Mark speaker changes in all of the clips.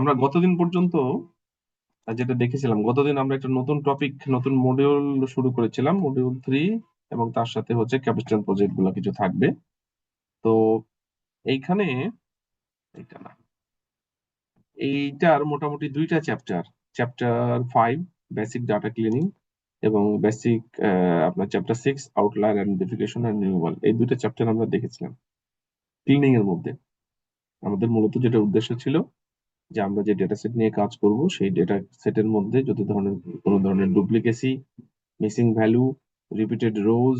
Speaker 1: আমরা গতদিন পর্যন্ত যেটা দেখেছিলাম, গতদিন আমরা একটা নতুন টপিক, নতুন মডিউল শুরু করেছিলাম, মডিউল 3, এবং তার সাথে হচ্ছে ক্যাপিস্টন প্রজেক্ট গুলো কিছু থাকবে। তো এইখানে এটা না, এইটার মোটামুটি দুইটা chapter, chapter 5 basic data cleaning এবং বেসিক আপনার chapter 6 outlier identification and removal, এই দুইটা চ্যাপ্টার আমরা দেখেছিলাম। ক্লিনিং এর মধ্যে আমাদের মূলত যেটা উদ্দেশ্য ছিল যে আমরা যে ডেটা সেট নিয়ে কাজ করব সেই ডেটা সেটের মধ্যে যদি কোনো ধরনের duplicacy, missing value, repeated rose,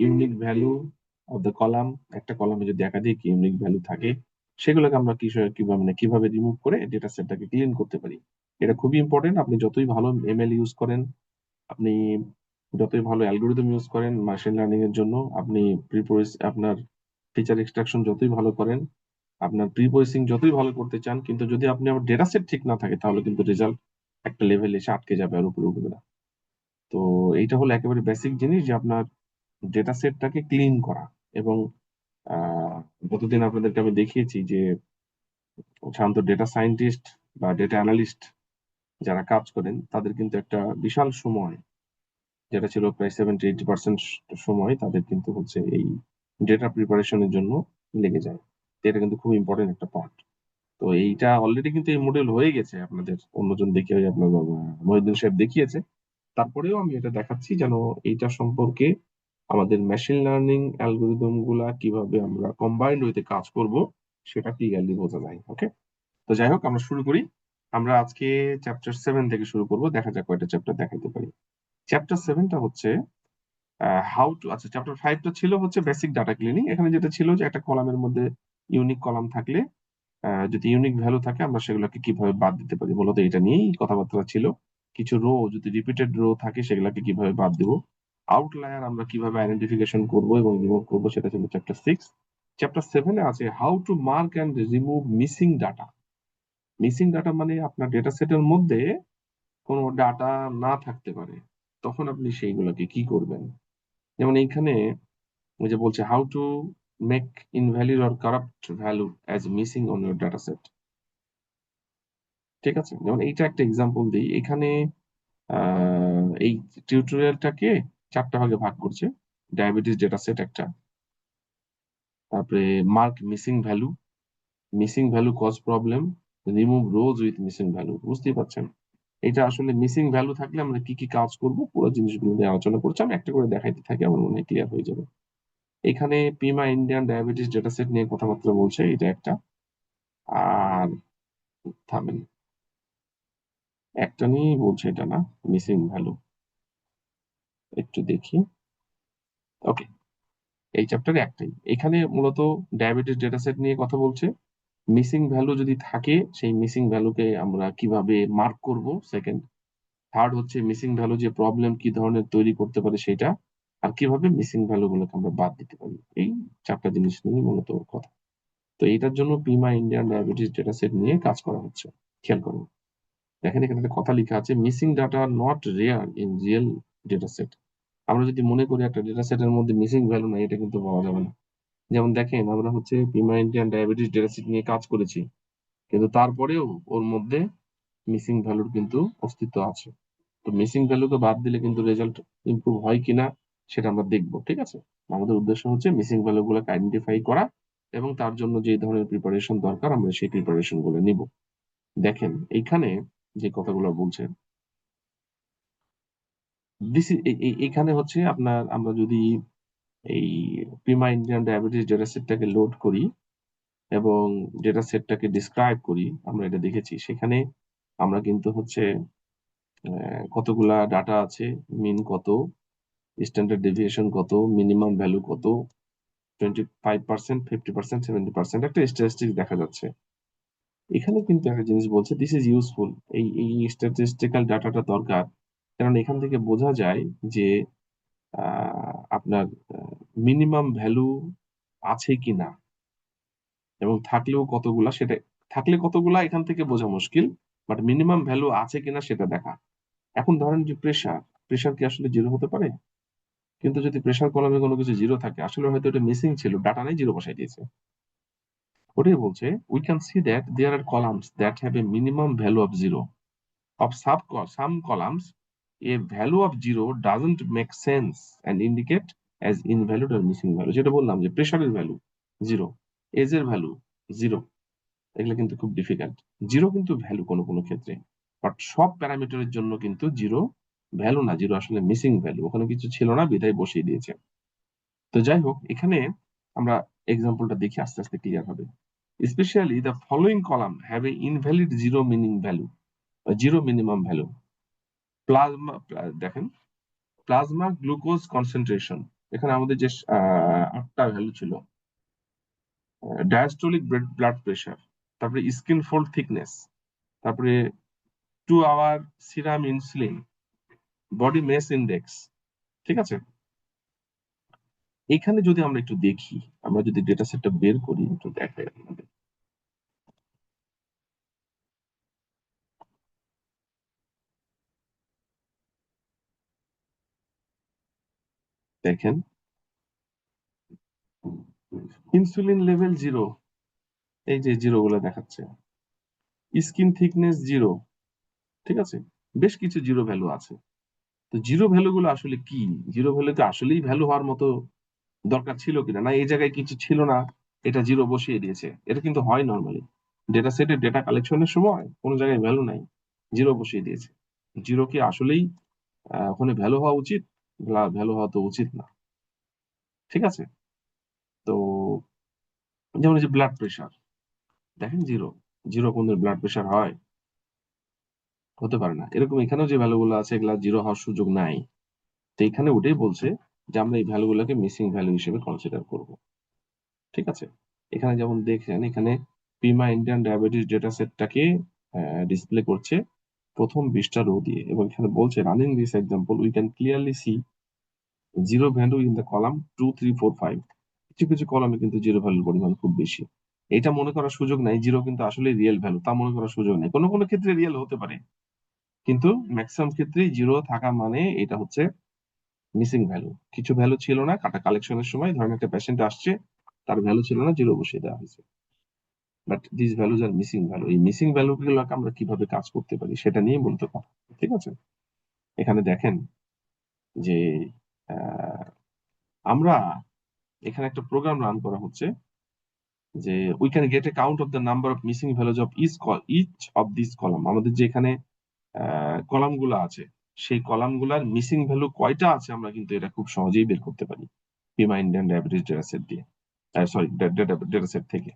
Speaker 1: unique value of the column, একটা কলামে যদি একাধিক ইউনিক ভ্যালু থাকে সেগুলোকে আমরা কিভাবে রিমুভ করে ডেটা সেটটাকে ক্লিন করতে পারি। এটা খুবই ইম্পর্টেন্ট। আপনি যতই ভালো এমএল ইউজ করেন, আপনি যতই ভালো অ্যালগোরিদম ইউজ করেন মেশিন লার্নিং এর জন্য, আপনি আপনার ফিচার এক্সট্রাকশন যতই ভালো করেন, আপনার প্রি প্রসেসিং যতই ভালো করতে চান, কিন্তু যদি আপনি আমার ডেটা সেট ঠিক না থাকে তাহলে কিন্তু রেজাল্ট একটা লেভেল এসে আটকে যাবে আর উপরে উঠবে না। তো এইটা হলো একেবারে বেসিক জিনিস যে আপনার ডেটা সেটটাকে ক্লিন করা। এবং আহ, গতদিন আপনাদেরকে আমি দেখিয়েছি যে সাধারণত ডেটা সায়েন্টিস্ট বা ডেটা অ্যানালিস্ট যারা কাজ করেন তাদের কিন্তু একটা বিশাল সময়, যেটা ছিল প্রায় 70-80% সময় তাদের কিন্তু হচ্ছে এই ডেটা প্রিপারেশনের জন্য লেগে যায়। তো এটা কিন্তু খুব ইম্পর্টেন্ট একটা পার্ট। তো এইটা অলরেডি কিন্তু এই মডেল হয়ে গেছে, আপনাদের অন্যজন দেখে আপনার মহিউদ্দিন সাহেব দেখিয়েছে। তারপরেও আমি এটা দেখাচ্ছি যেন এইটা সম্পর্কে আমাদের মেশিন লার্নিং অ্যালগোরিদম গুলা কিভাবে আমরা কম্বাইন্ড ওয়েতে কাজ করব সেটা ক্লিয়ারলি বোঝা যায়। ওকে, তো যাই হোক আমরা শুরু করি। আমরা আজকে চ্যাপ্টার 7 থেকে শুরু করব, দেখা যাক কয়টা চ্যাপ্টার দেখাইতে পারি। চ্যাপ্টার 7টা হচ্ছে হাউ টু, আচ্ছা চ্যাপ্টার 5টা ছিল হচ্ছে বেসিক ডাটা ক্লিনিং। এখানে যেটা ছিল যে একটা কলামের মধ্যে ইউনিক কলাম থাকলে, যদি ইউনিক ভ্যালু থাকে আমরা সেগুলোকে কিভাবে বাদ দিতে পারি, মূলত এটা নিয়েই কথাবার্তা ছিল। কিছু রো যদি রিপিটেড রো থাকে সেগুলোকে কিভাবে বাদ দিব, আউটলায়ার আমরা কিভাবে আইডেন্টিফিকেশন করব এবং রিমুভ করব, সেটা ছিল চ্যাপ্টার 6। চ্যাপ্টার 7-এ আছে how to mark and remove missing data. Missing data মানে আপনার ডেটা সেটের মধ্যে কোনো ডাটা না থাকতে পারে, তখন আপনি সেইগুলোকে কি করবেন। যেমন এইখানে ওই যে বলছে how to make invalid or corrupt value as missing on your data set. ঠিক আছে, যেমন এইটা একটা এক্সাম্পল দিই। এখানে এই টিউটোরিয়ালটাকে 4টা ভাগে ভাগ করছে। ডায়াবেটিস ডেটা সেট একটা, তারপরে mark missing value, missing value cause problem, remove rows with missing value. বুঝতেই পারছেন এটা আসলে মিসিং ভ্যালু থাকলে আমরা কি কি কাজ করব, পুরো জিনিসগুলো নিয়ে আলোচনা করছি। আমি একটা করে দেখাইতে থাকি, আমার মনে হয় ক্লিয়ার হয়ে যাবে। এখানে Pima Indian diabetes data set নিয়ে কথাবার্তা বলছে, এটা একটা। আর থামেন, একটা নিয়েই বলছে, এটা না, মিসিং ভ্যালু, একটু দেখি। ওকে, এই চ্যাপ্টারে একটাই। এখানে মূলত ডায়াবেটিস ডেটা সেট নিয়ে কথা বলছে। মিসিং ভ্যালু যদি থাকে সেই মিসিং ভ্যালুকে আমরা কিভাবে মার্ক করব, সেকেন্ড। থার্ড হচ্ছে মিসিং ভ্যালু যে প্রবলেম কি ধরনের তৈরি করতে পারে সেটা, আর কিভাবে মিসিং ভ্যালু গুলোকে আমরা বাদ দিতে পারি। এই 4টা জিনিস নিয়ে মূলত কথা। তো এটার জন্য পিমা ইন্ডিয়ান ডায়াবেটিস ডেটা সেট নিয়ে কাজ করা হচ্ছে। খেয়াল করুন, দেখেন এখানে একটা কথা লেখা আছে, missing data not rare in real data set. আমরা যদি মনে করি একটা ডেটা সেটের মধ্যে মিসিং ভ্যালু নাই, এটা কিন্তু পাওয়া যাবে না। যেমন দেখেন আমরা হচ্ছে পিমা ইন্ডিয়ান ডায়াবেটিস ডেটা সেট নিয়ে কাজ করেছি, কিন্তু তারপরেও ওর মধ্যে মিসিং ভ্যালুর কিন্তু অস্তিত্ব আছে। তো মিসিং ভ্যালুকে বাদ দিলে কিন্তু রেজাল্ট ইমপ্রুভ হয় কিনা সেটা আমরা দেখবো। ঠিক আছে, আমাদের উদ্দেশ্য হচ্ছে মিসিং ভ্যালু গুলোকে আইডেন্টিফাই করা এবং তার জন্য যে ধরনের প্রিপারেশন দরকার আমরা সেই প্রিপারেশন গুলো নিব। দেখেন এইখানে যে কথাগুলো বলছে, এখানে হচ্ছে আপনার, আমরা যদি এই প্রিমা ইন্ডিয়ান ডায়াবেটিস ডেটা সেটটাকে লোড করি এবং ডেটা সেটটাকে ডিসক্রাইব করি, আমরা এটা দেখেছি সেখানে আমরা কিন্তু হচ্ছে কতগুলা ডাটা আছে, মিন কত, স্ট্যান্ডার্ড ডেভিয়েশন কত, মিনিমাম ভ্যালু কত, 25%, 50%, 70% একটা স্ট্যাটিস্টিক্স দেখা যাচ্ছে। এখানে কিন্তু একটা জিনিস বলছে, দিস ইজ ইউজফুল। এই এই স্ট্যাটিস্টিক্যাল ডাটাটা দরকার, কারণ এখান থেকে বোঝা যায় যে আপনার মিনিমাম ভ্যালু আছে কি না, এবং থাকলেও কতগুলা, সেটা থাকলে কতগুলা এখান থেকে বোঝা মুশকিল, বাট মিনিমাম ভ্যালু আছে কিনা সেটা দেখা। এখন ধরেন যে প্রেসার, প্রেসার কি আসলে জিরো হতে পারে? কিন্তু যদি প্রেসার কলমে কোনো কিছু জিরো থাকে, আসলে হয়তো এটা মিসিং ছিল, ডাটা নেই, জিরো বসাই দিয়েছে। ওটাই বলছে we can see that there are columns that have a minimum value of 0. Of some columns, a value of 0 doesn't make sense and indicate as invalid or missing value. যেটা বললাম যে প্রেসারের value 0, এজের value 0, এগুলো কিন্তু খুব difficult. 0 কিন্তু value কোনো কোনো ক্ষেত্রে, বাট সব প্যারামিটারের জন্য কিন্তু 0 ভ্যালু না, 0 আসলে মিসিং ভ্যালু, ওখানে কিছু ছিল না বিধায় বসিয়ে দিয়েছে। তো যাই হোক, এখানে আমরা এক্সাম্পলটা দেখি, আস্তে আস্তে ক্লিয়ার হবে। Specially the following column have a invalid 0 meaning value, 0 minimum value. Plasma, দেখেন প্লাজমা গ্লুকোজ কনসেন্ট্রেশন, এখানে আমাদের যে 8টা ভ্যালু ছিল, ডায়াস্টোলিক ব্লাড প্রেশার, তারপরে স্কিন ফোল্ড থিকনেস, তারপরে 2 hour serum insulin, body mass index. ঠিক আছে, এখানে যদি আমরা একটু দেখি, আমরা যদি ডেটা সেটটা বের করি, একটু দেখাই আপনাদের। দেখেন ইনসুলিন লেভেল 0, এই যে 0 গুলো দেখাচ্ছে, স্কিন থিকনেস 0, ঠিক আছে, বেশ কিছু 0 ভ্যালু আছে। তো 0 ভ্যালু গুলো আসলে কি? 0 ভ্যালু কি আসলেই ভ্যালু হওয়ার মতো দরকার ছিল কিনা, না এই জায়গায় কিছু ছিল না এটা 0 বসিয়ে দিয়েছে? এটা কিন্তু হয় নর্মালি, ডেটা সেটে ডেটা কালেকশনের সময় কোনো জায়গায় ভ্যালু নাই, 0 বসিয়ে দিয়েছে। 0 কি আসলেই ওখানে ভ্যালু হওয়া উচিত? ভ্যালু হওয়া তো উচিত না। ঠিক আছে, তো যেমন এই যে ব্লাড প্রেশার, দেখেন 0, 0 কোন ব্লাড প্রেশার হয়? হতে পারে না। এরকম এখানেও যে ভ্যালু গুলো আছে এগুলা 0 হওয়ার সুযোগ নাই। তো এখানে ওটাই বলছে যে আমরা এই ভ্যালু গুলোকে মিসিং ভ্যালু হিসেবে কনসিডার করব। ঠিক আছে, এখানে যেমন দেখেন, এখানে পিমা ইন্ডিয়ান ডায়াবেটিস ডেটা সেটটাকে ডিসপ্লে করছে প্রথম 20টা রো দিয়ে, এবং এখানে বলছে running this example we can clearly see 0 value in the column 2, 3, 4, 5। কিছু কিছু কলামে কিন্তু 0 ভ্যালুর পরিমাণ খুব বেশি। এটা মনে করার সুযোগ নাই 0 কিন্তু আসলে রিয়েল ভ্যালু, তা মনে করার সুযোগ নেই। কোনো কোনো ক্ষেত্রে রিয়েল হতে পারে, কিন্তু ম্যাক্সিমাম ক্ষেত্রেই 0 থাকা মানে এটা হচ্ছে মিসিং ভ্যালু। কিছু ভ্যালু ছিল না কাটা কালেকশনের সময়, ধরেন একটা পেশেন্ট আসছে, তার ভ্যালু ছিল না, 0 বসিয়ে দেওয়া হয়েছে। But this values are missing value. এই মিসিং ভ্যালু গুলোকে আমরা কিভাবে কাজ করতে পারি সেটা নিয়ে বলতে পারি। ঠিক আছে, এখানে দেখেন যে আহ, আমরা এখানে একটা প্রোগ্রাম রান করা হচ্ছে যে we can get a count of the number of missing values of each of this column. আমাদের যে এখানে কলাম গুলো আছে, সেই কলাম গুলার মিসিং ভ্যালু কয়টা আছে আমরা কিন্তু এটা খুব সহজেই বের করতে পারি পিমা ইন্ডিয়ান ডায়াবেটিস ডেটা সেট দিয়ে, সরি ডেটা সেট থেকে।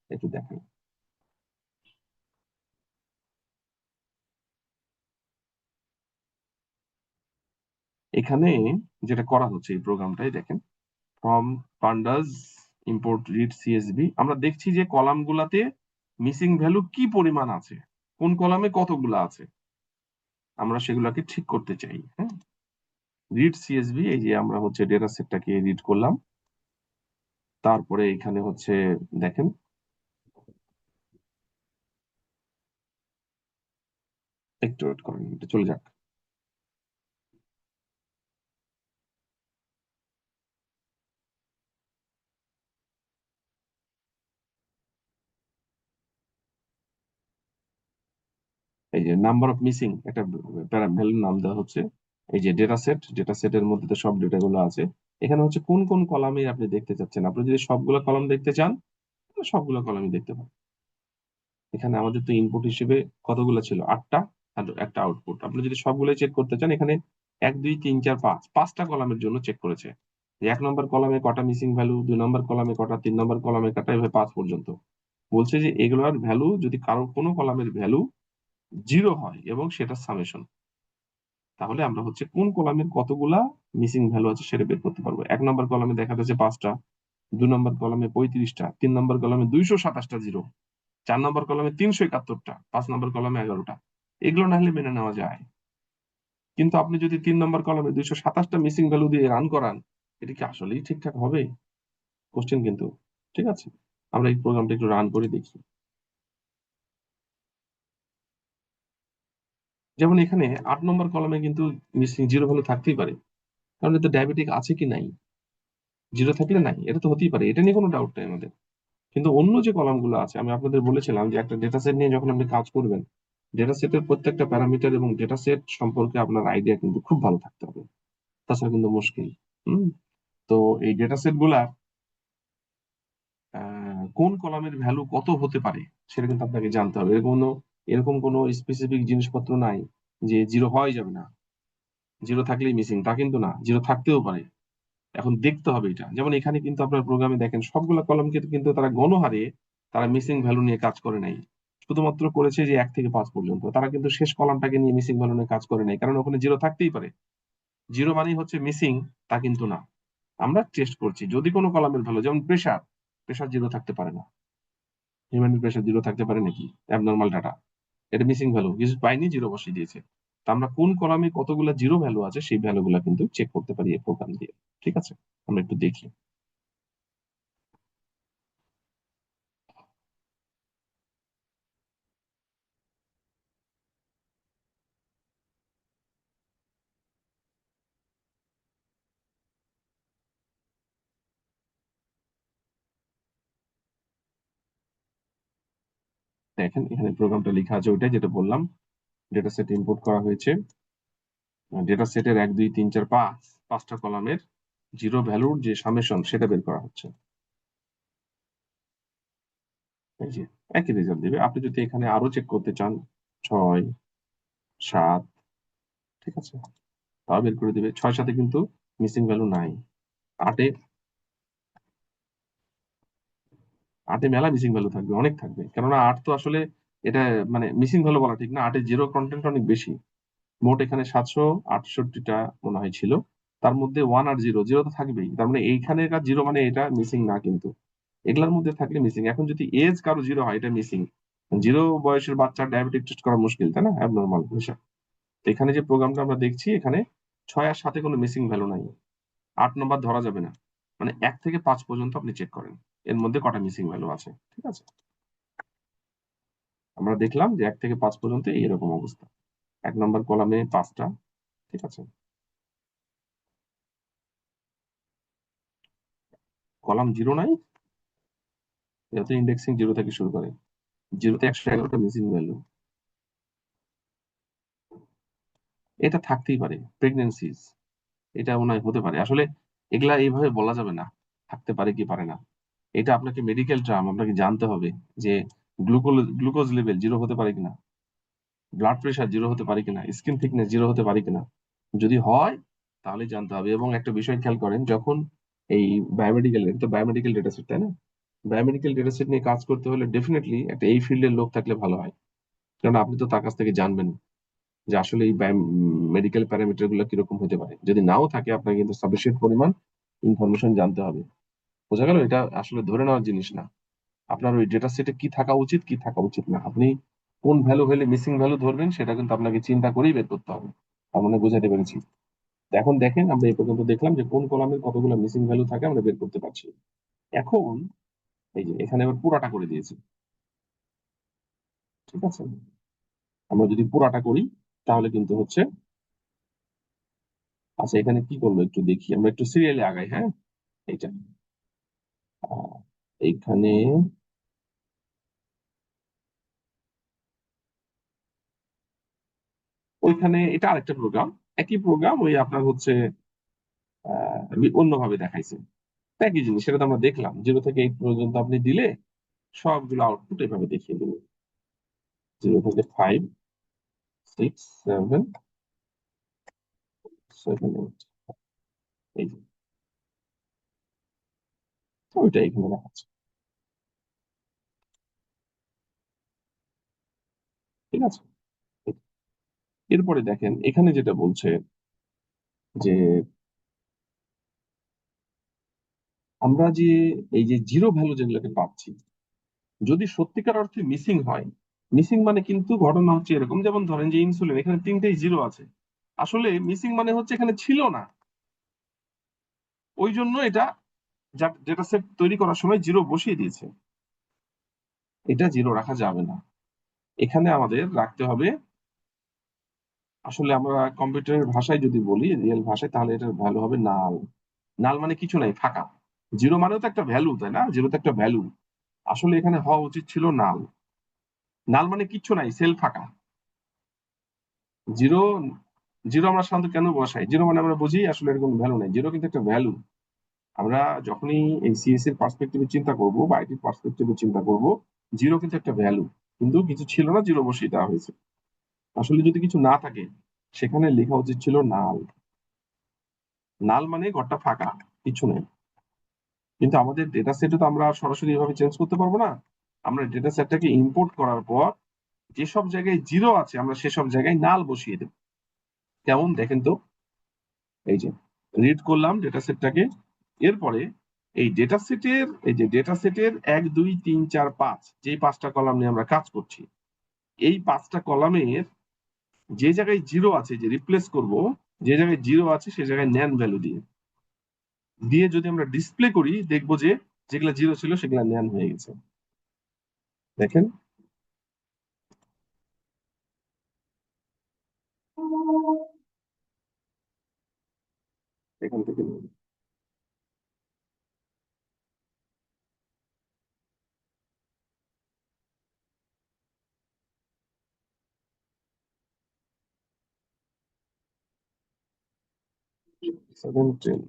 Speaker 1: একটু দেখেন, এখানে যেটা করা হচ্ছে এই প্রোগ্রামটাই দেখেন, from pandas import read CSV, আমরা দেখছি যে কলাম গুলাতে মিসিং ভ্যালু কি পরিমাণ আছে, কোন কলামে কতগুলো আছে, আমরা সেগুলাকে ঠিক করতে চাই। হ্যাঁ, রিড সিএসভি, এই যে আমরা হচ্ছে ডেটা সেটটাকে রিড করলাম, তারপরে এখানে হচ্ছে দেখেন, একটু ওয়েট করেন, এটা চলে যাক। এই যে নাম্বার অফ মিসিং একটা ভ্যালুর নাম দেওয়া হচ্ছে, এই যে ডেটা সেটের মধ্যে তো সব ডেটা গুলো আছে। এখানে হচ্ছে কোন কোন কলামে আপনি দেখতে চাচ্ছেন, আপনি যদি সবগুলো কলাম দেখতে চান তাহলে সবগুলো কলামই দেখতে পাবেন। এখানে আমাদের তো ইনপুট হিসেবে কতগুলো ছিল, 8টা, আর একটা আউটপুট। আপনি যদি সবগুলো চেক করতে চান, এখানে 1, 2, 3, 4, 5, 5টা কলামের জন্য চেক করেছে যে 1 নম্বর কলামে কটা মিসিং ভ্যালু, 2 নম্বর কলামে কটা, 3 নম্বর কলামে কটা, এভাবে 5 পর্যন্ত। বলছে যে এগুলোর ভ্যালু যদি কারো কোনো কলামের ভ্যালু 0 হয় এবং সেটা সামেশন, তাহলে আমরা হচ্ছে কোন কলামের কতগুলা মিসিং ভ্যালু আছে সেটা বের করতে পারবো। 1 নম্বর কলামে দেখা যাচ্ছে 5টা, 2 নম্বর কলামে 35টা, 3 নম্বর কলামে 227টা জিরো, 4 নম্বর কলামে 371টা, 5 নম্বর কলামে 11টা। এগুলো না হলে মেনে নেওয়া যায়, কিন্তু আপনি যদি 3 নম্বর কলামে 227টা মিসিং ভ্যালু দিয়ে রান করান, এটা কি আসলেই ঠিকঠাক হবে? কোশ্চেন কিন্তু। ঠিক আছে, আমরা এই প্রোগ্রামটা একটু রান করে দেখি। যেমন এখানে 8 নম্বর কলামে কিন্তু মিসিং 0 ভ্যালু থাকতেই পারে, কারণ এতে ডায়াবেটিক আছে কি নাই, 0 থাকলে নাই, এটা তো হতেই পারে, এটা নিয়ে কোনো ডাউট নাই আমাদের। কিন্তু অন্য যে কলামগুলো আছে আমি আপনাদের বলেছিলাম যে একটা ডেটা সেট নিয়ে যখন আপনি কাজ করবেন, ডেটা সেটের প্রত্যেকটা প্যারামিটার এবং ডেটা সেট সম্পর্কে আপনার আইডিয়া কিন্তু খুব ভালো থাকতে হবে, তাছাড়া কিন্তু মুশকিল। হুম। তো এই ডেটা সেট গুলা কোন কলামের ভ্যালু কত হতে পারে সেটা কিন্তু আপনাকে জানতে হবে। এরকম কোনো স্পেসিফিক জিনিসপত্র নাই যে জিরো হওয়াই যাবে না, জিরো থাকলেই মিসিং, তা কিন্তু না, জিরো থাকতেও পারে। এখন দেখতে হবে এটা, যেমন এখানে কিন্তু আপনার প্রোগ্রামে দেখেন সবগুলা কলামকে কিন্তু তারা গণহারে তারা মিসিং ভ্যালু নিয়ে কাজ করে নাই, শুধুমাত্র করেছে যে 1 থেকে 5 পর্যন্ত। তারা কিন্তু শেষ কলামটাকে নিয়ে মিসিং ভ্যালু নিয়ে কাজ করে নাই, কারণ ওখানে জিরো থাকতেই পারে। জিরো মানেই হচ্ছে মিসিং, তা কিন্তু না। আমরা টেস্ট করছি যদি কোনো কলামের ভ্যালু, যেমন প্রেসার, প্রেসার জিরো থাকতে পারে না। হিউম্যান প্রেসার জিরো থাকতে পারে নাকি? অ্যাবনর্মাল ডাটা, এটা মিসিং ভ্যালু, কিছু পাইনি, জিরো বসিয়ে দিয়েছে। তো আমরা কোন কলামে কতগুলো জিরো ভ্যালু আছে সেই ভ্যালু গুলা কিন্তু চেক করতে পারি এই প্রোগ্রাম দিয়ে। ঠিক আছে, আমরা একটু দেখি। দেখেন এখানে প্রোগ্রামটা লেখা আছে ওইটা যেটা বললাম, ডেটা সেট ইনপুট করা হয়েছে। ডেটা সেটের 1 2 3 4 5 5টা কলামের জিরো ভ্যালুর যে সামেশন সেটা বের করা হচ্ছে। এই যে একই রেজাল্ট দিবে। আপনি যদি এখানে আরো চেক করতে চান, 6 7, ঠিক আছে, তাও বের করে দিবে। 6 7-এ কিন্তু মিসিং ভ্যালু নাই। 8-এ, 8-এ মেলা মিসিং ভ্যালু থাকবে, অনেক থাকবে, কেননা 8 তো আসলে এটা মানে মিসিং ভ্যালু বলা ঠিক না, 8-এ জিরো কন্টেন্ট অনেক বেশি। মোট এখানে 768টা মনে হয় ছিল, তার মধ্যে ওয়ান আর জিরো, জিরো তো থাকবেই, তার মানে এইখানেকার জিরো মানে এটা মিসিং না কিন্তু। এগুলার মধ্যে থাকলে মিসিং। এখন যদি এজ কারো জিরো হয় এটা মিসিং। জিরো বয়সের বাচ্চার ডায়াবেটিক টেস্ট করা মুশকিল, তাই না, অ্যাবনর্মাল হিসাব। তো এখানে যে প্রোগ্রামটা আমরা দেখছি এখানে 6 আর 7-এ কোনো মিসিং ভ্যালু নাই, 8 নম্বর ধরা যাবে না। মানে 1 থেকে 5 পর্যন্ত আপনি চেক করেন এর মধ্যে কটা মিসিং ভ্যালু আছে। ঠিক আছে, আমরা দেখলাম যে 1 থেকে 5 পর্যন্ত এইরকম অবস্থা। 1 নম্বর কলামে 5টা, ঠিক আছে। কলাম জিরো নাই, এটা তো ইন্ডেক্সিং জিরো থেকে শুরু করে, জিরোতে 111টা মিসিং ভ্যালু। এটা থাকতেই পারে, প্রেগনেন্সিজ, এটা মনে হয় হতে পারে আসলে। এগুলা এইভাবে বলা যাবে না থাকতে পারে কি পারে না। এটা আপনাকে মেডিকেল টার্ম, আপনাকে জানতে হবে যে গ্লুকোজ লেভেল জিরো হতে পারে কিনা, ব্লাড প্রেশার জিরো হতে পারে কিনা, স্কিন থিকনেস জিরো হতে পারে কিনা। যদি হয় তাহলে জানতে হবে। এবং একটা বিষয় খেয়াল করেন, যখন এই বায়োমেডিকেল, এটা তো বায়োমেডিকেল ডেটা সেট, তাই না? বায়োমেডিকেল ডেটা সেট নিয়ে কাজ করতে হলে ডেফিনেটলি একটা এই ফিল্ডের লোক থাকলে ভালো হয়, কারণ আপনি তো তার কাছ থেকে জানবেন যে আসলে এই মেডিকেল প্যারামিটার গুলো কিরকম হতে পারে। যদি নাও থাকে আপনাকে কিন্তু সাফিসিয়েন্ট পরিমাণ ইনফরমেশন জানতে হবে। বোঝা গেল? এটা আসলে ধরে নেওয়ার জিনিস না। আপনার ওই ডেটা সেটে কি থাকা উচিত কি থাকা উচিত না, আপনি কোন ভ্যালু হলে মিসিং ভ্যালু ধরবেন সেটা কিন্তু আপনাকে চিন্তা করেই বের করতে হবে। তার মানে বোঝাতে পেরেছি? তো এখন দেখেন আমরা এই পর্যন্ত দেখলাম যে কোন কলামের কতগুলো মিসিং ভ্যালু থাকে আমরা বের করতে পারছি। এখন এই যে এখানে আবার পুরাটা করে দিয়েছি, ঠিক আছে। আমরা যদি পুরাটা করি তাহলে কিন্তু হচ্ছে, আচ্ছা এখানে কি করবো একটু দেখি, আমরা একটু সিরিয়ালে আগাই, হ্যাঁ। এইটা আহ, এইখানে ওইখানে এটা আরেকটা প্রোগ্রাম, একই প্রোগ্রাম ওই আপনার হচ্ছে আমি অন্যভাবে দেখাইছি। একই জিনিস, সেটা তো আমরা দেখলাম, 0 থেকে 8 পর্যন্ত আপনি দিলে সবগুলো আউটপুট এভাবে দেখিয়ে দেবে। 0 থেকে 5 6 7 7 8, এই যে ওইটা এখানে দেখাচ্ছে। ঠিক আছে, এরপরে দেখেন এখানে যেটা বলছে যে আমরা যে এই যে জিরো ভ্যালু যেগুলোকে পাচ্ছি, যদি সত্যিকার অর্থে মিসিং হয়, মিসিং মানে কিন্তু ঘটনা হচ্ছে এরকম, যেমন ধরেন যে ইনসুলিন এখানে 3টেই জিরো আছে, আসলে মিসিং মানে হচ্ছে এখানে ছিল না। ওই জন্য এটা যেটা সেট তৈরি করার সময় জিরো বসিয়ে দিয়েছে, এটা জিরো রাখা যাবে না। এখানে আমাদের রাখতে হবে, আসলে আমরা কম্পিউটারের ভাষায় যদি বলি, রিয়েল ভাষায়, তাহলে এটার ভ্যালু হবে নাল। নাল মানে কিছু নাই, ফাঁকা। জিরো মানেও তো একটা ভ্যালু, তাই না? জিরো তো একটা ভ্যালু। আসলে এখানে হওয়া উচিত ছিল নাল। নাল মানে কিচ্ছু নাই, সেল ফাঁকা। জিরো, জিরো আমরা সাধারণত কেন বসাই? জিরো মানে আমরা বুঝি আসলে এর কোনো ভ্যালু নাই। জিরো কিন্তু একটা ভ্যালু। আমরা যখনই এই সিএস এর পার্সপেক্টিভে চিন্তা করব বা আইটির পার্সপেক্টিভে চিন্তা করব, জিরো কিন্তু একটা ভ্যালু। কিন্তু কিছু ছিল না, জিরো বসিয়ে দেওয়া হয়েছে। আসলে যদি কিছু না থাকে, সেখানে লেখা উচিত ছিল নাল। নাল মানে ঘরটা ফাঁকা, কিছু নেই। কিন্তু আমাদের ডেটা সেটে তো আমরা সরাসরি এভাবে চেঞ্জ করতে পারবো না। আমরা ডেটা সেটটাকে ইম্পোর্ট করার পর যেসব জায়গায় জিরো আছে আমরা সেসব জায়গায় নাল বসিয়ে দেব। কেমন দেখেন তো? এই যে রিড করলাম ডেটা সেটটাকে। এরপরে এই ডেটা সেটের 1 2 3 4 5, যেই 5টা কলাম নিয়ে আমরা কাজ করছি, এই 5টা কলামের যে জায়গায় জিরো আছে, যে রিপ্লেস করব, যে জায়গায় জিরো আছে সে জায়গায় নেন ভ্যালু দিয়ে দিয়ে যদি আমরা ডিসপ্লে করি, দেখবো যে যেগুলা জিরো ছিল সেগুলা নেন হয়ে গেছে। দেখেন এখান থেকে 17।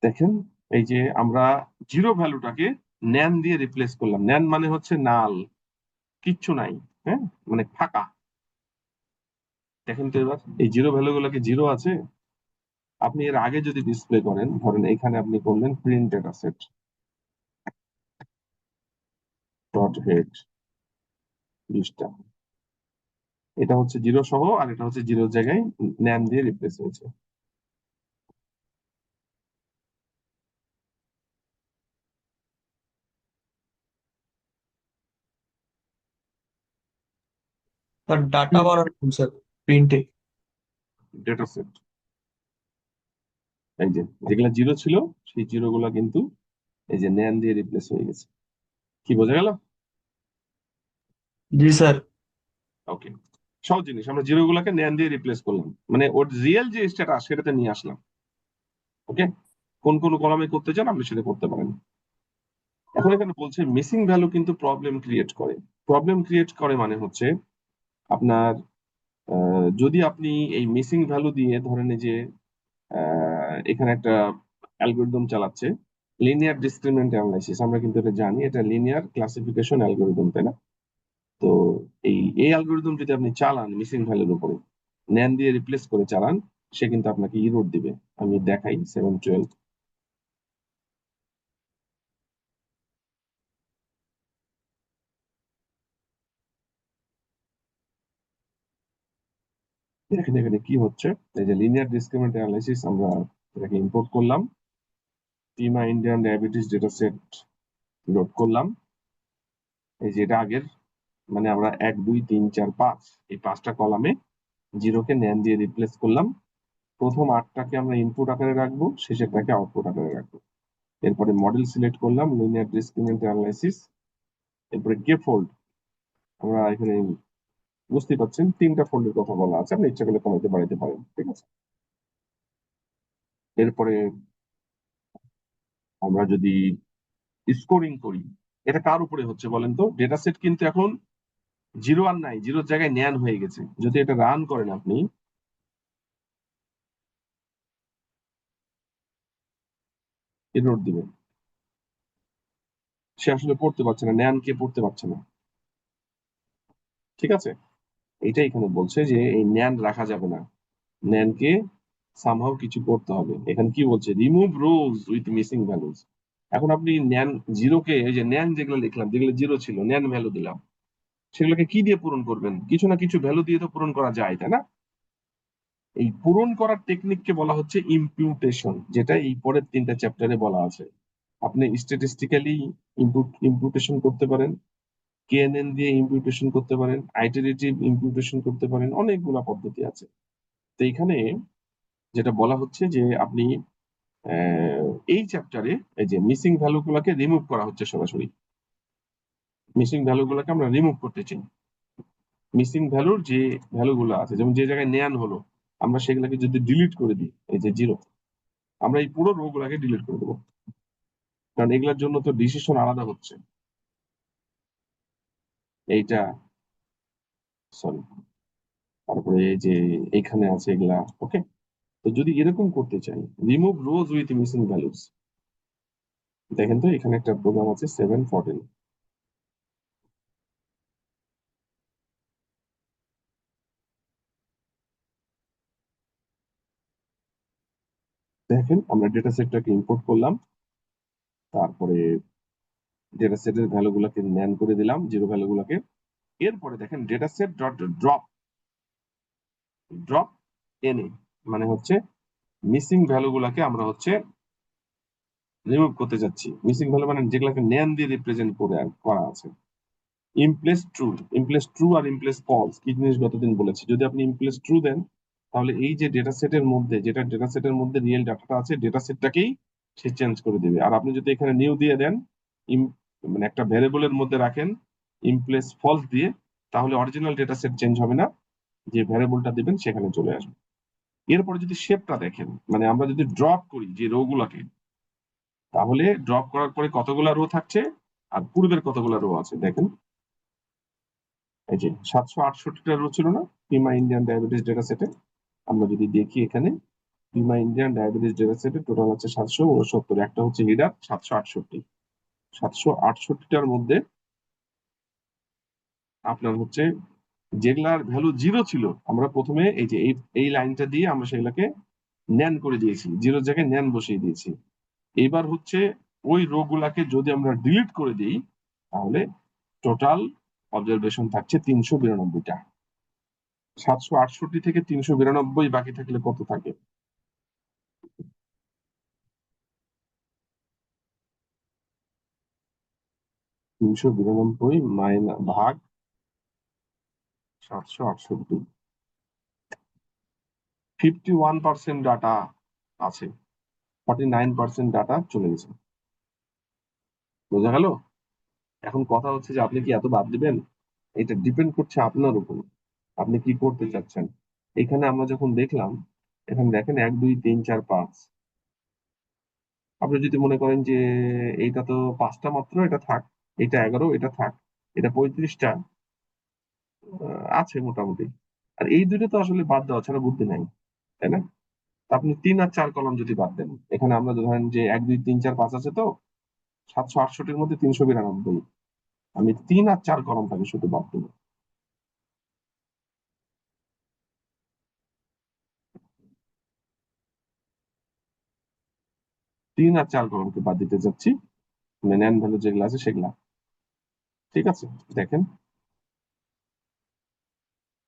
Speaker 1: দেখেন এই যে আমরা জিরো ভ্যালুটাকে নেন দিয়ে রিপ্লেস করলাম। নেন মানে হচ্ছে নাল, কিচ্ছু নাই। হ্যাঁ, মানে ফাঁকা। দেখেন তো এবার এই জিরো ভ্যালু গুলোকে জিরো আছে। আপনি এর আগে যদি ডিসপ্লে করেন, ধরেন এখানে আপনি করলেন print data set dot head 20টা, এটা হচ্ছে জিরো সহ, আর এটা হচ্ছে জিরোর জায়গায় নেন দিয়ে রিপ্লেস হয়েছে।
Speaker 2: স্যার ডাটা বানানো স্যার প্রিন্টে।
Speaker 1: ডেটা সেট, এই যে যেগুলা জিরো ছিল সেই জিরো গুলা কিন্তু এই যে নেন দিয়ে রিপ্লেস হয়ে গেছে। কি বোঝা গেল?
Speaker 2: জি স্যার।
Speaker 1: ওকে, সহজ জিনিস। আমরা জিরো গুলাকে নেন দিয়ে রিপ্লেস করলাম, মানে ওর রিয়েল যে স্ট্যাটাস সেটাতে নিয়ে আসলাম। ওকে, কোন কোন কলামে করতে চান আপনি সেটা করতে পারেন। এখন এখানে বলছে মিসিং ভ্যালু কিন্তু প্রবলেম ক্রিয়েট করে। প্রবলেম ক্রিয়েট করে মানে হচ্ছে আপনার যদি আপনি এই মিসিং ভ্যালু দিয়ে ধরেন এই যে এখানে একটা অ্যালগোরিদম চালাচ্ছে, লিনিয়ার ডিসক্রিমিনেন্ট অ্যানালাইসিস, আমরা কিন্তু এটা জানি, এটা লিনিয়ার ক্লাসিফিকেশন অ্যালগোরিদম, তাই না? তো এই অ্যালগোরিদম যদি আপনি চালান মিসিং ভ্যালুর উপরে, নেন দিয়ে রিপ্লেস করে চালান, সে কিন্তু আপনাকে ইরোর দিবে। আমি দেখাই 712। দেখেন এখানে কি হচ্ছে। এই যে লিনিয়ার ডিসক্রিমিনেন্ট অ্যানালাইসিস, আমরা এটাকে ইম্পোর্ট করলাম, Pima Indian diabetes data set load করলাম। এই যে এটা আগের, মানে আমরা 1 2 3 4 5 এই 5টা কলামে জিরোকে নেন দিয়ে রিপ্লেস করলাম। প্রথম 8টাকে আমরা ইনপুট আকারে রাখবো, শেষেরটাকে আউটপুট আকারে রাখবো। এরপরে মডেল সিলেক্ট করলাম, লিনিয়ার ডিসক্রিমিনেন্ট অ্যানালাইসিস। এরপরে কে ফোল্ড, আমরা এখানে বুঝতে পারছেন 3টা ফোল্ডের কথা বলা আছে, আপনি ইচ্ছা করলে কমাইতে বাড়াইতে পারেন, ঠিক আছে? এরপরে আমরা যদি স্কোরিং করি, এটা কার উপরে হচ্ছে বলেন তো? ডেটা সেট কিন্তু এখন জিরো আর নাই, জিরোর জায়গায় নেন হয়ে গেছে। যদি এটা রান করেন আপনি, এরর দিবেন, সে আসলে পড়তে পারছে না, নেন কে পড়তে পারছে না। ঠিক আছে, এইটা এখানে বলছে যে এই নেন রাখা যাবে না, নেনকে সামহাও কিছু করতে হবে। এখানে কি বলছে? Remove rows with missing values. এখন আপনি নেন জিরোকে, এই যে নেন যেগুলো লিখলাম, যেগুলো জিরো ছিল, নেন ভ্যালু দিলাম, সেগুলোকে কি দিয়ে পূরণ করবেন? কিছু না কিছু ভ্যালু দিয়ে তো পূরণ করা যায়, তাই না? এই পূরণ করার টেকনিককে বলা হচ্ছে ইম্পিউটেশন, যেটা এই পরের 3টা চ্যাপ্টারে বলা আছে। আপনি স্ট্যাটিস্টিক্যালি ইম্পিউটেশন করতে পারেন, কেএনএন দিয়ে ইম্পিউটেশন করতে পারেন, আইটারেটিভ ইম্পিউটেশন করতে পারেন, অনেকগুলা পদ্ধতি আছে। তো এখানে যেটা বলা হচ্ছে যে আপনি এই চ্যাপ্টারে এই যে মিসিং ভ্যালু গুলাকে রিমুভ করা হচ্ছে সরাসরি। মিসিং ভ্যালু গুলাকে আমরা রিমুভ করতে চাই। মিসিং ভ্যালুর যে ভ্যালুগুলো আছে, যেমন যে জায়গায় নেয়ান হলো আমরা সেগুলোকে যদি ডিলিট করে দিই, এই যে 0, আমরা এই পুরো রো গুলাকে ডিলিট করে দেবো, কারণ এগুলোর জন্য তো ডিসিশন আলাদা হচ্ছে। এইটা, সরি, তারপরে এই যে এখানে আছে এগুলা, ওকে। তো যদি এরকম করতে চাই, remove rows with missing values, দেখেন তো এখানে একটা প্রোগ্রাম আছে 714। দেখেন আমরা ডেটা সেটটাকে ইম্পোর্ট করলাম, তারপরে ডেটা সেটের ভ্যালু গুলাকে ন্যান করে দিলাম, 0 ভ্যালু গুলাকে। এরপরে দেখেন data set dot drop, drop এনে, মানে হচ্ছে মিসিং ভ্যালু গুলাকে আমরা হচ্ছে রিমুভ করতে যাচ্ছি। মিসিং ভ্যালু মানে যেগুলাকে নেন দিয়ে রিপ্রেজেন্ট করে করা আছে। ইমপ্লেস ট্রু, ইমপ্লেস ট্রু আর ইমপ্লেস ফলস কি জিনিস গতদিন বলেছি। যদি আপনি ইমপ্লেস ট্রু দেন, তাহলে এই যে ডেটা সেটের মধ্যে, যেটা ডেটা সেটের মধ্যে রিয়েল ডাটাটা আছে, ডেটা সেটটাকেই সে চেঞ্জ করে দিবে। আর আপনি যদি এখানে নিউ দিয়ে দেন, মানে একটা ভ্যারিয়েবলের মধ্যে রাখেন ইমপ্লেস ফলস দিয়ে, তাহলে অরিজিনাল ডেটা সেট চেঞ্জ হবে না, যে ভ্যারিয়েবলটা দিবেন সেখানে চলে আসবে। এরপরে যদি শেপটা দেখেন, মানে আমরা যদি ড্রপ করি যে রো গুলাকে, তাহলে ড্রপ করার পরে কতগুলা রো থাকছে আর পূর্বের কতগুলা রো আছে দেখেন। এই যে 768টা রো ছিল না পিমা ইন্ডিয়ান ডায়াবেটিস ডেটা সেটে, আমরা যদি দেখি এখানে পিমা ইন্ডিয়ান ডায়াবেটিস ডেটা সেটে টোটাল আছে 769, একটা হচ্ছে হিডার 768। 768টার মধ্যে আপনার হচ্ছে যেগুলার ভ্যালু 0 ছিল, আমরা প্রথমে এই যে এই লাইনটা দিয়ে আমরা সেগুলাকে ন্যান করে দিয়েছি, 0 জায়গায় ন্যান বসিয়ে দিয়েছি। এবার হচ্ছে ওই রো গুলাকে যদি আমরা ডিলিট করে দিই, তাহলে টোটাল অবজারভেশন থাকছে 392টা। 768 থেকে 392 বাকি থাকলে কত থাকে? 392 ভাগ 768, 51% ডাটা আছে, 49% ডাটা চলে গেছে। বোঝা গেল? এখন কথা হচ্ছে যে আপনি কি এত বাদ দিবেন? এটা ডিপেন্ড করছে আপনার উপর, আপনি কি করতে চাচ্ছেন। এখানে আমরা যখন দেখলাম, এখানে দেখেন 1 2 3 4 5, আপনি যদি মনে করেন যে এইটা তো 5টা মাত্র, এটা থাক, এটা 11, এটা থাক, এটা 35টা আছে মোটামুটি, আর এই দুটো তো আসলে বাদ দেওয়া ছাড়া বুদ্ধি নাই, তাই না? তা আপনি 3 আর 4 কলম যদি বাদ দেন, এখানে আমরা ধরেন যে 1 2 3 4 5 আছে, তো 768-র মধ্যে 392, আমি 3 আর 4 কলমটাকে শুধু বাদ দেবো। 3 আর 4 কলমকে বাদ দিতে যাচ্ছি, মানে ন্যান ভ্যালু যেগুলো আছে সেগুলা। ঠিক আছে, দেখেন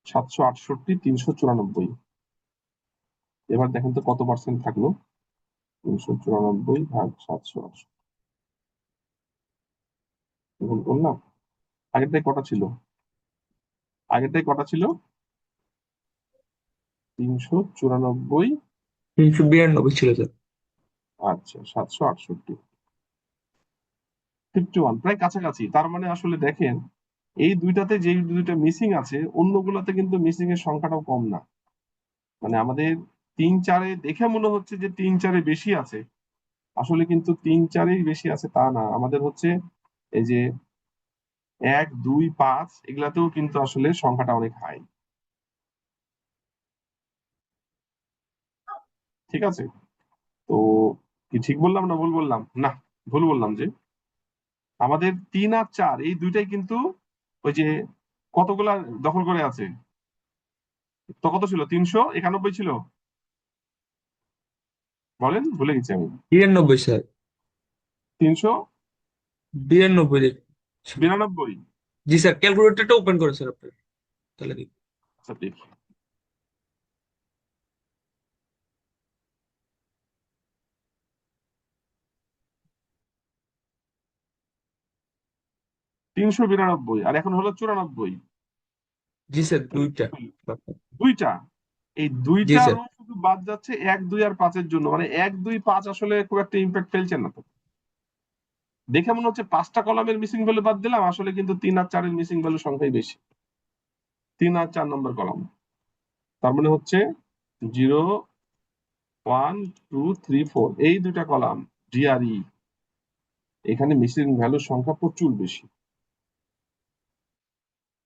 Speaker 1: 768, 394, এবার দেখেন তো কত পার্সেন্ট থাকলো। 394 ভাগ 768, এখন করলাম। আগেরটাই কটা ছিল? আগেরটাই কটা ছিল? 394।
Speaker 2: 392 ছিল স্যার।
Speaker 1: আচ্ছা, 768, 51, প্রায় কাছাকাছি। তার মানে আসলে দেখেন এই দুইটাতে যে দুইটা মিসিং আছে, অন্যগুলোতে কিন্তু মিসিং এর সংখ্যাটাও কম না। মানে আমাদের 3 4-এ দেখে মনে হচ্ছে যে 3 4-এ বেশি আছে, আসলে কিন্তু 3 4-এই বেশি আছে তা না। আমাদের হচ্ছে এই যে 1 2 5 এগুলাতেও কিন্তু আসলে সংখ্যাটা অনেক হাই। ঠিক আছে, তো কি ঠিক বললাম না ভুল বললাম? না, ভুল বললাম যে আমাদের 3 আর 4 এই দুইটাই কিন্তু ওই যে কতগুলা দখল করে আছে। তো কত ছিল? 391 ছিল, বলেন, ভুলে গেছি আমি।
Speaker 2: 92 স্যার। 92
Speaker 1: 392।
Speaker 2: জি স্যার, ক্যালকুলেটরটা ওপেন করে স্যার আপনার, তাহলে দেখি।
Speaker 1: আচ্ছা দেখি, 392 আর এখন হলো 94।
Speaker 2: জি স্যার,
Speaker 1: তাহলে কি
Speaker 2: দুইটা।
Speaker 1: হলো? দুইটা, এই
Speaker 2: জি
Speaker 1: দুইটা
Speaker 2: স্যার।
Speaker 1: রো শুধু বাদ যাচ্ছে 1 2 আর 5-এর জন্য, মানে 1 2 5 আসলে খুব একটা ইম্প্যাক্ট ফেলছে না তো। দেখে মনে হচ্ছে 5টা কলামের মিসিং ভ্যালু বাদ দিলাম, আসলে কিন্তু 3 আর 4-এর মিসিং ভ্যালু সংখ্যাই বেশি। 3 আর 4 নম্বর কলাম, তার মানে হচ্ছে 0 1 2 3 4 এই দুটা কলাম ডি আর ই, এখানে মিসিং ভ্যালুর সংখ্যা প্রচুর বেশি।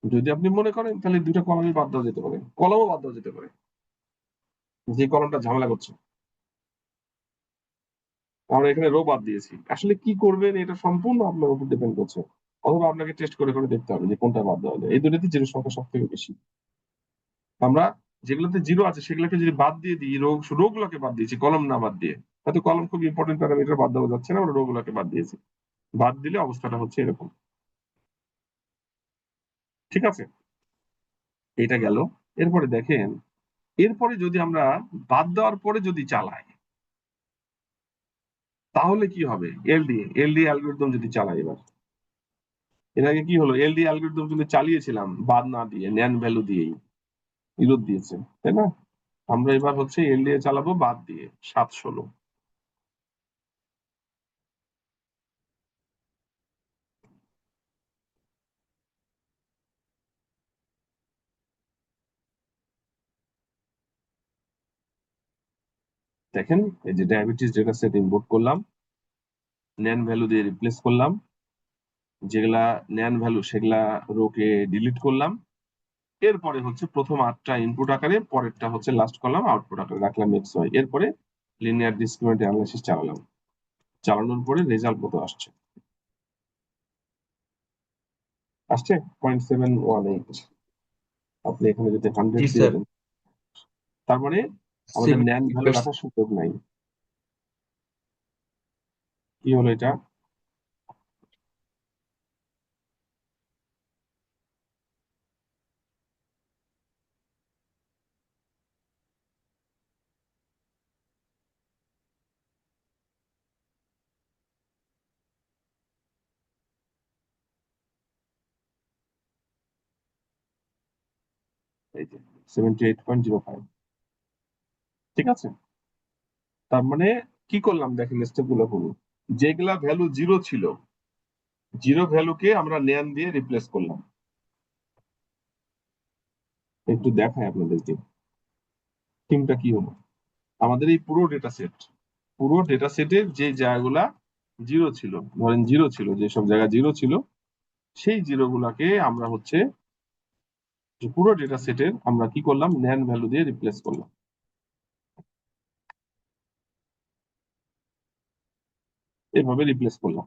Speaker 1: যদি আপনি মনে করেন তাহলে দুটা কলামই বাদ দেওয়া যেতে পারে, কলামও বাদ দেওয়া যেতে পারে, যে কলামটা ঝামেলা করছে। আমরা এখানে রো বাদ দিয়েছি, আসলে কি করবেন এটা সম্পূর্ণ আপনার উপর ডিপেন্ড করছে, অথবা আপনাকে টেস্ট করে করে দেখতে হবে যে কোনটা বাদ দেওয়া যায়। এই দুটোতে জিরো সংখ্যা সব থেকে বেশি। আমরা যেগুলোতে জিরো আছে সেগুলোকে যদি বাদ দিয়ে দিই, রো গুলোকে বাদ দিয়েছি, কলম না বাদ দিয়ে। হয়তো কলম খুব ইম্পর্টেন্ট প্যারামিটার, বাদ দেওয়া যাচ্ছে না, আমরা রো গুলোকে বাদ দিয়েছি। বাদ দিলে অবস্থাটা হচ্ছে এরকম। ঠিক আছে, এটা গেল। এরপরে দেখেন, এরপরে যদি আমরা বাদ দেওয়ার পরে যদি চালাই তাহলে কি হবে। এলডি অ্যালগরিদম যদি চালাই, এবার এর আগে কি হলো, এলডি অ্যালগরিদম কিন্তু চালিয়েছিলাম বাদ না দিয়ে, ন্যান ভ্যালু দিয়েই, বিরোধ দিয়েছে, তাই না? আমরা এবার হচ্ছে এলডি এ চালাবো বাদ দিয়ে 7 16। দেখেন, এই যে ডায়াবেটিস ডেটা সেট ইম্পোর্ট করলাম, ন্যান ভ্যালু দিয়ে রিপ্লেস করলাম, যেগুলা ন্যান ভ্যালু সেগুলা রোকে ডিলিট করলাম। এরপরে হচ্ছে প্রথম 8টা ইনপুট আকারে, পরেরটা হচ্ছে লাস্ট কলাম আউটপুট আকারে রাখলাম এক্স ওয়াই। এরপরে লিনিয়ার ডিসক্রিমিনেন্ট অ্যানালাইসিস চালালাম, চালানোর পরে রেজাল্ট কত আসছে, আসছে 0.718। আপনি এখানে যদি 100
Speaker 2: জি
Speaker 1: দিয়ে
Speaker 2: স্যার,
Speaker 1: দেন, তার মানে আমাদের ন্যান ভ্যালু
Speaker 2: 70%।
Speaker 1: রাখার সুযোগ নাই। কি হলো এটা? এই যে 78.05। ঠিক আছে, তার মানে কি করলাম দেখেন, স্টেপ গুলো করুন। যেগুলা ভ্যালু জিরো ছিল, জিরো ভ্যালুকে আমরা ন্যান দিয়ে রিপ্লেস করলাম। একটু দেখাই আপনাদেরকে থিমটা কি হলো। আমাদের এই পুরো ডেটা সেটের যে জায়গাগুলা জিরো ছিল, ধরেন জিরো ছিল, যেসব জায়গা জিরো ছিল, সেই জিরো গুলাকে আমরা হচ্ছে, যে পুরো ডেটা সেটের আমরা কি করলাম, ন্যান ভ্যালু দিয়ে রিপ্লেস করলাম। এভাবে রিপ্লেস করলাম।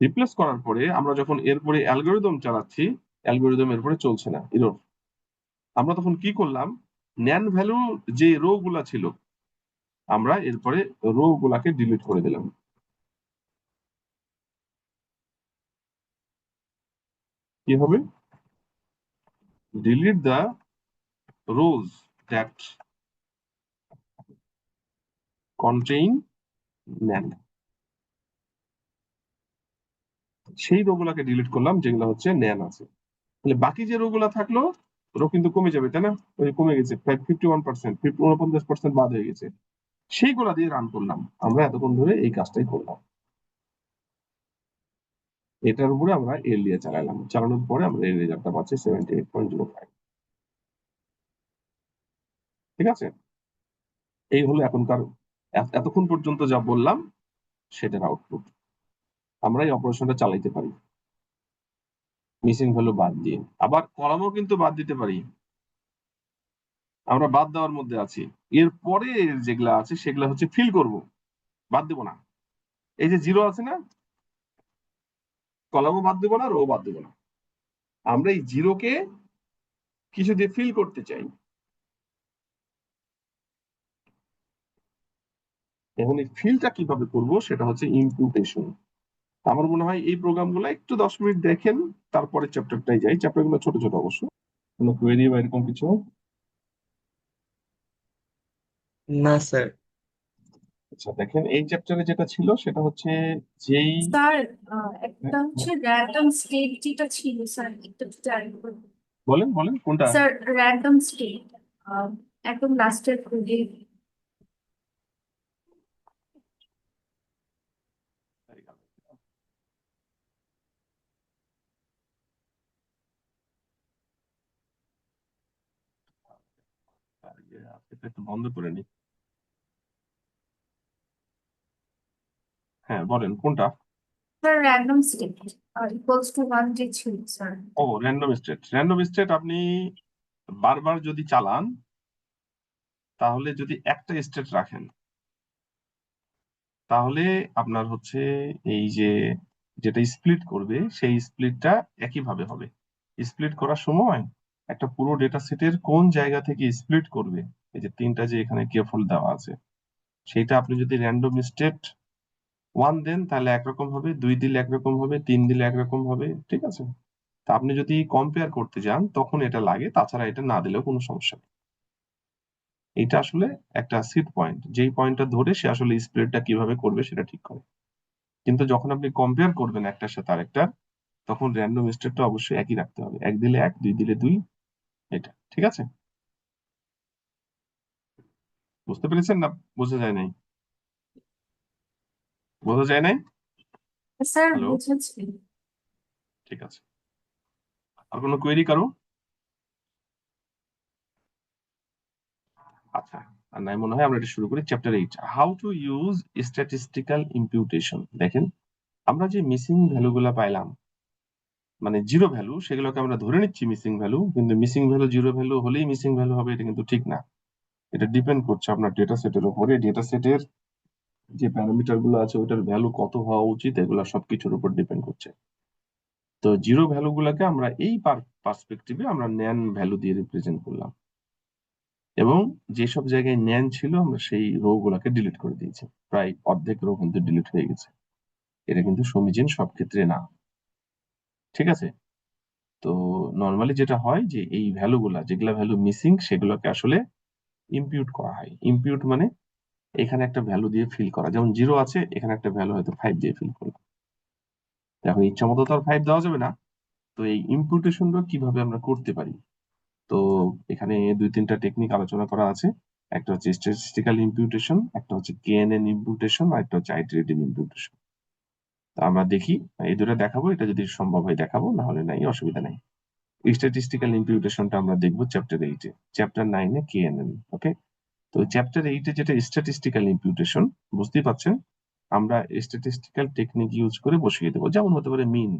Speaker 1: রিপ্লেস করার পরে আমরা যখন এরপরে অ্যালগোরিদম চালাচ্ছি, অ্যালগোরিদম এরপরে চলছে না, এরর। আমরা তখন কি করলাম, ন্যান ভ্যালু যে রো গুলা ছিল, আমরা এরপরে রো গুলাকে ডিলিট করে দিলাম। কি হবে, delete the rose that contain NAND. সেই রো গুলাকে ডিলিট করলাম যেগুলো হচ্ছে ন্যান আছে। তাহলে বাকি যে রো গুলা থাকলো, রো কিন্তু কমে যাবে, তাই না? ওই কমে গেছে প্রায় 51%, 49% বাদ হয়ে গেছে। সেইগুলা দিয়ে রান করলাম। আমরা এতক্ষণ ধরে এই কাজটাই করলাম। এটার উপরে আমরা এল দিয়ে চালালাম, চালানোর পরে আমরা এই রেজাল্টটা পাচ্ছি 78.05। ঠিক আছে, এই হলো এখনকার, এতক্ষণ পর্যন্ত যা বললাম সেটার আউটপুট। আমরা এই অপারেশনটা চালাইতে পারি মিসিং ভ্যালু বাদ দিয়ে। আবার কলামও কিন্তু বাদ দিতে পারি, আমরা বাদ দেওয়ার মধ্যে আছি। এরপরে যেগুলা আছে সেগুলা হচ্ছে ফিল করব, বাদ দেবো না। এই যে জিরো আছে না, কলামও বাদ দেবো না, রো বাদ দেবো না। আমরা এই জিরোকে কিছু দিয়ে ফিল করতে চাই। এখন এই ফিলটা কিভাবে করব সেটা হচ্ছে ইমপুটেশন। আমার মনে হয় এই প্রোগ্রামগুলো একটু 10 মিনিট দেখেন, তারপরে চ্যাপ্টারটাই যাই। চ্যাপ্টারগুলো ছোট ছোট অবশ্য, কোনো কোয়েরি বা এরকম কিছু।
Speaker 2: না স্যার।
Speaker 1: আচ্ছা দেখেন, এই চ্যাপ্টারে যেটা ছিল সেটা হচ্ছে যেই,
Speaker 3: স্যার একটা হচ্ছে র্যান্ডম স্টেট যেটা ছিল স্যার, একটু জানতে পারবো?
Speaker 1: বলেন বলেন কোনটা।
Speaker 3: স্যার র্যান্ডম স্টেট একদম লাস্টের কোডে।
Speaker 1: এটা একটু বন্ধ করে নি। হ্যাঁ বলেন কোনটা?
Speaker 3: Sir random state equals to 1 যে ছিল স্যার।
Speaker 1: ও র্যান্ডম স্টেট আপনি বারবার যদি চালান, তাহলে যদি একটা স্টেট রাখেন, তাহলে আপনার হচ্ছে এই যে যেটা স্প্লিট করবে সেই স্প্লিটটা একইভাবে হবে। স্প্লিট করার সময় একটা পুরো ডেটা সেটের কোন জায়গা থেকে স্প্লিট করবে, এই যে তিনটা যে এখানে কেফল দেওয়া আছে, সেইটা আপনি যদি র্যান্ডম স্টেট 1 দেন তাহলে একরকম হবে, 2 দিলে একরকম হবে, 3 দিলে একরকম হবে, ঠিক আছে? তা আপনি যদি কম্পেয়ার করতে যান তখন এটা লাগে, তাছাড়া এটা না দিলেও কোনো সমস্যা নেই। এটা আসলে একটা সিট পয়েন্ট, যেই পয়েন্টটা ধরে সে আসলে স্প্লিটটা কিভাবে করবে সেটা ঠিক করে। কিন্তু যখন আপনি কম্পেয়ার করবেন একটার সাথে আরেকটা, তখন র্যান্ডম স্টেটটা অবশ্যই একই রাখতে হবে, 1 দিলে 1, 2 দিলে 2, এটা ঠিক আছে? বুঝতে পেরেছেন না বোঝা যায় নাই? বোঝা যায় নাই?
Speaker 3: স্যার
Speaker 1: হ্যালো,
Speaker 3: বুঝেছি।
Speaker 1: ঠিক আছে। আর কোনো কোয়েরি কারো? আচ্ছা, আর নাই মনে হয়, আমরা এটা শুরু করি। Chapter 8, how to use statistical imputation. দেখেন, আমরা যে মিসিং ভ্যালু গুলা পাইলাম, মানে জিরো ভ্যালু, সেগুলোকে আমরা ধরে নিচ্ছি মিসিং ভ্যালু, কিন্তু মিসিং ভ্যালু জিরো ভ্যালু হলেই মিসিং ভ্যালু হবে, এটা কিন্তু ঠিক না। এটা ডিপেন্ড করছে আপনার ডেটা সেটের উপরে। ডেটা সেটের যে প্যারামিটার গুলো আছে ওটার ভ্যালু কত হওয়া উচিত, এগুলা সবকিছুর উপর ডিপেন্ড করছে। তো জিরো ভ্যালু গুলাকে আমরা এই পার্সপেক্টিভে আমরা ন্যান ভ্যালু দিয়ে রিপ্রেজেন্ট করলাম, এবং যেসব জায়গায় ন্যান ছিল আমরা সেই রো গুলাকে ডিলিট করে দিয়েছি। প্রায় অর্ধেক রো কিন্তু ডিলিট হয়ে গেছে। এটা কিন্তু সমীচীন সব ক্ষেত্রে না, ঠিক আছে? তো নর্মালি যেটা হয় যে এই ভ্যালু গুলা, যেগুলা ভ্যালু মিসিং, সেগুলোকে আসলে ইম্পিউট করা হয়। ইম্পিউট মানে এখানে একটা ভ্যালু দিয়ে ফিল করা, যেমন জিরো আছে, এখানে একটা ভ্যালু হয়তো 5 দিয়ে ফিল করলাম। এখন ইচ্ছা মতো তো আর 5 দেওয়া যাবে না। তো এই ইম্পিউটেশনটা কিভাবে আমরা করতে পারি, তো এখানে 2-3টা টেকনিক আলোচনা করা আছে। একটা হচ্ছে স্ট্যাটিস্টিক্যাল ইম্পিউটেশন, একটা হচ্ছে কেএনএন ইম্পিউটেশন, আর একটা হচ্ছে আইটারেটিভ ইম্পিউটেশন। তো আমরা দেখি, এই দুটো দেখাবো, এটা যদি সম্ভব হয় দেখাবো, না হলে নাই, অসুবিধা নাই। স্ট্যাটিস্টিক্যাল ইম্পিউটেশনটা আমরা দেখবো চ্যাপ্টার 8-এ, চ্যাপ্টার 9-এ কেএনএন। ওকে, তো চ্যাপ্টার 8-এ যেটা স্ট্যাটিস্টিক্যাল ইম্পিউটেশন, বুঝতেই পারছেন, আমরা স্ট্যাটিস্টিক্যাল টেকনিক ইউজ করে বসিয়ে দেবো। যেমন হতে পারে মিন,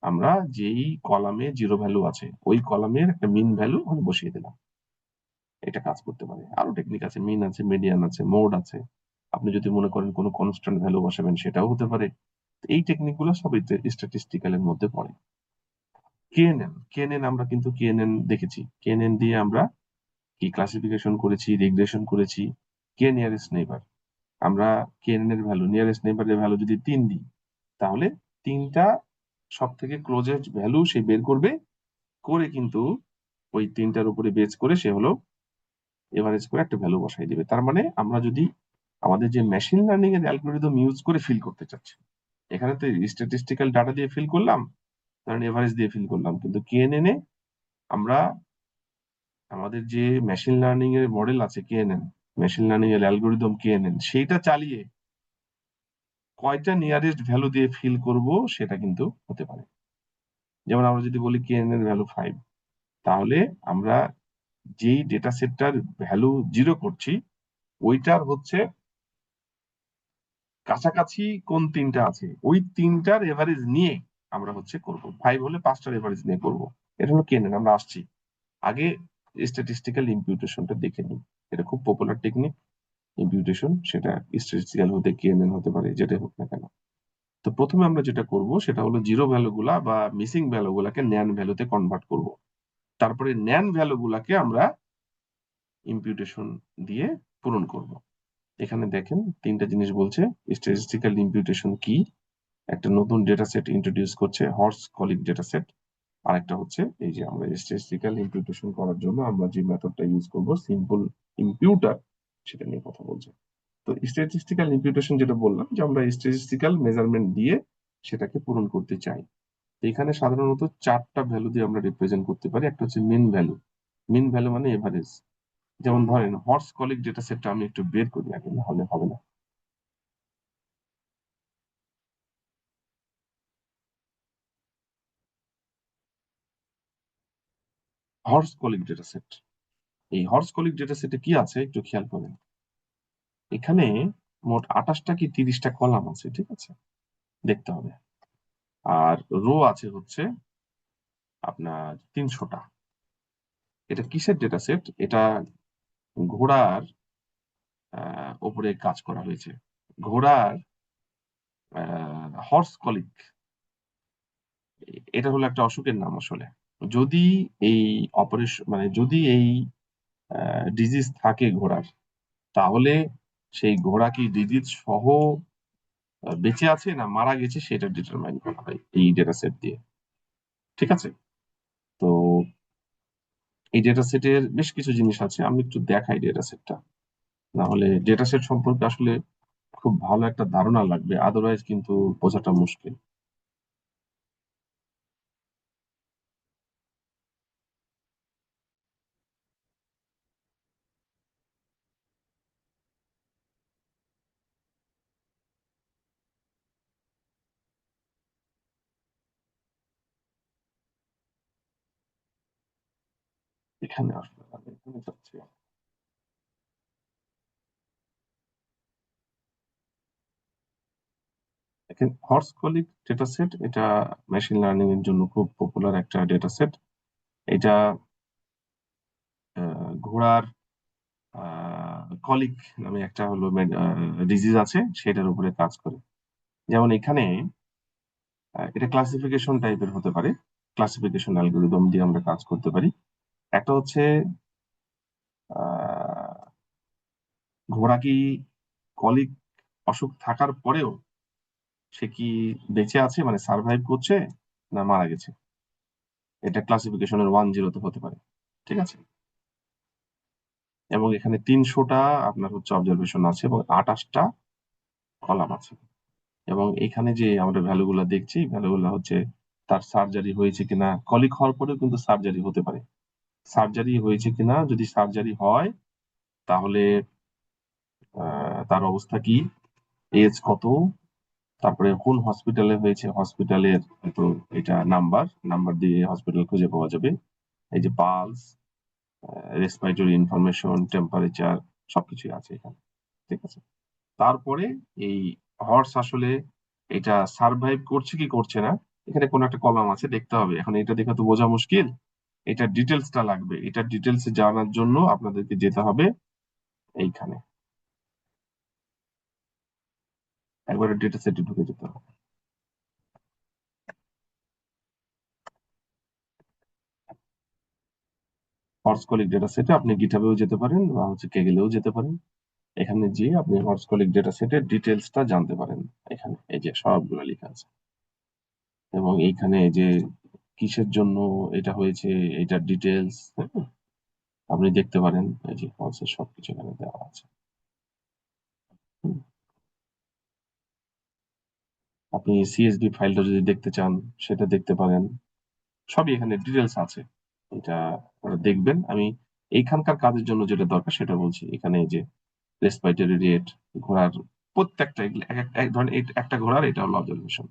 Speaker 1: আমরা যেই কলামে জিরো ভ্যালু আছে ওই কলামের একটা মিন ভ্যালু ওখানে বসিয়ে দিলাম, এটা কাজ করতে পারে। আরো টেকনিক আছে, মিন আছে, মিডিয়ান আছে, মোড আছে। আপনি যদি মনে করেন কোনো কনস্ট্যান্ট ভ্যালু বসাবেন, সেটাও হতে পারে। তো এই টেকনিক গুলো সব স্ট্যাটিস্টিক্যাল এর মধ্যে পড়ে। কেএনএন আমরা কিন্তু কেএনএন দেখেছি, কেএনএন দিয়ে আমরা কি ক্লাসিফিকেশন করেছি, রিগ্রেশন করেছি। কে নিয়ারেস্ট নেইবার, আমরা কেএনএন এর ভ্যালু, নিয়ারেস্ট নেইবারের ভ্যালু যদি 3 দিই, তাহলে 3টা সব থেকে ক্লোজেস্ট ভ্যালু সে বের করবে, করে কিন্তু ওই 3টার উপরে বেস করে সে হলো এভারেজ করে একটা ভ্যালু বসাই দিবে। তার মানে আমরা যদি আমাদের যে মেশিন লার্নিং এর অ্যালগরিদম ইউজ করে ফিল করতে চাচ্ছি, এখানে তো স্ট্যাটিস্টিক্যাল ডাটা দিয়ে ফিল করলাম, ধরেন এভারেজ দিয়ে ফিল করলাম, কিন্তু কেএনএন এ আমরা আমাদের যে মেশিন লার্নিং এর মডেল আছে কেএনএন, মেশিন লার্নিং এর অ্যালগরিদম কেএনএন, সেইটা চালিয়ে কয়টা নিয়ারেস্ট ভ্যালু দিয়ে ফিল করব সেটা কিন্তু হতে পারে। যেমন আমরা যদি বলি কেএনএন এর ভ্যালু 5, তাহলে আমরা যেই ডেটা সেটটার ভ্যালু 0 করছি, ওইটার হচ্ছে কাছাকাছি কোন 3টা আছে ওই 3টার এভারেজ নিয়ে আমরা হচ্ছে করব। 5 হলে 5টার এভারেজ নিয়ে করব। এটা হলো কেএনএন। আমরা আসছি, আগে স্ট্যাটিস্টিক্যাল ইম্পিউটেশনটা দেখে নিই। এটা খুব পপুলার টেকনিক ইম্পিউটেশন, সেটা স্ট্যাটিস্টিক্যাল হতে কেএনএন হতে পারে, যেটাই হোক না কেন। তো প্রথমে আমরা যেটা করব সেটা হলো জিরো ভ্যালু গুলা বা মিসিং ভ্যালু গুলাকে ন্যান ভ্যালুতে কনভার্ট করব। তারপরে ন্যান ভ্যালু গুলাকে আমরা ইম্পিউটেশন দিয়ে পূরণ করব। এখানে দেখেন 3টা জিনিস বলছে। স্ট্যাটিস্টিক্যাল ইম্পিউটেশন কি, একটা নতুন ডেটা সেট ইন্ট্রোডিউস করছে, হর্স কলিক ডেটা সেট। আর একটা হচ্ছে এই যে আমরা স্ট্যাটিস্টিক্যাল ইম্পিউটেশন করার জন্য আমরা যে মেথডটা ইউজ করব, সিম্পল ইম্পিউটার, সেটা নিয়ে কথা বলছে। তো স্ট্যাটিস্টিক্যাল ইম্পিউটেশন যেটা বললাম, যে আমরা স্ট্যাটিস্টিক্যাল মেজারমেন্ট দিয়ে সেটাকে পূরণ করতে চাই। তো এখানে সাধারণত 4টা ভ্যালু দিয়ে আমরা রিপ্রেজেন্ট করতে পারি। একটা হচ্ছে মিন ভ্যালু, মিন ভ্যালু মানে এভারেজ। যেমন ধরেন হর্স কলিক ডেটা সেটটা আমি একটু বের করি আগে, না হলে হবে না। হর্স কলিক ডেটা সেট, এই হর্সকলিক ডেটা সেটে কি আছে একটু খেয়াল করেন। এখানে মোট 28টা কি 30টা কলাম আছে, ঠিক আছে, দেখতে হবে। আর রো আছে হচ্ছে আপনার 300টা। এটা কিসের ডেটা সেট? এটা ঘোড়ার উপরে কাজ করা হয়েছে। ঘোড়ার হর্স কলিক, এটা হলো একটা অসুখের নাম আসলে। যদি এই অপারেশন মানে যদি এই ডিজিজ থাকে ঘোড়ার, তাহলে সেই ঘোড়া কি ডিজিজ সহ বেঁচে আছে না মারা গেছে সেটা ডিটারমাইন করা হয় এই ডেটা সেট দিয়ে, ঠিক আছে। তো এই ডেটা সেটের বেশ কিছু জিনিস আছে, আমি একটু দেখাই ডেটা সেটটা, না হলে ডেটা সেট সম্পর্কে আসলে খুব ভালো একটা ধারণা লাগবে, আদারওয়াইজ কিন্তু বোঝাটা মুশকিল। এখানে আসলে আমি এখানে যাচ্ছি। দেখেন হর্স কলিক ডেটা সেট, এটা মেশিন লার্নিং এর জন্য খুব পপুলার একটা ডেটা সেট। এটা ঘোড়ার কলিক নামে একটা হলো ডিজিজ আছে, সেটার উপরে কাজ করে। যেমন এখানে এটা ক্লাসিফিকেশন টাইপের হতে পারে, ক্লাসিফিকেশন অ্যালগোরিদম দিয়ে আমরা কাজ করতে পারি। একটা হচ্ছে আহ, ঘোড়া কি কলিক অসুখ থাকার পরেও সে কি বেঁচে আছে মানে সার্ভাইভ করছে না মারা গেছে, এটা ক্লাসিফিকেশনের 1-0 হতে পারে, ঠিক আছে। এবং এখানে 300টা আপনার হচ্ছে অবজারভেশন আছে এবং 28টা কলাম আছে। এবং এখানে যে আমরা ভ্যালুগুলো দেখছি, ভ্যালুগুলো হচ্ছে তার সার্জারি হয়েছে কিনা, কলিক হওয়ার পরেও কিন্তু সার্জারি হতে পারে। সার্জারি হয়েছে কিনা, যদি সার্জারি হয় তাহলে তার অবস্থা কি, এজ কত, তারপরে কোন হসপিটালে হয়েছে, হসপিটালের তো এটা নাম্বার নাম্বার দিয়ে হসপিটাল খুঁজে পাওয়া যাবে। এই যে পালস, রেসপিরেটরি ইনফরমেশন, টেম্পারেচার, সবকিছুই আছে এখানে, ঠিক আছে। তারপরে এই হর্স আসলে এটা সার্ভাইভ করছে কি করছে না, এখানে কোন একটা কলাম আছে দেখতে হবে। এখন এটা দেখে তো বোঝা মুশকিল, এটা ডিটেলসটা লাগবে। এটা ডিটেলস জানার জন্য আপনাদেরকে যেতে হবে এইখানে, একবারে ডেটা সেটে ঢুকে যেতে হবে। হর্স কলিক ডেটা সেটে আপনি গিটহাবেও যেতে পারেন বা হচ্ছে কেগেলেও যেতে পারেন। এখানে গিয়ে আপনি হর্স কলিক ডেটা সেটের ডিটেলসটা জানতে পারেন। এখানে এই যে সবগুলো লেখা আছে এবং এইখানে এই যে কিসের জন্য এটা হয়েছে এটার ডিটেলস আপনি দেখতে পারেন। এই যে হর্সের সবকিছু এখানে দেওয়া আছে। হুম। আপনি সিএসভি ফাইলটা যদি দেখতে চান সেটা দেখতে পারেন, সবই এখানে ডিটেলস আছে। এটা আপনারা দেখবেন। আমি এইখানকার কাজের জন্য যেটা দরকার সেটা বলছি। এখানে এই যে রেসপিরেটরি রেট, ঘোড়ার প্রত্যেকটা এক ধরেন একটা ঘোড়ার এটা হলো অবজারভেশন।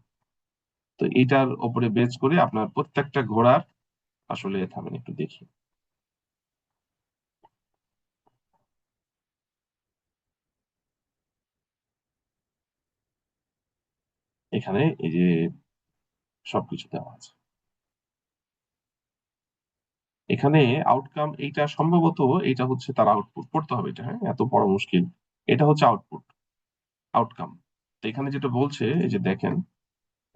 Speaker 1: তো এইটার উপরে বেস করে আপনার প্রত্যেকটা ঘোড়ার আসলে থামেন একটু দেখি। এখানে এই যে সবকিছু দেওয়া আছে। এখানে আউটকাম, এইটা সম্ভবত এটা হচ্ছে তার আউটপুট পড়তে হবে এটা, হ্যাঁ এত বড় মুশকিল। এটা হচ্ছে আউটপুট, আউটকাম। তো এখানে যেটা বলছে এই যে দেখেন,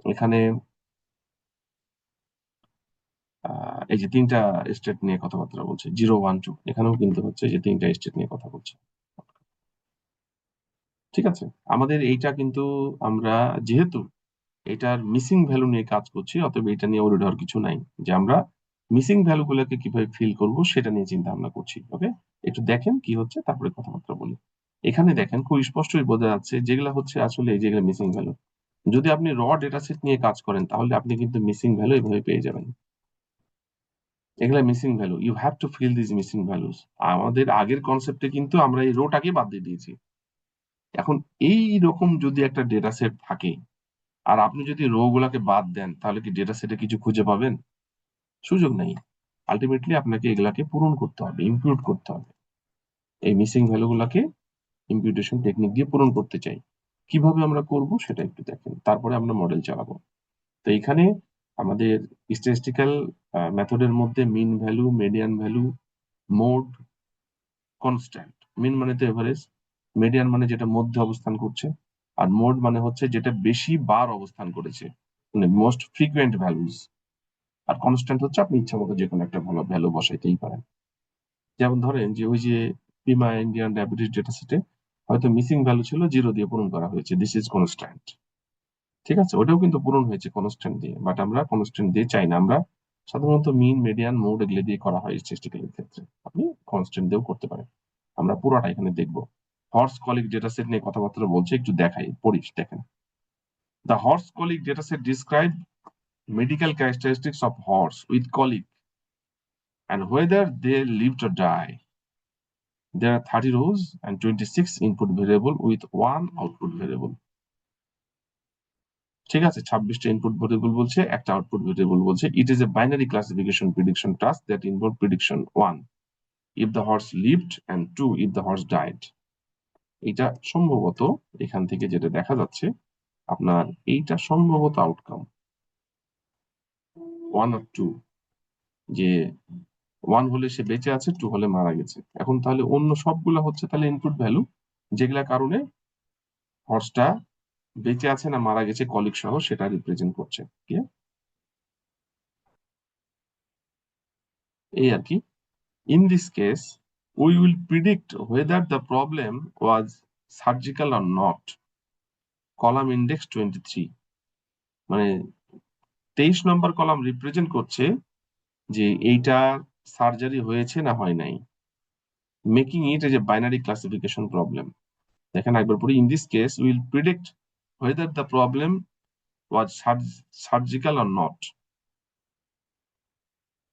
Speaker 1: এখানে এই যে 3টা স্টেট নিয়ে কথাবার্তা বলছে, 0, 1, 2, এখানেও কিন্তু হচ্ছে যে 3টা স্টেট নিয়ে কথা বলছে, ঠিক আছে। আমাদের এইটা কিন্তু আমরা যেহেতু এটার মিসিং ভ্যালু নিয়ে কাজ করছি, অতএব এটা নিয়ে ওরিড হওয়ার কিছু নাই, যে আমরা মিসিং ভ্যালু গুলোকে কিভাবে ফিল করব সেটা নিয়ে চিন্তা ভাবনা করছি। ওকে, একটু দেখেন কি হচ্ছে তারপরে কথাবার্তা বলি। এখানে দেখেন খুব স্পষ্টই বোঝা যাচ্ছে যেগুলা হচ্ছে আসলে এই যেগুলো মিসিং ভ্যালু। যদি আপনি র ডেটা সেট নিয়ে কাজ করেন তাহলে আপনি কিন্তু মিসিং ভ্যালু এভাবে পেয়ে যাবেন। এগুলা missing value, you have to fill this missing values. আমাদের আগের কনসেপ্টে কিন্তু আমরা এই রোটাকে বাদ দিয়ে দিয়েছি। এখন এই রকম যদি একটা ডেটা সেট থাকে আর আপনি যদি রো গুলাকে বাদ দেন তাহলে কি ডেটা সেটে কিছু খুঁজে পাবেন? সুযোগ নেই। আলটিমেটলি আপনাকে এগুলাকে পূরণ করতে হবে, ইম্পিউট করতে হবে। এই মিসিং ভ্যালুগুলাকে ইম্পিউটেশন টেকনিক দিয়ে পূরণ করতে চাই। কিভাবে আমরা করব সেটা একটু দেখেন, তারপরে আমরা মডেল চালাবো। তো এখানে আমাদের স্ট্যাটিস্টিক্যাল মেথডের মধ্যে mean value, median value, mode, constant. Mean মানে তো এভারেজ, মিডিয়ান মানে যেটা মধ্যে অবস্থান করছে, আর মোড মানে হচ্ছে যেটা বেশি বার অবস্থান করেছে, মানে মোস্ট ফ্রিকুয়েন্ট ভ্যালুজ। আর কনস্ট্যান্ট হচ্ছে আপনি ইচ্ছা মতো যে কোনো একটা ভালো ভ্যালু বসাইতেই পারেন। যেমন ধরেন যে ওই যে পিমা ইন্ডিয়ান ডায়াবেটিস ডেটা সেটে হয়তো মিসিং ভ্যালু ছিল 0 দিয়ে পূরণ করা হয়েছে, দিস ইজ কনস্ট্যান্ট। ঠিক আছে, ওটাও কিন্তু পূরণ হয়েছে কনস্ট্যান্ট দিয়ে, বাট আমরা কনস্ট্যান্ট দিয়ে চাই না। আমরা সাধারণত মিন, মিডিয়ান, মোড এগুলো দিয়ে করা হয় স্ট্যাটিস্টিক্যাল ক্ষেত্রে। আপনি কনস্ট্যান্ট দিয়েও করতে পারেন। আমরা পুরোটা এখানে দেখবো। হর্স কলিক ডেটা সেট নিয়ে কথাবার্তা বলছে, একটু দেখাই, পড়িস দেখেন। The horse colic dataset describe medical characteristics of horse with colic and whether they lived or die. There are 30 rows and 26 input variable with one output variable. ঠিক আছে, 26টা input variable বলছে, একটা আউটপুট ভেরিয়েবল বলছে। It is a binary classification prediction task that involve prediction 1 if the horse lived and 2 if the horse died. এটা সম্ভবত এখান থেকে যেটা দেখা যাচ্ছে আপনার, এইটা সম্ভবত আউটকাম 1 আর 2, যে 1 হলে সে বেঁচে আছে, 2 হলে মারা গেছে। এখন তাহলে অন্য সবগুলা হচ্ছে তাহলে ইনপুট ভ্যালু, যেগুলা কারণে হর্সটা বেঁচে আছে না মারা গেছে কলিক সহ সেটা রিপ্রেজেন্ট করছে। এই আর কি। In this case, we will predict whether the problem was surgical or not. Column index 23, মানে 23 নম্বর কলাম রিপ্রেজেন্ট করছে যে এইটা সার্জারি হয়েছে না হয় নাই, making it as a binary classification problem. দেখেন একবার পরে, in this case will predict whether the problem was surgical or not.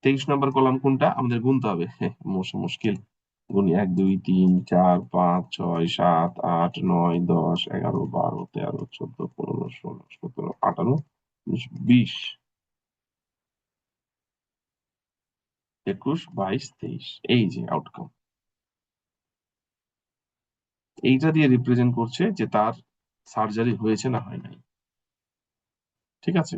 Speaker 1: 23 number column কোনটা আমাদের গুনতে হবে, মুশকিল। গুনি 1 2 3 4 5 6 7 8 9 10 11 12 13 14 15 16 17 18 19 20 21 22 23। এই যে আউটকাম, এইটা দিয়ে রিপ্রেজেন্ট করছে যে তার সার্জারি হয়েছে না হয় নাই। ঠিক আছে,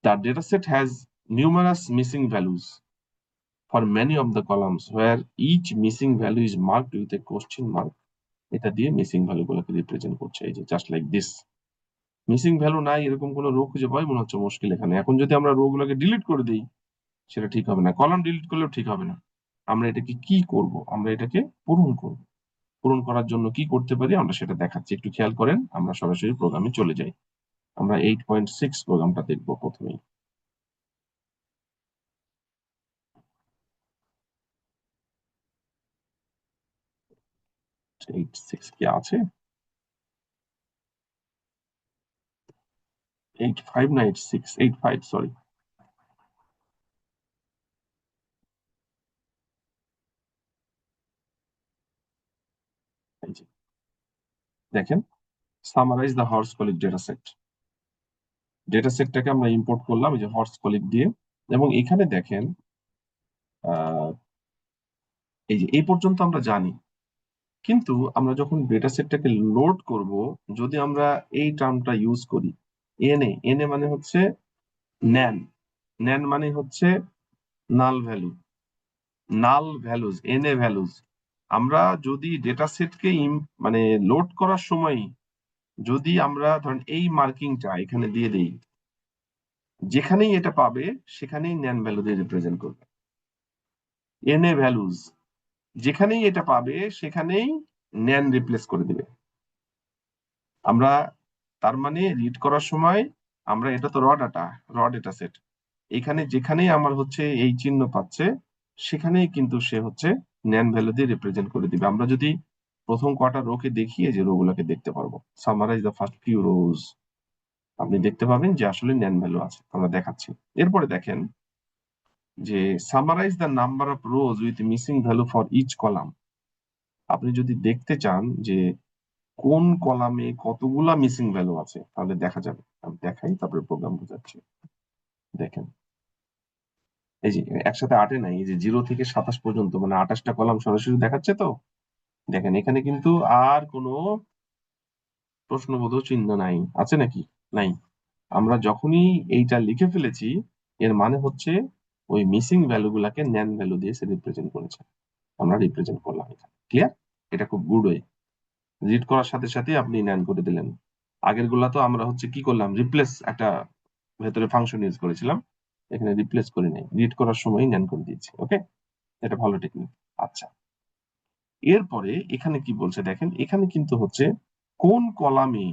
Speaker 1: the dataset has numerous missing values for many of the columns where each missing value is marked with a question mark. এটা দিয়ে মিসিং ভ্যালু গুলোকে রিপ্রেজেন্ট করছে, এই যে just like this. Missing value নাই এরকম কোনো রো খুঁজে পাই মনে হচ্ছে মুশকিল এখানে। এখন যদি আমরা রো গুলোকে ডিলিট করে দিই সেটা ঠিক হবে না, কলাম ডিলিট করলেও ঠিক হবে না। আমরা এটাকে কি করব, আমরা এটাকে পূরণ করব। পূরণ করার জন্য কি করতে পারি আমরা সেটা দেখাচ্ছি, একটু খেয়াল করেন। আমরা সরাসরি প্রোগ্রামে চলে যাই। আমরা 8.6 প্রোগ্রামটা দেখবো প্রথমেই। 8.6 কি আছে? 8.5 না 8.6? 8.5, সরি। দেখেন, summarize the horse colic data set. Data সেটটাকে আমরা ইম্পোর্ট করলাম এই যে হর্স কলিক দিয়ে, এবং এখানে দেখেন এই যে এই পর্যন্ত আমরা জানি। কিন্তু আমরা যখন ডেটা সেটটাকে লোড করব, যদি আমরা এই টার্মটা ইউজ করি, এনএ, এনএ মানে হচ্ছে ন্যান, ন্যান মানে হচ্ছে নাল ভ্যালু, নাল ভ্যালুজ, এনএ ভ্যালুজ। আমরা যদি ডেটা সেটকে মানে লোড করার সময় যদি আমরা ধরেন এই মার্কিংটা এখানে দিয়ে দেই, যেখানেই এটা পাবে সেখানেই ন্যান ভ্যালু দিয়ে রিপ্রেজেন্ট করবে। এনএ ভ্যালুজ যেখানেই এটা পাবে সেখানেই ন্যান রিপ্লেস করে দিবে। আমরা তার মানে রিড করার সময় আমরা, এটা তো র ডেটা সেট, এখানে যেখানেই আমার হচ্ছে এই চিহ্ন পাচ্ছে সেখানেই কিন্তু সে হচ্ছে ন্যান ভ্যালু দিয়ে রিপ্রেজেন্ট করে দিবে। আমরা যদি প্রথম কটা রোকে দেখিয়ে যে রো গুলোকে দেখতে পারবো, সামারাইজ দ্য ফার্স্ট ফিউ রোজ, আপনি দেখতে পাবেন যে আসলে ন্যান ভ্যালু আছে, আমরা দেখাচ্ছি। এরপরে দেখেন যে summarise the number of rows with missing value for each column. আপনি যদি দেখতে চান যে কোন কলামে কতগুলা মিসিং ভ্যালু আছে তাহলে দেখা যাবে। আমি দেখাই তারপরে প্রোগ্রাম বোঝাচ্ছি। দেখেন এই যে একসাথে 8 নাই, এই যে 0 থেকে 27 পর্যন্ত, মানে 28টা কলাম সরাসরি দেখাচ্ছে। তো দেখেন এখানে কিন্তু আর কোনো প্রশ্নবোধক চিহ্ন নাই, আছে নাকি? নাই। আমরা যখনই এইটা লিখে ফেলেছি, এর মানে হচ্ছে ওই মিসিং ভ্যালু গুলাকে ন্যান ভ্যালু দিয়ে সে রিপ্রেজেন্ট করেছে, আমরা রিপ্রেজেন্ট করলাম এখানে। ক্লিয়ার? এটা খুব গুড ওয়ে। রিড করার সাথে সাথে আপনি ন্যান করে দিলেন। আগের গুলা তো আমরা হচ্ছে কি করলাম, রিপ্লেস একটা ভেতরে ফাংশন ইউজ করেছিলাম, এখানে রিপ্লেস করি নাই, রিড করার সময় ন্যান করে দিয়েছি। ওকে, এটা ভালো টেকনিক। আচ্ছা, এরপরে এখানে কি বলছে দেখেন, এখানে কিন্তু হচ্ছে কোন কলামে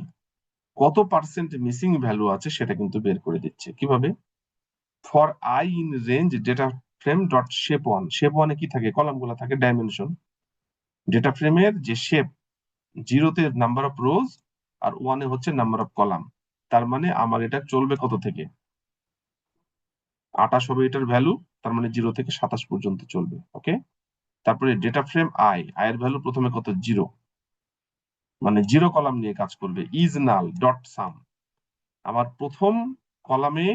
Speaker 1: কত পার্সেন্ট মিসিং ভ্যালু আছে সেটা কিন্তু বের করে দিচ্ছে। কিভাবে? For i in range data frame dot shape one. Shape ওয়ানে কি থাকে? কলাম গুলা থাকে, ডাইমেনশন। ডেটা ফ্রেমের যে শেপ, 0-তে নাম্বার অফ রোজ আর 1-এ হচ্ছে নাম্বার অফ কলাম। তার মানে আমার এটা চলবে কত থেকে? 28 হবে এটার ভ্যালু, তার মানে 0 থেকে 27 পর্যন্ত চলবে। ওকে, তারপরে ডেটা ফ্রেম আই, এর ভ্যালু প্রথমে কত? 0, মানে 0 কলাম নিয়ে কাজ করবে। ইজ নাল ডট সাম, আমার প্রথম কলামে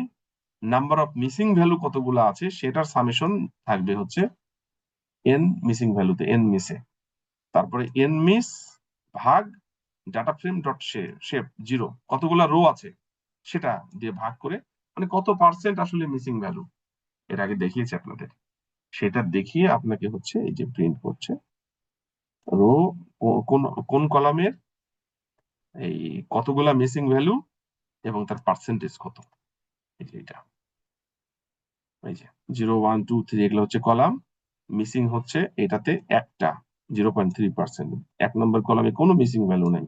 Speaker 1: নাম্বার অফ মিসিং ভ্যালু কতগুলো আছে সেটার সামেশন থাকবে হচ্ছে এন মিসিং ভ্যালুতে, এন মিসে। তারপরে এন মিস ভাগ ডাটা ফ্রেম ডট শেপ 0, কতগুলা রো আছে সেটা দিয়ে ভাগ করে, মানে কত পার্সেন্ট আসলে মিসিং ভ্যালু। এর আগে দেখিয়েছি আপনাদের, সেটা দেখিয়ে আপনাকে হচ্ছে এই যে প্রিন্ট করছে রো কোন কোন কলামের এই কতগুলা মিসিং ভ্যালু এবং তার পার্সেন্টেজ কত। এই যে এটা, এই যে 0, 1, 2, 3 এগুলো হচ্ছে কলাম, মিসিং হচ্ছে এটাতে একটা 0.3%। 1 নম্বর কলামে কোনো মিসিং ভ্যালু নাই,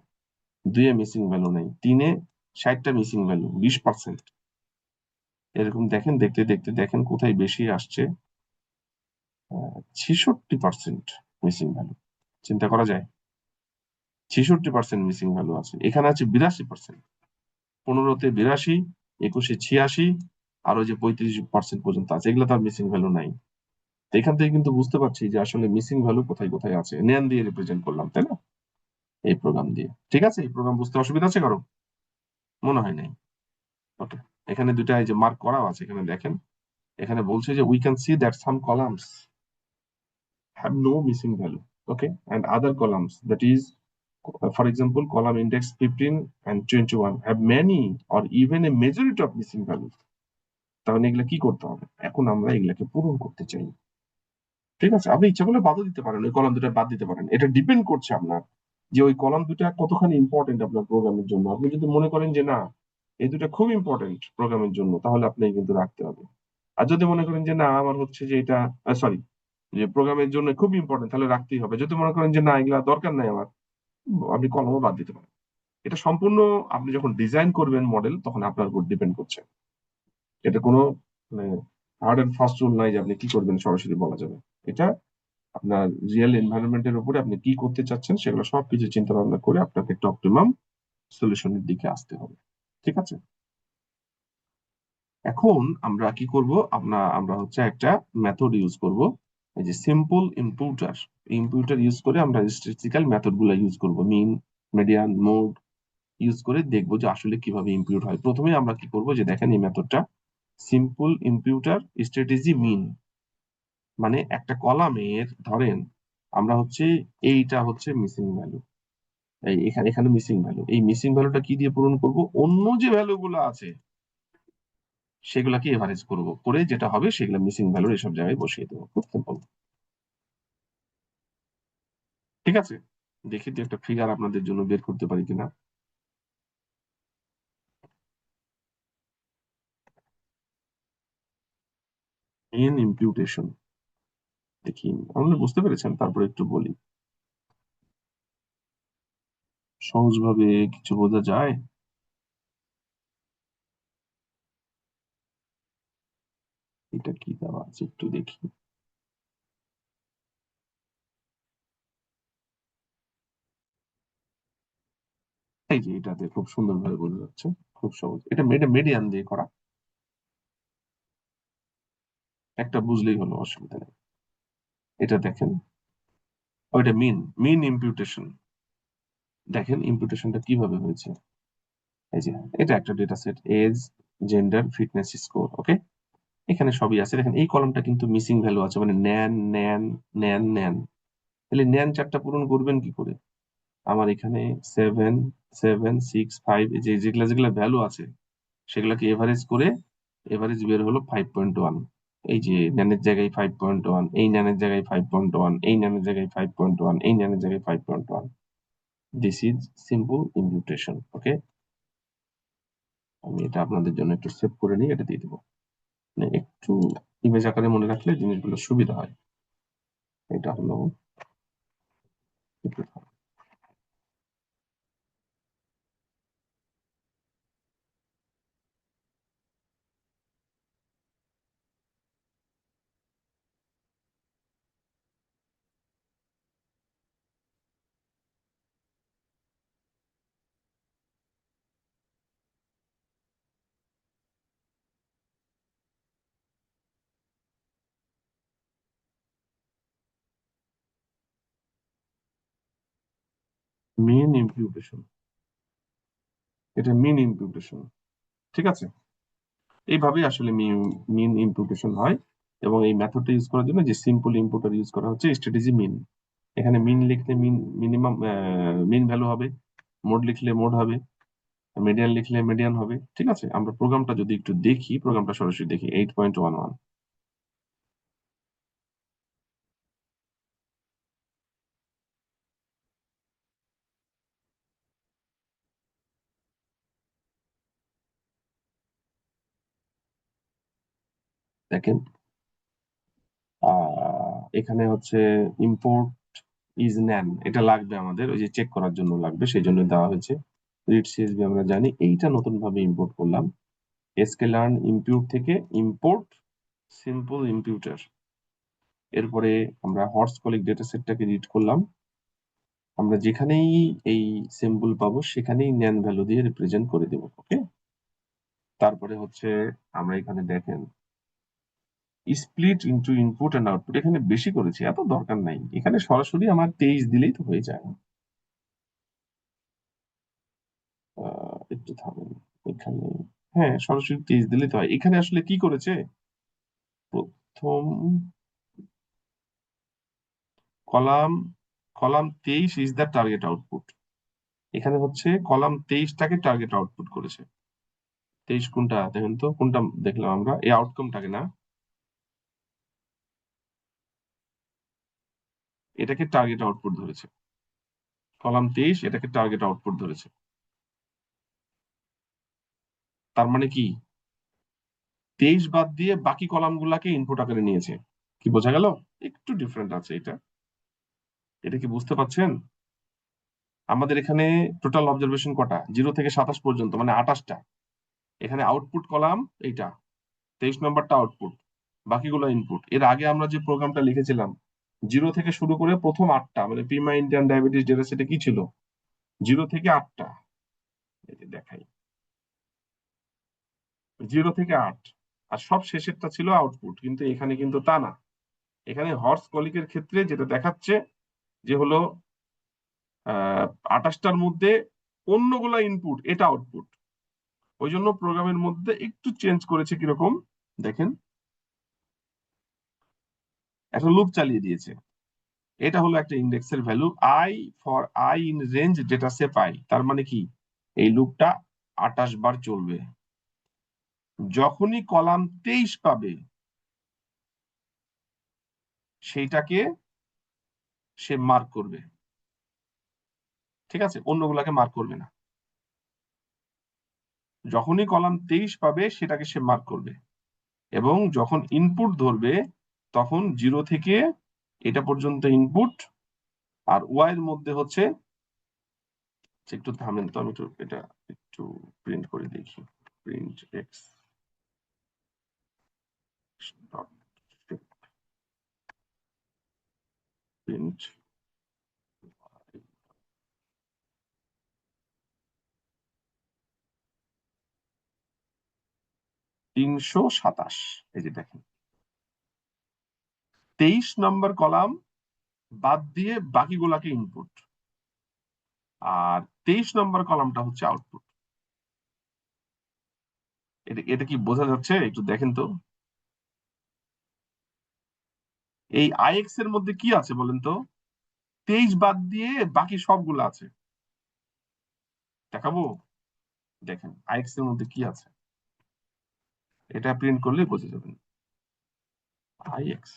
Speaker 1: 2-এ মিসিং ভ্যালু নাই, 3-এ 60টা মিসিং ভ্যালু, 20%। এরকম দেখেন, দেখতে দেখতে দেখেন কোথায় বেশি আসছে, 66% মিসিং ভ্যালু। চিন্তা করা যায়, 66% মিসিং ভ্যালু আছে। এখানে আছে 82%, 15-তে 82, 21-এ 86, আরো যে 35% পর্যন্ত আছে, এগুলো তার মিসিং ভ্যালু নাই। তো এখান থেকে কিন্তু বুঝতে পারছি যে আসলে মিসিং ভ্যালু কোথায় কোথায় আছে। নেন দিয়ে রিপ্রেজেন্ট করলাম, তাই না? এই প্রোগ্রাম দিয়ে। ঠিক আছে, এই প্রোগ্রাম বুঝতে অসুবিধা আছে কারো? মনে হয় নাই। ওকে, এখানে দুটা এই যে মার্ক করা আছে, এখানে দেখেন, এখানে বলছে যে we can see that some columns have no missing value, okay, and other columns, that is, for example, column index 15 and 21 have many or even a majority of missing values. তাহলে এগুলা কি করতে হবে? এখন আমরা এগুলাকে পূরণ করতে চাই। ঠিক আছে, আপনি ইচ্ছা করলে বাদও দিতে পারেন, ওই কলাম দুটো বাদ দিতে পারেন, এটা ডিপেন্ড করছে আপনার যে ওই কলাম দুটা কতখানি ইম্পর্টেন্ট আপনার প্রোগ্রামের জন্য। আপনি যদি মনে করেন যে না, এই দুটো খুব ইম্পর্টেন্ট প্রোগ্রামের জন্য, তাহলে আপনাকে কিন্তু রাখতে হবে। আর যদি মনে করেন যে না, আমার হচ্ছে যে এটা সরি, যে প্রোগ্রামের জন্য খুব ইম্পর্টেন্ট, তাহলে রাখতেই হবে। যদি মনে করেন যে না, এগুলা দরকার নাই আমার, আপনি কলমও বাদ দিতে পারেন। এটা সম্পূর্ণ আপনি যখন ডিজাইন করবেন মডেল, তখন আপনার উপর ডিপেন্ড করছে। এটা কোনো মানে হার্ড এন্ড ফাস্ট রুল নাই যে আপনি কি করবেন সরাসরি বলা যাবে। এটা আপনার রিয়েল এনভায়রনমেন্টের উপরে আপনি কি করতে চাচ্ছেন সেগুলো সবকিছু চিন্তা ভাবনা করে আপনাকে একটা অপটিমাম সলিউশনের দিকে আসতে হবে। ঠিক আছে, এখন আমরা কি করব, আমরা হচ্ছে একটা মেথড ইউজ করব, এই যে সিম্পল ইম্পিউটার। ইম্পিউটার ইউজ করে আমরা স্ট্যাটিস্টিক্যাল মেথড গুলো ইউজ করব, মিন, মিডিয়ান, মোড ইউজ করে দেখবো যে আসলে কিভাবে ইম্পিউট হয়। প্রথমে আমরা কি করব, যে দেখেন এই মেথডটা, সিম্পল ইম্পিউটার স্ট্র্যাটেজি মিন, মানে একটা কলামের ধরেন আমরা হচ্ছে এইটা হচ্ছে মিসিং ভ্যালু, এই এখানে এখানে মিসিং ভ্যালু, এই মিসিং ভ্যালুটা কি দিয়ে পূরণ করব? অন্য যে ভ্যালু গুলো আছে সেগুলাকে এভারেজ করব, করে যেটা হবে সেগুলো মিসিং ভ্যালু এসব জায়গায় বসিয়ে দেবো। খুব সিম্পল। ঠিক আছে, দেখি তো একটা ফিগার আপনাদের জন্য বের করতে পারি কিনা। মেন ইম্পিউটেশন, দেখি আপনি বুঝতে পেরেছেন, তারপরে একটু বলি সহজভাবে, কিছু বোঝা যায়? এটা কি দেওয়া আছে একটু দেখি। এই যে এটাতে খুব সুন্দরভাবে বোঝা যাচ্ছে, খুব সহজ। এটা মিডিয়ান দিয়ে করা, একটা বুঝলেই হলো, অসুবিধা নেই। এটা দেখেন, ওইটা মিন ইম্পিউটেশন। দেখেন ইম্পিউটেশনটা কিভাবে হয়েছে। এই যে এটা একটা data set age gender, fitness score. Okay, এখানে সবই আছে। দেখেন এই কলামটা কিন্তু মিসিং ভ্যালু আছে, মানে ন্যান ন্যান ন্যান ন্যান। তাহলে ন্যান চারটা পূরণ করবেন কি করে? আমার এখানে 7 7 6 5 এই যে যেগুলা যেগুলা ভ্যালু আছে সেগুলোকে এভারেজ করে এভারেজ বের হলো 5.1। এই যে ন্যানের জায়গায় 5.1, এই ন্যানের জায়গায় 5.1, এই ন্যানের জায়গায় 5.1, এই ন্যানের জায়গায় 5.1। This is simple imputation. Okay, আমি এটা আপনাদের জন্য একটু সেভ করে নিই, এটা দিয়ে দেবো। মানে একটু ইমেজ আকারে মনে রাখলে জিনিসগুলো সুবিধা হয়। এটা হলো মিন ইম্পিউটেশন। এটা মিন ইম্পিউটেশন, ঠিক আছে? এইভাবেই আসলে মিন ইম্পুটেশন হয়। এবং এই মেথডটা ইউজ করার জন্য যে সিম্পল ইম্পুটার ইউজ করা হচ্ছে স্ট্র্যাটেজি মিন। এখানে মিন লিখলে মিনিমাম মিন ভ্যালু হবে, মোড লিখলে মোড হবে, মিডিয়ান লিখলে মিডিয়ান হবে। ঠিক আছে, আমরা প্রোগ্রামটা যদি একটু দেখি, প্রোগ্রামটা সরাসরি দেখি। 8.11 দেখেন। এখানে হচ্ছে ইম্পোর্ট ইজ ন্যান, এটা লাগবে আমাদের, ওই যে চেক করার জন্য লাগবে, সেই জন্য দেওয়া হয়েছে। রিড সিএসভি আমরা জানি, এইটা নতুন ভাবে ইম্পোর্ট করলাম sklearn ইম্পিউট থেকে ইম্পোর্ট সিম্পল ইম্পিউটার। এরপরে আমরা হর্স কলিক ডেটা সেটটাকে রিড করলাম। আমরা যেখানেই এই সিম্বল পাবো সেখানেই ন্যান ভ্যালু দিয়ে রিপ্রেজেন্ট করে দেব। ওকে, তারপরে হচ্ছে আমরা এখানে দেখেন split into input and output, এখানে বেশি করেছি, এত দরকার নাই। এখানে সরাসরি আমার 23 দিলেই তো হয়ে যায়। একটু থামেন এখানে। হ্যাঁ, সরাসরি 23 দিলেই তো হয়। এখানে আসলে কি করেছে, প্রথম column column 23 is the target output. এখানে হচ্ছে কলাম 23টাকে টার্গেট আউটপুট করেছে। 23 কোনটা দেখেন তো, কোনটা দেখলাম আমরা? এই আউটকামটাকে না, এটাকে টার্গেট আউটপুট ধরেছে। কলাম 23 এটাকে টার্গেট আউটপুট ধরেছে। তার মানে কি, 23 বাদ দিয়ে বাকি কলাম গুলাকে ইনপুট আকারে নিয়েছে। কি বোঝা গেল? একটু ডিফারেন্ট আছে এটা। এটা কি বুঝতে পারছেন? আমাদের এখানে টোটাল অবজারভেশন কটা? 0 থেকে 27 পর্যন্ত, মানে 28টা। এখানে আউটপুট কলাম এইটা, 23 নম্বরটা আউটপুট, বাকিগুলো ইনপুট। এর আগে আমরা যে প্রোগ্রামটা লিখেছিলাম 0 থেকে শুরু করে প্রথম 8টা, মানে প্রিমা ইন্ডিয়ান ডায়াবেটিস ডেটা সেটে কি ছিল? 0 থেকে 8টা। দেখাই, 0 থেকে 8, আর সব শেষেরটা ছিল আউটপুট। কিন্তু এখানে কিন্তু তা না। এখানে হর্স কলিকের ক্ষেত্রে যেটা দেখাচ্ছে যে হলো 28টার মধ্যে অন্যগুলা ইনপুট, এটা আউটপুট। ওই জন্য প্রোগ্রামের মধ্যে একটু চেঞ্জ করেছে। কিরকম দেখেন, একটা লুপ চালিয়ে দিয়েছে। এটা হলো একটা ইন্ডেক্সের value, i for i in range data shape i. তার মানে কি, এই লুপটা 28 বার চলবে। যখনই কলাম 23 পাবে সেইটাকে সে মার্ক করবে। ঠিক আছে, অন্যগুলাকে মার্ক করবে না। যখনই কলাম 23 পাবে সেটাকে সে মার্ক করবে। এবং যখন ইনপুট ধরবে তখন 0 থেকে এটা পর্যন্ত ইনপুট, আর ওয়াই এর মধ্যে হচ্ছে, একটু থামেন তো, আমি একটু এটা একটু প্রিন্ট করে দেখি। Print x dot print 327। এই যে দেখেন, 23 নম্বর কলাম বাদ দিয়ে বাকিগুলাকে ইনপুট, আর 23 নম্বর কলামটা হচ্ছে আউটপুট। এটা এটা কি বোঝা যাচ্ছে? একটু দেখেন তো। এই আইএক্স এর মধ্যে কি আছে বলেন তো? 23 বাদ দিয়ে বাকি সবগুলো আছে। দেখাবো? দেখেন আইএক্স এর মধ্যে কি আছে, এটা প্রিন্ট করলে বুঝে যাবেন। আইএক্স,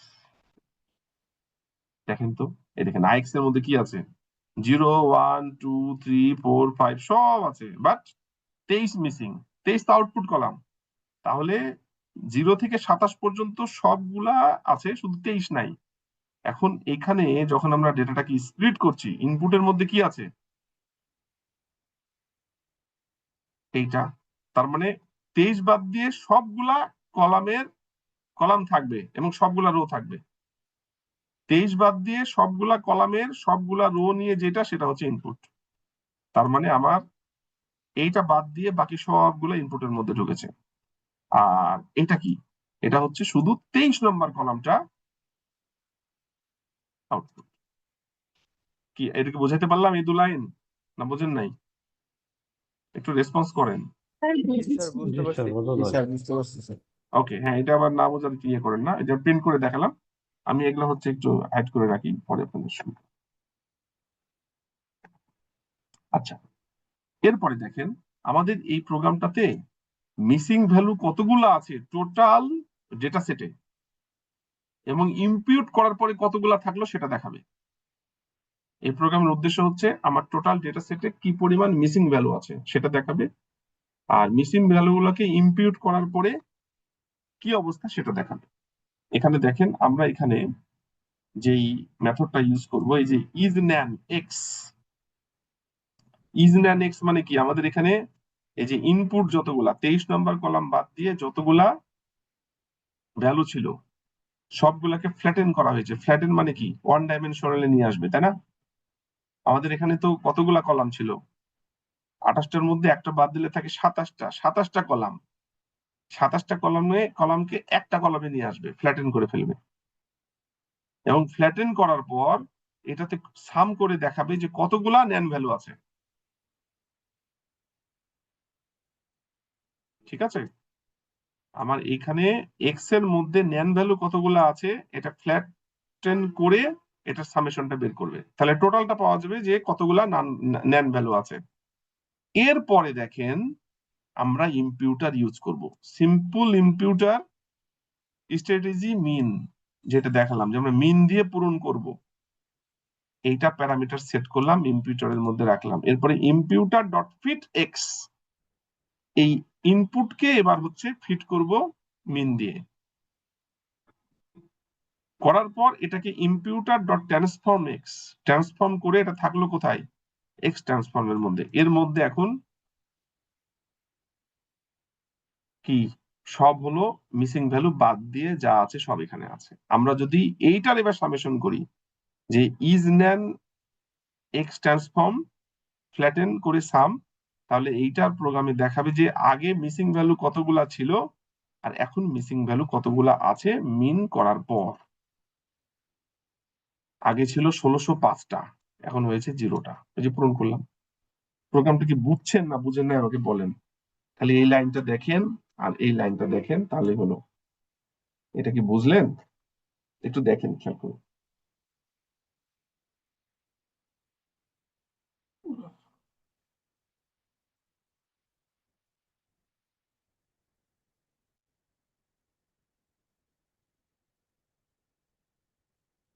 Speaker 1: দেখেন তো, এই দেখেন আইএক্স এর মধ্যে কি আছে, 0 1 2 3 4 5 সব আছে, বাট 23 মিসিং। 23 তো আউটপুট কলাম, তাহলে 0 থেকে 27 পর্যন্ত সবগুলা আছে, শুধু 23 নাই। এখন এখানে যখন আমরা ডেটাটাকে স্প্লিট করছি, ইনপুটের মধ্যে কি আছে, এইটা। তার মানে 23 বাদ দিয়ে সবগুলা কলাম থাকবে এবং সবগুলা রো থাকবে। 23 বাদ দিয়ে সবগুলা কলামের সবগুলা রো নিয়ে যেটা, সেটা হচ্ছে ইনপুট। তার মানে আমার এইটা বাদ দিয়ে বাকি সবগুলো ইনপুটের মধ্যে ঢুকেছে। আর এটা কি, এটা হচ্ছে শুধু 23 নম্বর কলামটা আউটপুট। কি এটাকে বোঝাতে পারলাম এই 2 লাইন, না বোঝেন নাই? একটু রেসপন্স করেন।
Speaker 3: স্যার
Speaker 2: জি স্যার,
Speaker 3: বুঝেছি।
Speaker 2: বুঝতে পারছি।
Speaker 4: স্যার বুঝতে পারছি স্যার।
Speaker 1: ওকে, হ্যাঁ, এটা আবার না বোঝার ইয়ে করেন না, এটা প্রিন্ট করে দেখালাম। আমি এগুলো হচ্ছে একটু অ্যাড করে রাখি পরে আপনাদের সঙ্গে। আচ্ছা, এরপরে দেখেন আমাদের এই প্রোগ্রামটাতে মিসিং ভ্যালু কতগুলো আছে টোটাল ডেটা সেটে, এবং ইম্পিউট করার পরে কতগুলা থাকলো সেটা দেখাবে। এই প্রোগ্রামের উদ্দেশ্য হচ্ছে আমার টোটাল ডেটা সেটে কি পরিমাণ মিসিং ভ্যালু আছে সেটা দেখাবে, আর মিসিং ভ্যালু গুলোকে ইম্পিউট করার পরে কি অবস্থা সেটা দেখাবে। এখানে দেখেন আমরা এখানে যেই মেথডটা ইউজ করব, এই যে ইজ ন্যান এক্স মানে কি, আমাদের এখানে এই যে ইনপুট যতগুলা 23 নম্বর কলাম বাদ দিয়ে যতগুলা ভ্যালু ছিল সবগুলাকে ফ্ল্যাটেন করা হয়েছে। ফ্ল্যাটেন মানে কি, 1 ডাইমেনশনালে নিয়ে আসবে, তাই না? আমাদের এখানে তো কতগুলা কলাম ছিল, 28টার মধ্যে একটা বাদ দিলে থাকে 27টা কলাম। 27টা কলামকে একটা কলামে নিয়ে আসবে, ফ্ল্যাটেন করে ফেলবে, এবং ফ্ল্যাটেন করার পর এটাতে সাম করে দেখাবে যে কতগুলা ন্যান ভ্যালু আছে। ঠিক আছে, আমার এখানে এক্স এর মধ্যে ন্যান ভ্যালু কতগুলা আছে এটা ফ্ল্যাটেন করে এটার সামেশনটা বের করবে, তাহলে টোটালটা পাওয়া যাবে যে কতগুলা ন্যান ভ্যালু আছে। এরপরে দেখেন আমরা ইম্পিউটার ইউজ করব, সিম্পল ইম্পিউটার স্ট্র্যাটেজি মিন, যেটা দেখালাম যে আমরা মিন দিয়ে পূরণ করব। এইটা প্যারামিটার সেট করলাম, ইম্পিউটারের মধ্যে রাখলাম। এরপরে ইম্পিউটার ডট ফিট এক্স, এই ইনপুটকে এবার হচ্ছে ফিট করব মিন দিয়ে। করার পর এটাকে ইম্পিউটার ডট ট্রান্সফর্ম এক্স, ট্রান্সফর্ম করে এটা থাকলো কোথায়, এক্স ট্রান্সফর্মের মধ্যে। এর মধ্যে এখন কি, সব হলো মিসিং ভ্যালু বাদ দিয়ে যা আছে সব এখানে আছে। আমরা যদি এইটার এবার সামেশন করি যে is NAND x transform flatten করে সাম, তাহলে এইটার প্রোগ্রামে দেখাবে যে আগে মিসিং ভ্যালু কতগুলা ছিল আর এখন মিসিং ভ্যালু কতগুলা আছে মিন করার পর। আগে ছিল 1605টা, এখন হয়েছে 0টা, এই যে পূরণ করলাম। প্রোগ্রামটা কি বুঝছেন না বুঝেন না আমাকে বলেন। খালি এই লাইনটা দেখেন আর এই লাইনটা দেখেন, তাহলে হলো। এটা কি বুঝলেন? একটু দেখেন, খেয়াল করুন।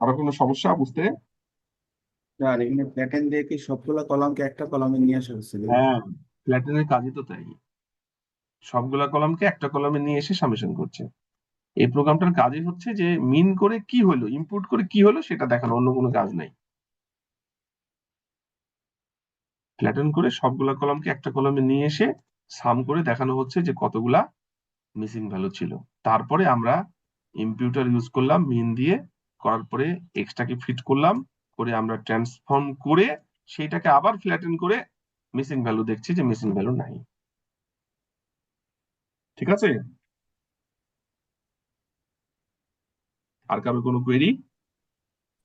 Speaker 1: আরো কোনো সমস্যা বুঝতে?
Speaker 4: স্যার এখানে প্যাটার্ন দিয়ে কি সবগুলা কলামকে একটা কলামে নিয়ে আসা হচ্ছে?
Speaker 1: হ্যাঁ, ফ্ল্যাটেনের কাজই তো তাই, সবগুলা কলামকে একটা কলামে নিয়ে এসে সামেশন করছে। এই প্রোগ্রামটার কাজই হচ্ছে যে মিন করে কি হলো, ইনপুট করে কি হলো সেটা দেখানো, অন্য কোনো কাজ নাই। ফ্ল্যাটেন করে সবগুলা কলামকে একটা কলামে নিয়ে এসে সাম করে দেখানো হচ্ছে যে কতগুলা মিসিং ভ্যালু ছিল। তারপরে আমরা ইম্পিউটার ইউজ করলাম মিন দিয়ে, করার পরে এক্সটাকে ফিট করলাম, করে আমরা ট্রান্সফর্ম করে সেইটাকে আবার ফ্ল্যাটেন করে মিসিং ভ্যালু দেখছি যে মিসিং ভ্যালু নাই। ঠিক আছে, আর কারো কোনো কোয়েরি?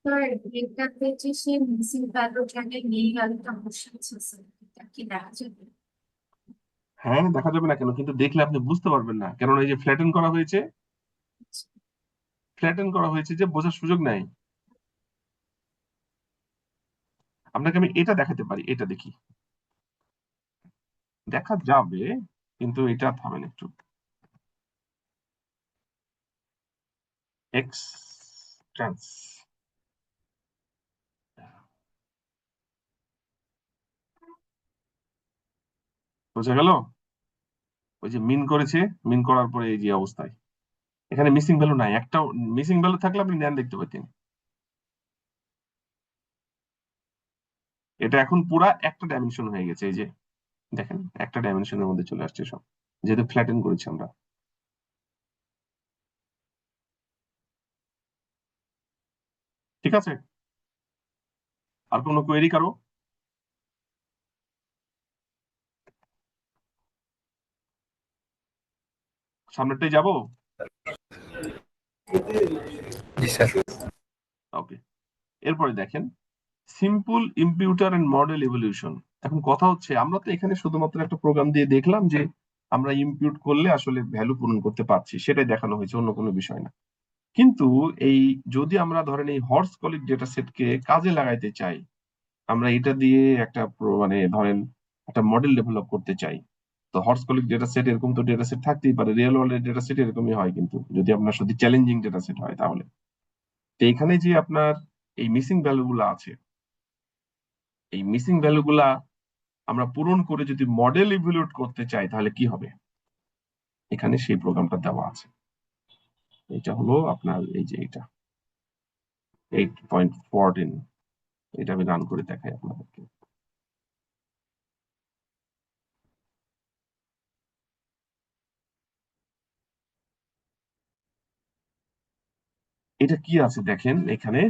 Speaker 3: স্যার এটাতে যে সে মিসিং ভ্যালু জায়গায় নেই ভ্যালুটা বসেছে স্যার, এটা কি দেখা যাবে?
Speaker 1: হ্যাঁ, দেখা যাবে না কেন, কিন্তু দেখলে আপনি বুঝতে পারবেন না, কেননা এই যে ফ্ল্যাটেন করা হয়েছে, যে বোঝার সুযোগ নাই। আপনাকে আমি এটা দেখাতে পারি, এটা দেখি, দেখা যাবে, কিন্তু এটা থামেন একটু, এক্স ট্রান্স, বোঝা গেল? ওই যে মিন করেছে, মিন করার পরে এই যে অবস্থায়, এখানে মিসিং ভ্যালু নাই, একটাও মিসিং ভ্যালু থাকলে আপনি ন্যান দেখতে পেতেন। এটা এখন পুরা একটা ডাইমেনশন হয়ে গেছে, এই যে দেখেন একটা ডাইমেনশনের মধ্যে চলে আসছে সব, যেহেতু ফ্ল্যাটেন করেছি আমরা। ঠিক আছে, আর কোনো কোয়েরি কারো? সামনেরটাই যাব।
Speaker 2: জি স্যার।
Speaker 1: ওকে, এরপরে দেখেন সিম্পল ইম্পিউটার এন্ড মডেল ইভলিউশন। এখন কথা হচ্ছে, আমরা তো এখানে শুধুমাত্র একটা প্রোগ্রাম দিয়ে দেখলাম যে আমরা ইম্পিউট করলে আসলে ভ্যালু পূরণ করতে পারছি, সেটাই দেখানো হয়েছে, অন্য কোনো বিষয় না। কিন্তু এই যদি আমরা ধরেন এই হর্স কলিক ডেটা সেটকে কাজে লাগাইতে চাই, আমরা এটা দিয়ে একটা মানে ধরেন একটা মডেল ডেভেলপ করতে চাই, তো হর্স কলিক ডেটা সেট এরকম তো ডেটা সেট থাকতেই পারে, রিয়েল ওয়ার্ল্ডের ডেটা সেট এরকমই হয়, কিন্তু যদি আপনার সাথে চ্যালেঞ্জিং ডেটা সেট হয় তাহলে। তো এখানে যে আপনার এই মিসিং ভ্যালু গুলা আছে, এই মিসিং ভ্যালু গুলা আমরা পূরণ করে যদি মডেল ইভ্যালুয়েট করতে চাই তাহলে কি হবে, এখানে সেই প্রোগ্রামটা দেওয়া আছে। এটা হলো আপনার এই যে এটা 8.14, এটা আমি রান করে দেখাই আপনাদেরকে। এটা কি আছে দেখেন এখানে,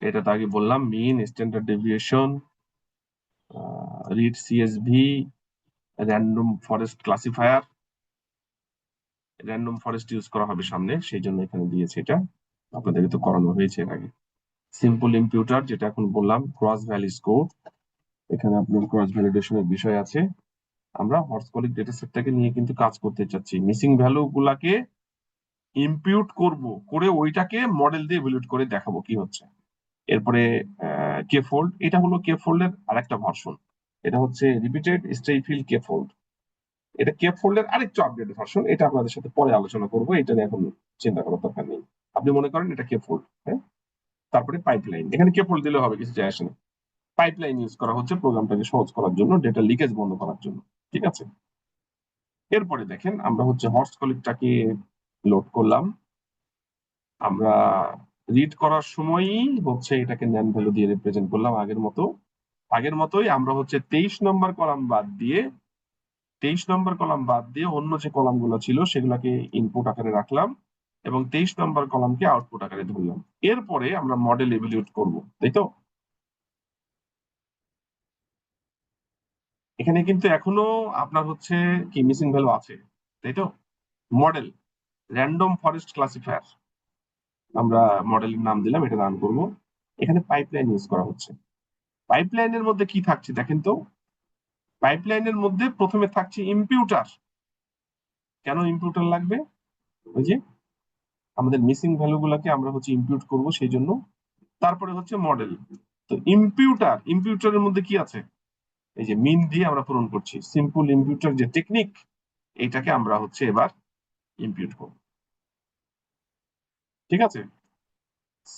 Speaker 1: এটা তো আগে বললাম, mean, standard deviation, read CSV, random forest classifier, random forest use করা হবে সামনে, সেই জন্য এখানে দিয়েছে এটা, আপনাদেরকে তো করানো হয়েছে এর আগে। সিম্পল ইম্পিউটার যেটা এখন বললাম, ক্রস ভ্যালি স্কোর, এখানে আপনার ক্রস ভ্যালিডেশনের বিষয় আছে। আমরা হর্সকলিক ডেটা সেটটাকে নিয়ে কিন্তু কাজ করতে চাচ্ছি, মিসিং ভ্যালু গুলাকে ইম্পিউট করব, করে ওইটাকে মডেল দিয়ে ভ্যালিড করে দেখাবো কি হচ্ছে। এরপরে কে ফোল্ড, এটা হলো কে ফোল্ডের আরেকটা ভার্সন, এটা হচ্ছে রিপিটেড স্টেইফিল কে ফোল্ড, এটা কে ফোল্ডের আরেকটু আপডেট ভার্সন, এটা আপনাদের সাথে পরে আলোচনা করবো, এটা নিয়ে এখন চিন্তা করার দরকার নেই। আপনি মনে করেন এটা কে ফোল্ড, হ্যাঁ। তারপরে পাইপলাইন, এখানে কে ফোল্ড দিলে হবে, কিছু যায় আসে না। পাইপলাইন ইউজ করা হচ্ছে প্রোগ্রামটাকে সহজ করার জন্য, ডেটা লিকেজ বন্ধ করার জন্য। ঠিক আছে, এরপরে দেখেন আমরা হচ্ছে হর্স কলিকটাকে লোড করলাম, আমরা রিড করার সময়ই হচ্ছে এটাকে ন্যান ভ্যালু দিয়ে রিপ্রেজেন্ট করলাম আগের মতোই আমরা হচ্ছে 23 নম্বর কলাম বাদ দিয়ে, অন্য যে কলাম গুলো ছিল সেগুলোকে ইনপুট আকারে রাখলাম, এবং 23 নম্বর কলামকে আউটপুট আকারে ধরলাম। এরপরে আমরা মডেল ইভ্যালুয়েট করব, তাই তো। এখানে কিন্তু এখনো আপনার হচ্ছে কি মিসিং ভ্যালু আছে, তাই তো। মডেল র্যান্ডম ফরেস্ট ক্লাসিফায়ার, আমরা মডেলের নাম দিলাম, এটা রান করব। এখানে পাইপলাইন ইউজ করা হচ্ছে। পাইপলাইনের মধ্যে কি থাকছে দেখেন তো, পাইপলাইনের মধ্যে প্রথমে থাকছে ইম্পিউটার। কেন ইম্পিউটার লাগবে? ওই যে আমাদের মিসিং ভ্যালু গুলাকে আমরা হচ্ছে ইম্পিউট করব সেই জন্য। তারপরে হচ্ছে মডেল। তো ইম্পিউটারের মধ্যে কি আছে, এই যে মিন দিয়ে আমরা পূরণ করছি, সিম্পল ইম্পিউটার যে টেকনিক, এইটাকে আমরা হচ্ছে এবার ইম্পিউট করব। ঠিক আছে,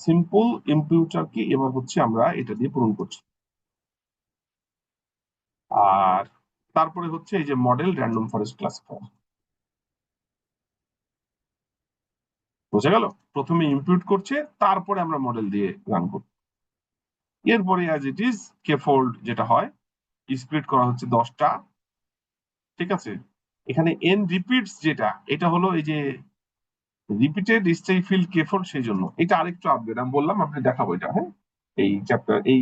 Speaker 1: সিম্পল ইম্পিউটারকে এবার হচ্ছে আমরা এটা দিয়ে পূরণ করছি। আর তারপরে হচ্ছে এই যে মডেল র্যান্ডম ফরেস্ট ক্লাসিফায়ার, বোঝা গেল? প্রথমে ইম্পিউট করছে, তারপরে আমরা মডেল দিয়ে রান করব। এরপরে as it is K fold যেটা হয়, স্প্লিট করা হচ্ছে 10টা। ঠিক আছে, এখানে এন রিপিটস যেটা, এটা হলো এই যে রিপিটেড স্টেইফিল কে ফোল্ড, সেই জন্য এটা আরেকটু আপডেট, আমি বললাম আপনি দেখাবো এটা, হ্যাঁ, এই চ্যাপ্টার এই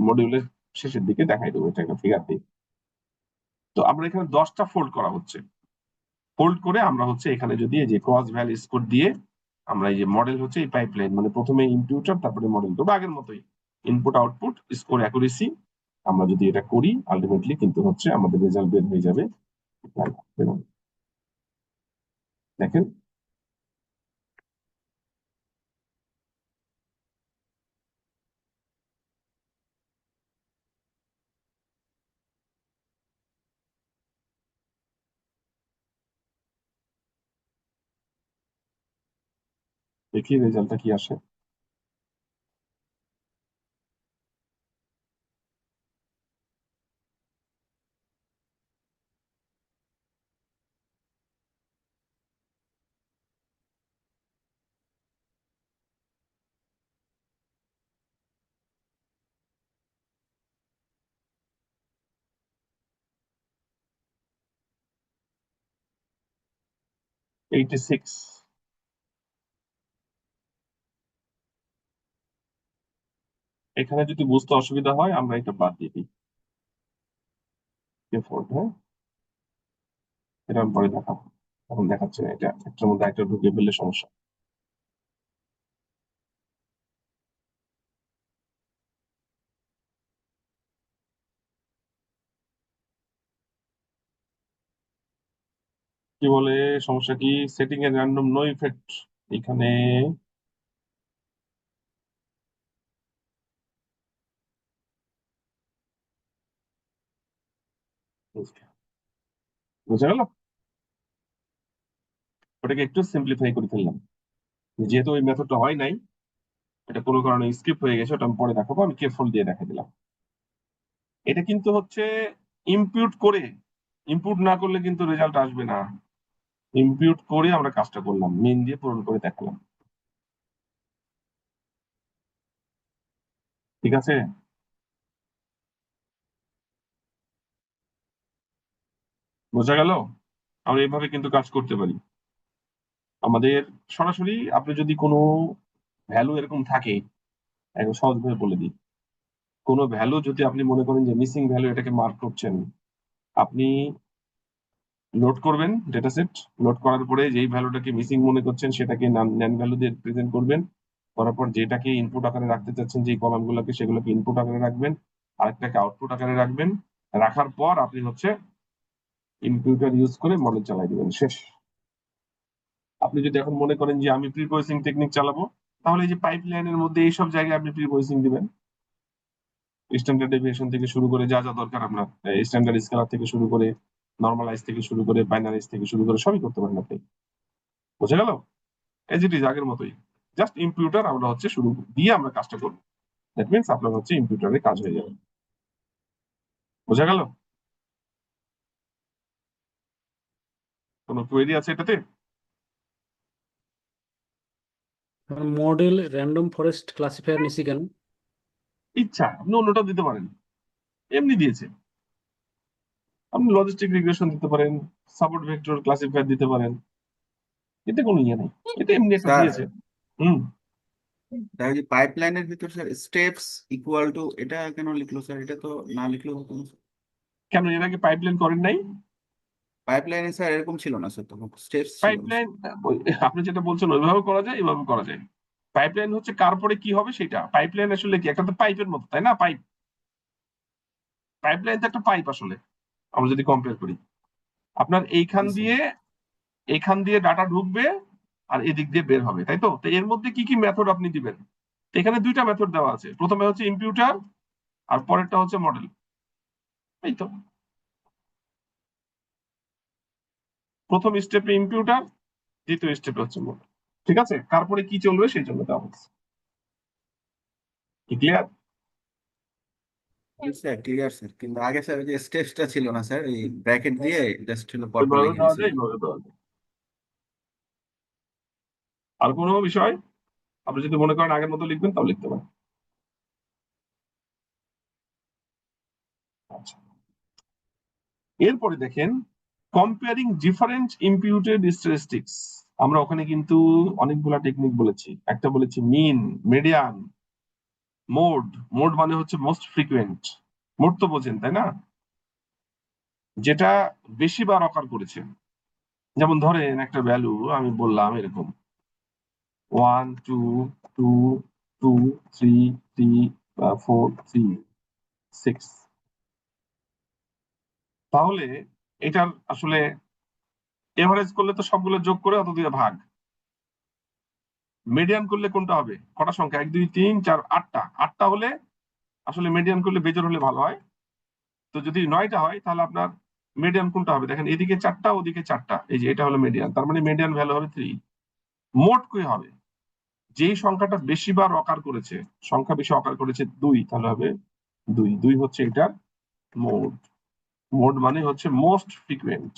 Speaker 1: মডিউলের শেষের দিকে দেখাই দেবো এটা একটা ফিগার দিয়ে। তো আমরা এখানে 10টা ফোল্ড করা হচ্ছে, ফোল্ড করে আমরা হচ্ছে এখানে যদি এই যে ক্রস ভ্যালি স্কোর দিয়ে আমরা এই যে মডেল হচ্ছে এই পাইপলাইন, মানে প্রথমে ইম্পিউটার তারপরে মডেল করবো আগের মতোই, ইনপুট আউটপুট স্কোর অ্যাকুরেসি, আমরা যদি এটা করি আলটিমেটলি কিন্তু হচ্ছে আমাদের রেজাল্ট বের হয়ে যাবে। দেখেন দেখি রেজাল্টটা কি আসে। Eighty six. এখানে যদি বুঝতে অসুবিধা হয় আমরা এটা বাদ দিয়ে দিই। হ্যাঁ, এটা আমি পরে দেখাবো, এখন দেখাচ্ছে না, এটা একটার মধ্যে একটা ঢুকে ফেললে সমস্যা। কি বলে, সমস্যা কি, সেটিং এ র্যান্ডম নো ইফেক্ট এখানে। বুঝা গেল, ওটাকে একটু সিম্পলিফাই করে ফেললাম, যেহেতু ওই মেথডটা হয় নাই, এটা কোনো কারণে স্কিপ হয়ে গেছে, ওটা আমি পরে দেখাবো, আমি কেফল দিয়ে দেখা দিলাম। এটা কিন্তু হচ্ছে ইম্পিউট করে, ইনপুট না করলে কিন্তু রেজাল্ট আসবে না। ইম্পিউট করে আমরা কাজটা করলাম, মেন দিয়ে পূরণ করে দেখালাম। ঠিক আছে, বোঝা গেল। আমরা এইভাবে কিন্তু কাজ করতে পারি। আমাদের সরাসরি আপনি যদি কোনো ভ্যালু এরকম থাকে, একদম সহজভাবে বলে দিই, কোনো ভ্যালু যদি আপনি মনে করেন যে মিসিং ভ্যালু, এটাকে মার্ক করছেন, আপনি লোড করবেন ডেটা সেট, লোড করার পরে যেই ভ্যালুটাকে মিসিং মনে করছেন সেটাকে ন্যান ভ্যালু দিয়ে প্রেজেন্ট করবেন, করার পর যেটাকে ইনপুট আকারে রাখতে চাচ্ছেন, যে কলামগুলোকে, সেগুলোকে ইনপুট আকারে রাখবেন, আরেকটাকে আউটপুট আকারে রাখবেন। রাখার পর আপনি হচ্ছে ইনপুটার ইউজ করে মডেল চালাই দিবেন, শেষ। আপনি যদি এখন মনে করেন যে আমি প্রি প্রসেসিং টেকনিক চালাবো, তাহলে এই যে পাইপলাইনের মধ্যে এইসব জায়গায় আপনি প্রি প্রসেসিং দিবেন, স্ট্যান্ডার্ড ডেভিয়েশন থেকে শুরু করে যা যা দরকার আপনার, স্ট্যান্ডার্ড স্কেলার থেকে শুরু করে, নর্মালাইজ থেকে শুরু করে, বাইনারিজ থেকে শুরু করে সবই করতে পারেন আপনি। বুঝে গেল, এজ ইট ইজ আগের মতোই, জাস্ট ইম্পিউটার আমরা হচ্ছে শুরু দিয়ে আমরা কাজটা করবো। দ্যাট মিনস আপনার হচ্ছে ইম্পিউটারে কাজ হয়ে যাবে। বোঝা গেল? কোনো কোয়েরি আছে এটাতে?
Speaker 5: মডেল র্যান্ডম ফরেস্ট ক্লাসিফায়ার নিছি কেন?
Speaker 1: ইচ্ছা আপনি অন্যটা দিতে পারেন, এমনি দিয়েছে। আপনি লজিস্টিক রিগ্রেশন দিতে পারেন, সাপোর্ট ভেক্টর ক্লাসিফায়ার দিতে পারেন, এতে কোনো ইয়ে নেই, এটা এমনি একটা
Speaker 4: স্যার,
Speaker 1: দিয়েছে। হুম।
Speaker 4: তাই যে পাইপলাইনের ভিতর স্যার স্টেপস ইকুয়াল টু এটা কেন লিখলো স্যার? এটা তো না লিখলেও হতো না।
Speaker 1: কেন, এর আগে পাইপলাইন করেন নাই?
Speaker 4: পাইপলাইনে স্যার এরকম ছিল না স্যার, তখন স্টেপস ছিল না
Speaker 1: পাইপলাইন, আপনি যেটা বলছেন ওইভাবে করা যায়, এভাবে করা যায়। পাইপলাইন হচ্ছে কার পরে কি হবে সেটা। পাইপলাইন আসলে কি, একটা তো পাইপের মতো, তাই না? পাইপ, পাইপলাইন তো একটা পাইপ আসলে, আমরা যদি কম্পেয়ার করি। আপনার
Speaker 4: জি স্যার।
Speaker 1: এইখান দিয়ে ডাটা ঢুকবে আর এদিক দিয়ে বের হবে, তাই তো? তো এর মধ্যে কি কি মেথড আপনি দিবেন? তো এখানে দুইটা মেথড দেওয়া আছে, প্রথমে হচ্ছে ইম্পিউটার আর পরেরটা হচ্ছে মডেল, এই তো। প্রথম স্টেপে ইম্পিউটার, দ্বিতীয় স্টেপে হচ্ছে মডেল। ঠিক আছে, তারপরে কি চলবে সেই জন্য দেওয়া হচ্ছে। কি ক্লিয়ার?
Speaker 4: জি স্যার, ক্লিয়ার স্যার, কিন্তু আগে স্যার ওই যে স্টেপসটা ছিল না স্যার, এই ব্র্যাকেট দিয়ে জাস্ট হলো পরপর
Speaker 1: ওইভাবে
Speaker 4: লিখে
Speaker 1: দেওয়া
Speaker 4: দিয়েছিল।
Speaker 1: যায়, এইভাবে দেওয়া যায়। আর কোনো বিষয় আপনি যদি মনে করেন আগের মতো লিখবেন, তাও লিখতে পারেন। আচ্ছা, এরপরে দেখেন কম্পেয়ারিং ডিফারেন্ট ইম্পিউটেড স্ট্যাটিস্টিক্স। আমরা ওখানে কিন্তু অনেকগুলা টেকনিক বলেছি, একটা বলেছি মিন, মিডিয়ান, মোড। মোড মানে হচ্ছে মোস্ট ফ্রিকুয়েন্ট, মোড তো বোঝেন তাই না, যেটা বেশি বার অকার করেছে। যেমন ধরেন একটা ভ্যালু আমি বললাম এরকম 1 2 2 2 3 3 4 3 6, তাহলে এটার আসলে এভারেজ করলে তো সবগুলো যোগ করে অত দিয়ে ভাগ, মিডিয়ান করলে কোনটা হবে, কটা সংখ্যা, 1 2 3 4 8টা, 8টা হলে আসলে মিডিয়ান করলে বেজোড় হলে ভালো হয়। তো যদি 9টা হয় তাহলে আপনার মিডিয়ান কোনটা হবে, দেখেন এদিকে 4টা ওদিকে 4টা, এই যে এটা হলো মিডিয়ান, তার মানে মিডিয়ান ভ্যালু হবে 3। মোট কি হবে, যেই সংখ্যাটা বেশি বার অকার করেছে, সংখ্যা বেশি অকার করেছে 2, তাহলে হবে 2। 2 হচ্ছে এটার মোড। মোড মানে হচ্ছে মোস্ট ফ্রিকুয়েন্ট,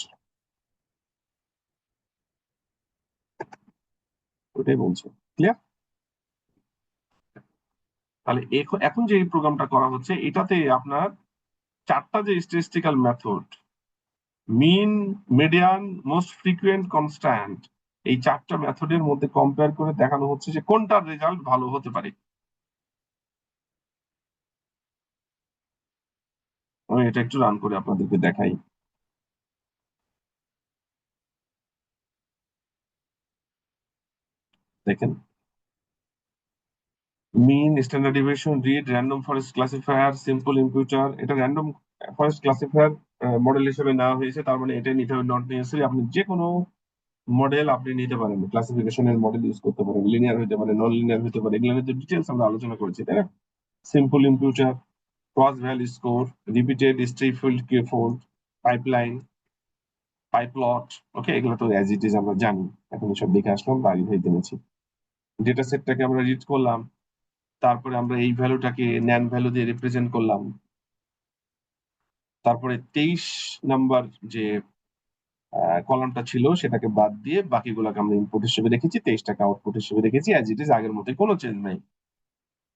Speaker 1: ওটাই বলছে। ক্লিয়ার? তাহলে এখন যে এই প্রোগ্রামটা করা হচ্ছে এটাতে আপনার 4টা যে স্ট্যাটিস্টিক্যাল মেথড, মিন, মিডিয়ান, মোস্ট ফ্রিকুয়েন্ট, কনস্ট্যান্ট, এই 4টা মেথডের মধ্যে কম্পেয়ার করে দেখানো হচ্ছে যে কোনটার রেজাল্ট ভালো হতে পারে। আমি এটা একটু রান করে আপনাদেরকে দেখাই। দেখেন, mean, standard deviation, read, random forest classifier, simple imputer. এটা র্যান্ডম ফরেস্ট ক্লাসিফায়ার মডেল হিসেবে নেওয়া হয়েছে, তার মানে এটা নিতে হবে নট নেসেসারি, আপনি যে কোনো মডেল আপনি নিতে পারেন, ক্লাসিফিকেশনের মডেল ইউজ করতে পারেন, লিনিয়ার হতে পারে, নন লিনিয়ার হতে পারে, এগুলো নিয়ে ডিটেলস আমরা আলোচনা করেছি, তাই না? Simple imputer, cross value score, repeated stratified k fold, pipeline, pyplot, okay, এগুলো তো অ্যাজ ইট ইজ আমরা জানি, এখন এসব দেখে আসলাম বা আগে জেনেছি। ডেটা সেটটাকে আমরা রিড করলাম, তারপরে আমরা এই ভ্যালুটাকে ন্যান ভ্যালু দিয়ে রিপ্রেজেন্ট করলাম, তারপরে 23 নাম্বার যে কলামটা ছিল সেটাকে বাদ দিয়ে বাকিগুলোকে আমরা ইনপুট হিসেবে রেখেছি, 23টাকে আউটপুট হিসেবে রেখেছি, অ্যাজ ইট ইজ আগের মতো, কোনো চেঞ্জ নাই।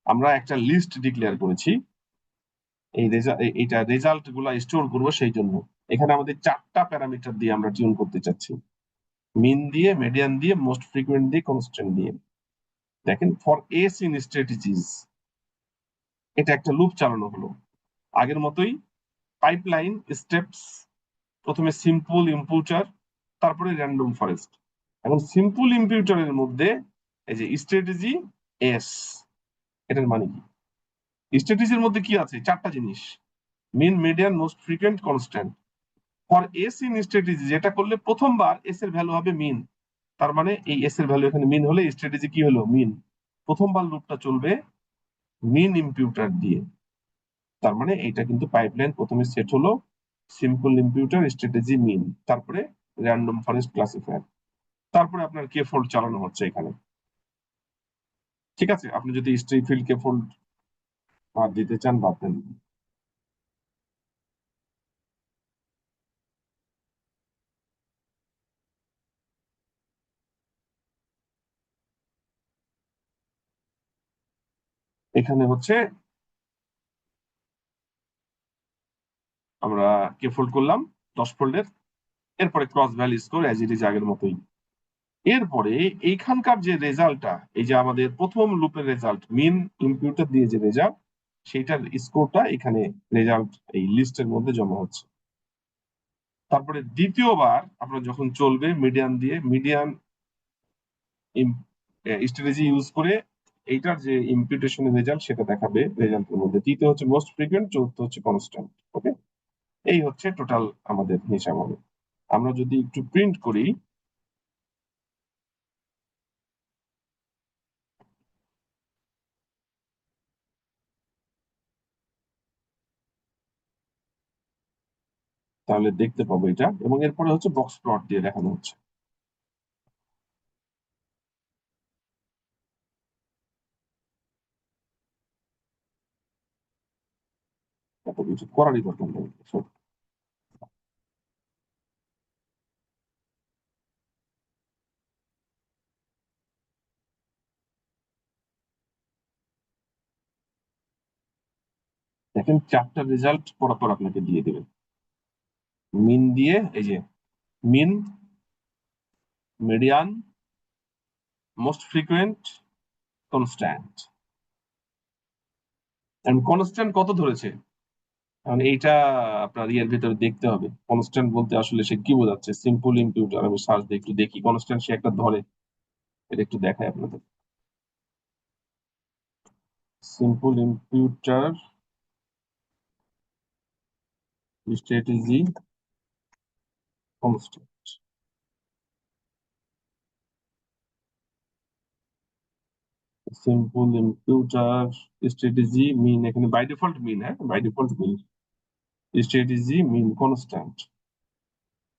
Speaker 1: আমরা একটা লিস্ট ডিক্লেয়ার করেছি, এইটা রেজাল্ট গুলা স্টোর করবো, সেই জন্য এখানে আমাদের 4টা প্যারামিটার দিয়ে আমরা টিউন করতে চাচ্ছি, মিন দিয়ে, মিডিয়ান দিয়ে, মোস্ট ফ্রিকুয়েন্ট দিয়ে, কনস্ট্যান্ট দিয়ে। দেখেন, ফর এস ইন স্ট্র্যাটেজিস এটা একটা লুপ চালানো হলো, আগের মতোই পাইপলাইন স্টেপস, প্রথমে সিম্পল ইম্পিউটার, তারপরে র্যান্ডম ফরেস্ট। এখন সিম্পল ইম্পিউটারের মধ্যে এই যে স্ট্র্যাটেজি এস, এটার মানে কি, স্ট্র্যাটেজির মধ্যে কি আছে, 4টা জিনিস, mean, median, most frequent, constant. For s in strategy যেটা করলে প্রথমবার এস এর ভ্যালু হবে মিন, তার মানে এই এস এর ভ্যালু এখানে মিন হলে স্ট্র্যাটেজি কি হলো, মিন। প্রথমবার লুপটা চলবে মিন ইম্পিউটার দিয়ে, তার মানে এটা কিন্তু পাইপলাইন প্রথমে সেট হলো সিম্পল ইম্পিউটার, স্ট্র্যাটেজি, মিন, তারপরে র্যান্ডম ফরেস্ট ক্লাসিফায়ার, তারপরে আপনার কে ফোল্ড চালানো হচ্ছে এখানে। ঠিক আছে, আপনি যদি স্ট্রেট ফিল্ড কে ফোল্ড বাদ দিতে চান বাদ দেন। এখানে হচ্ছে আমরা কে ফোল্ড করলাম 10 ফোল্ডের, এরপরে cross value score as it is আগের মতোই। এরপরে এইখানকার যে রেজাল্টটা, এই যে আমাদের প্রথম লুপের রেজাল্ট, মিন ইম্পিউটার দিয়ে যে রেজাল্ট, সেইটার স্কোরটা এখানে রেজাল্ট এই লিস্টের মধ্যে জমা হচ্ছে। তারপরে দ্বিতীয়বার আপনার যখন চলবে মিডিয়ান দিয়ে, মিডিয়ান স্ট্র্যাটেজি ইউজ করে এইটার যে ইম্পিউটেশনের রেজাল্ট সেটা দেখাবে রেজাল্টের মধ্যে। তৃতীয় হচ্ছে মোস্ট ফ্রিকুয়েন্ট, চতুর্থ হচ্ছে কনস্ট্যান্ট। ওকে, এই হচ্ছে টোটাল আমাদের হিসাব হবে। আমরা যদি একটু প্রিন্ট করি, তাহলে দেখতে পাবো এটা, এবং এরপরে হচ্ছে বক্স প্লট দিয়ে দেখানো হচ্ছে। এত কিছু করারই দরকার নেই। দেখেন 4টা রেজাল্ট পরপর আপনাকে দিয়ে দেবে, মিন দিয়ে, এই যে mean, median, most frequent, constant. Constant কত ধরেছে, কারণ এইটা আপনার ইয়ের ভিতরে দেখতে হবে, কনস্ট্যান্ট বলতে আসলে সে কি বোঝাচ্ছে। সিম্পল ইম্পিউটার, আমি সার্চ দিয়ে একটু দেখি কনস্ট্যান্ট সে একটা ধরে, এটা একটু দেখায় আপনাদের। Simple imputer strategy constant. Simple imputer strategy mean এখানে by default mean, হ্যাঁ, by default mean strategy mean constant.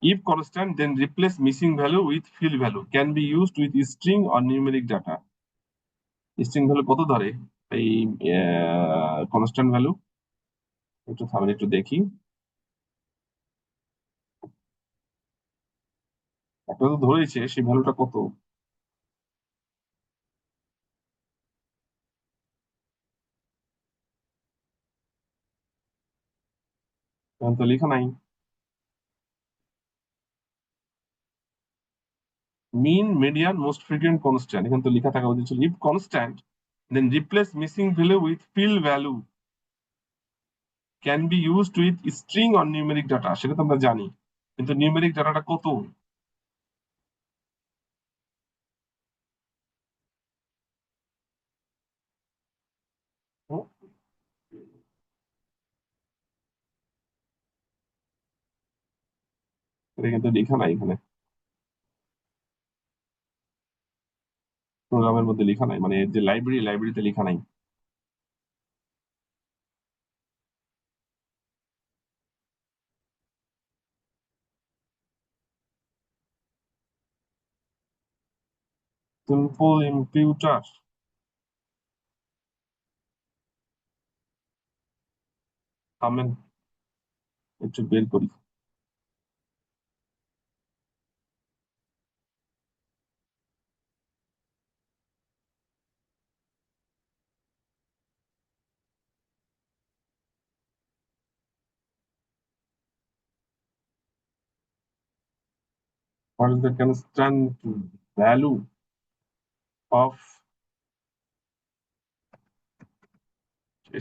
Speaker 1: If constant, then replace missing value with fill value. Can be used with string or numeric data. String value কত ধরে এই constant value? একটু থামেন, একটু দেখি। একটা তো ধরেছে, সেই ভ্যালুটা কত? এখন তো লেখা নাই। Mean, median, most frequent, constant, এখানে তো লেখা থাকা উচিত ছিল if constant then replace missing value with fill value can be used with string or numeric data. সেটা তো আমরা জানি, কিন্তু নিউমেরিক ডাটাটা কত? হুম? এটা কিন্তু লেখা নাই এখানে, প্রোগ্রামের মধ্যে লেখা নাই, মানে যে লাইব্রেরিতে লেখা নাই। সিম্পল ইম্পিউটার, থামেন একটু বের করি। What is the constant value of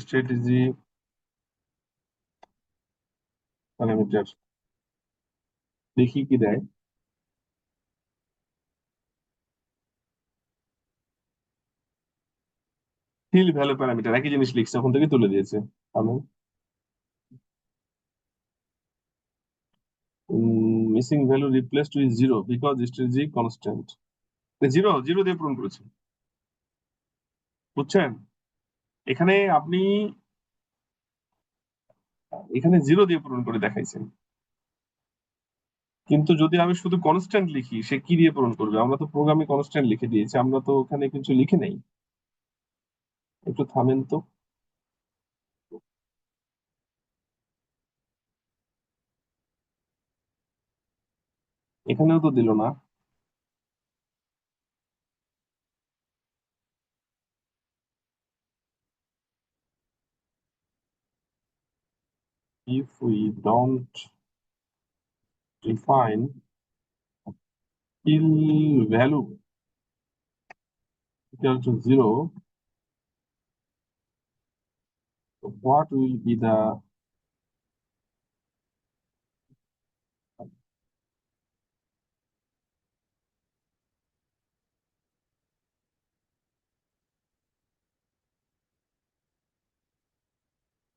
Speaker 1: strategy parameter? দেখি কি দেয়। ফিল ভ্যালু প্যারামিটার একই জিনিস লিখছে, ওখান থেকে তুলে দিয়েছে। আমি missing value replaced with zero because strategy constant. Zero zero দিয়ে পূরণ করেছে, বুঝছেন? এখানে আপনি এখানে জিরো দিয়ে পূরণ করে দেখাইছেন, কিন্তু যদি আমি শুধু কনস্ট্যান্ট লিখি সে কি দিয়ে পূরণ করবে? আমরা তো প্রোগ্রামে কনস্ট্যান্ট লিখে দিয়েছি, আমরা তো ওখানে কিছু লিখে নেই। একটু থামেন তো। এখানেও তো দিল না। If we don't define fill value equal to zero, what will be the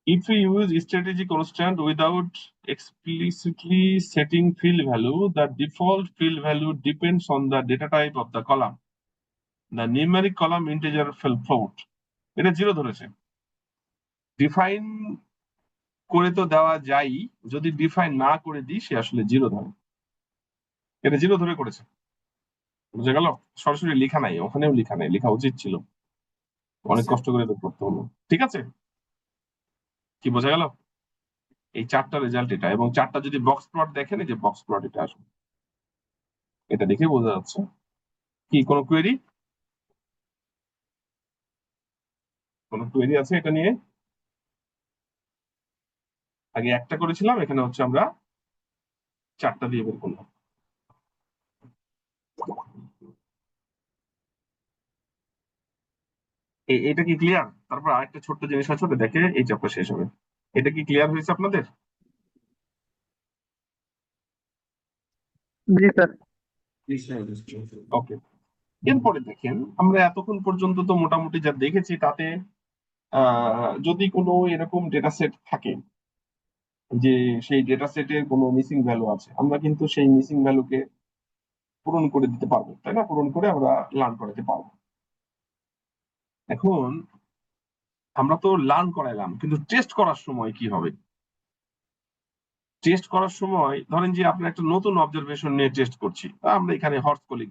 Speaker 1: if we use strategy constant without explicitly setting fill value, the default fill value depends on the data type of the column. The numeric column integer float. এটা zero ধরেছে। Define করে তো দেওয়া যায়, যদি define না করে দিই সে আসলে জিরো ধরে। এটা জিরো ধরে করেছে, বুঝে গেল? সরাসরি লেখা নাই, ওখানেও লেখা নাই, লেখা উচিত ছিল, অনেক কষ্ট করে বের করতে হলো। ঠিক আছে, কি বোঝা গেল? এই চারটা রেজাল্ট এটা, এবং চারটা যদি বক্স প্লট দেখেন, এই যে বক্স প্লট এটা আসবে, এটা দেখে বোঝা যাচ্ছে। কি কোনো কোয়েরি? কোনো কোয়েরি আছে এটা নিয়ে? আগে একটা করেছিলাম, এখানে হচ্ছে আমরা চারটা দিয়ে বের করলাম। এটা কি ক্লিয়ার? তারপর আরেকটা ছোট্ট জিনিস আছে, ওটা দেখে এই চ্যাপ্টার শেষ হবে। এটা কি ক্লিয়ার হয়েছে আপনাদের?
Speaker 2: জি স্যার।
Speaker 1: ওকে, এরপরে দেখেন, আমরা এতক্ষণ পর্যন্ত তো মোটামুটি যা দেখেছি তাতে যদি কোনো এরকম ডেটা সেট থাকে, যে সেই ডেটা সেটের কোনো মিসিং ভ্যালু আছে, আমরা কিন্তু সেই মিসিং ভ্যালুকে পূরণ করে দিতে পারবো, তাই না? পূরণ করে আমরা লার্ন করাতে পারবো। এখন আমরা তো লার্ন করাইলাম, কিন্তু টেস্ট করার সময় কি হবে? টেস্ট করার সময় ধরেন যে আপনার একটা নতুন অবজারভেশন নিয়ে টেস্ট করছি, আমরা এখানে হর্স কলিক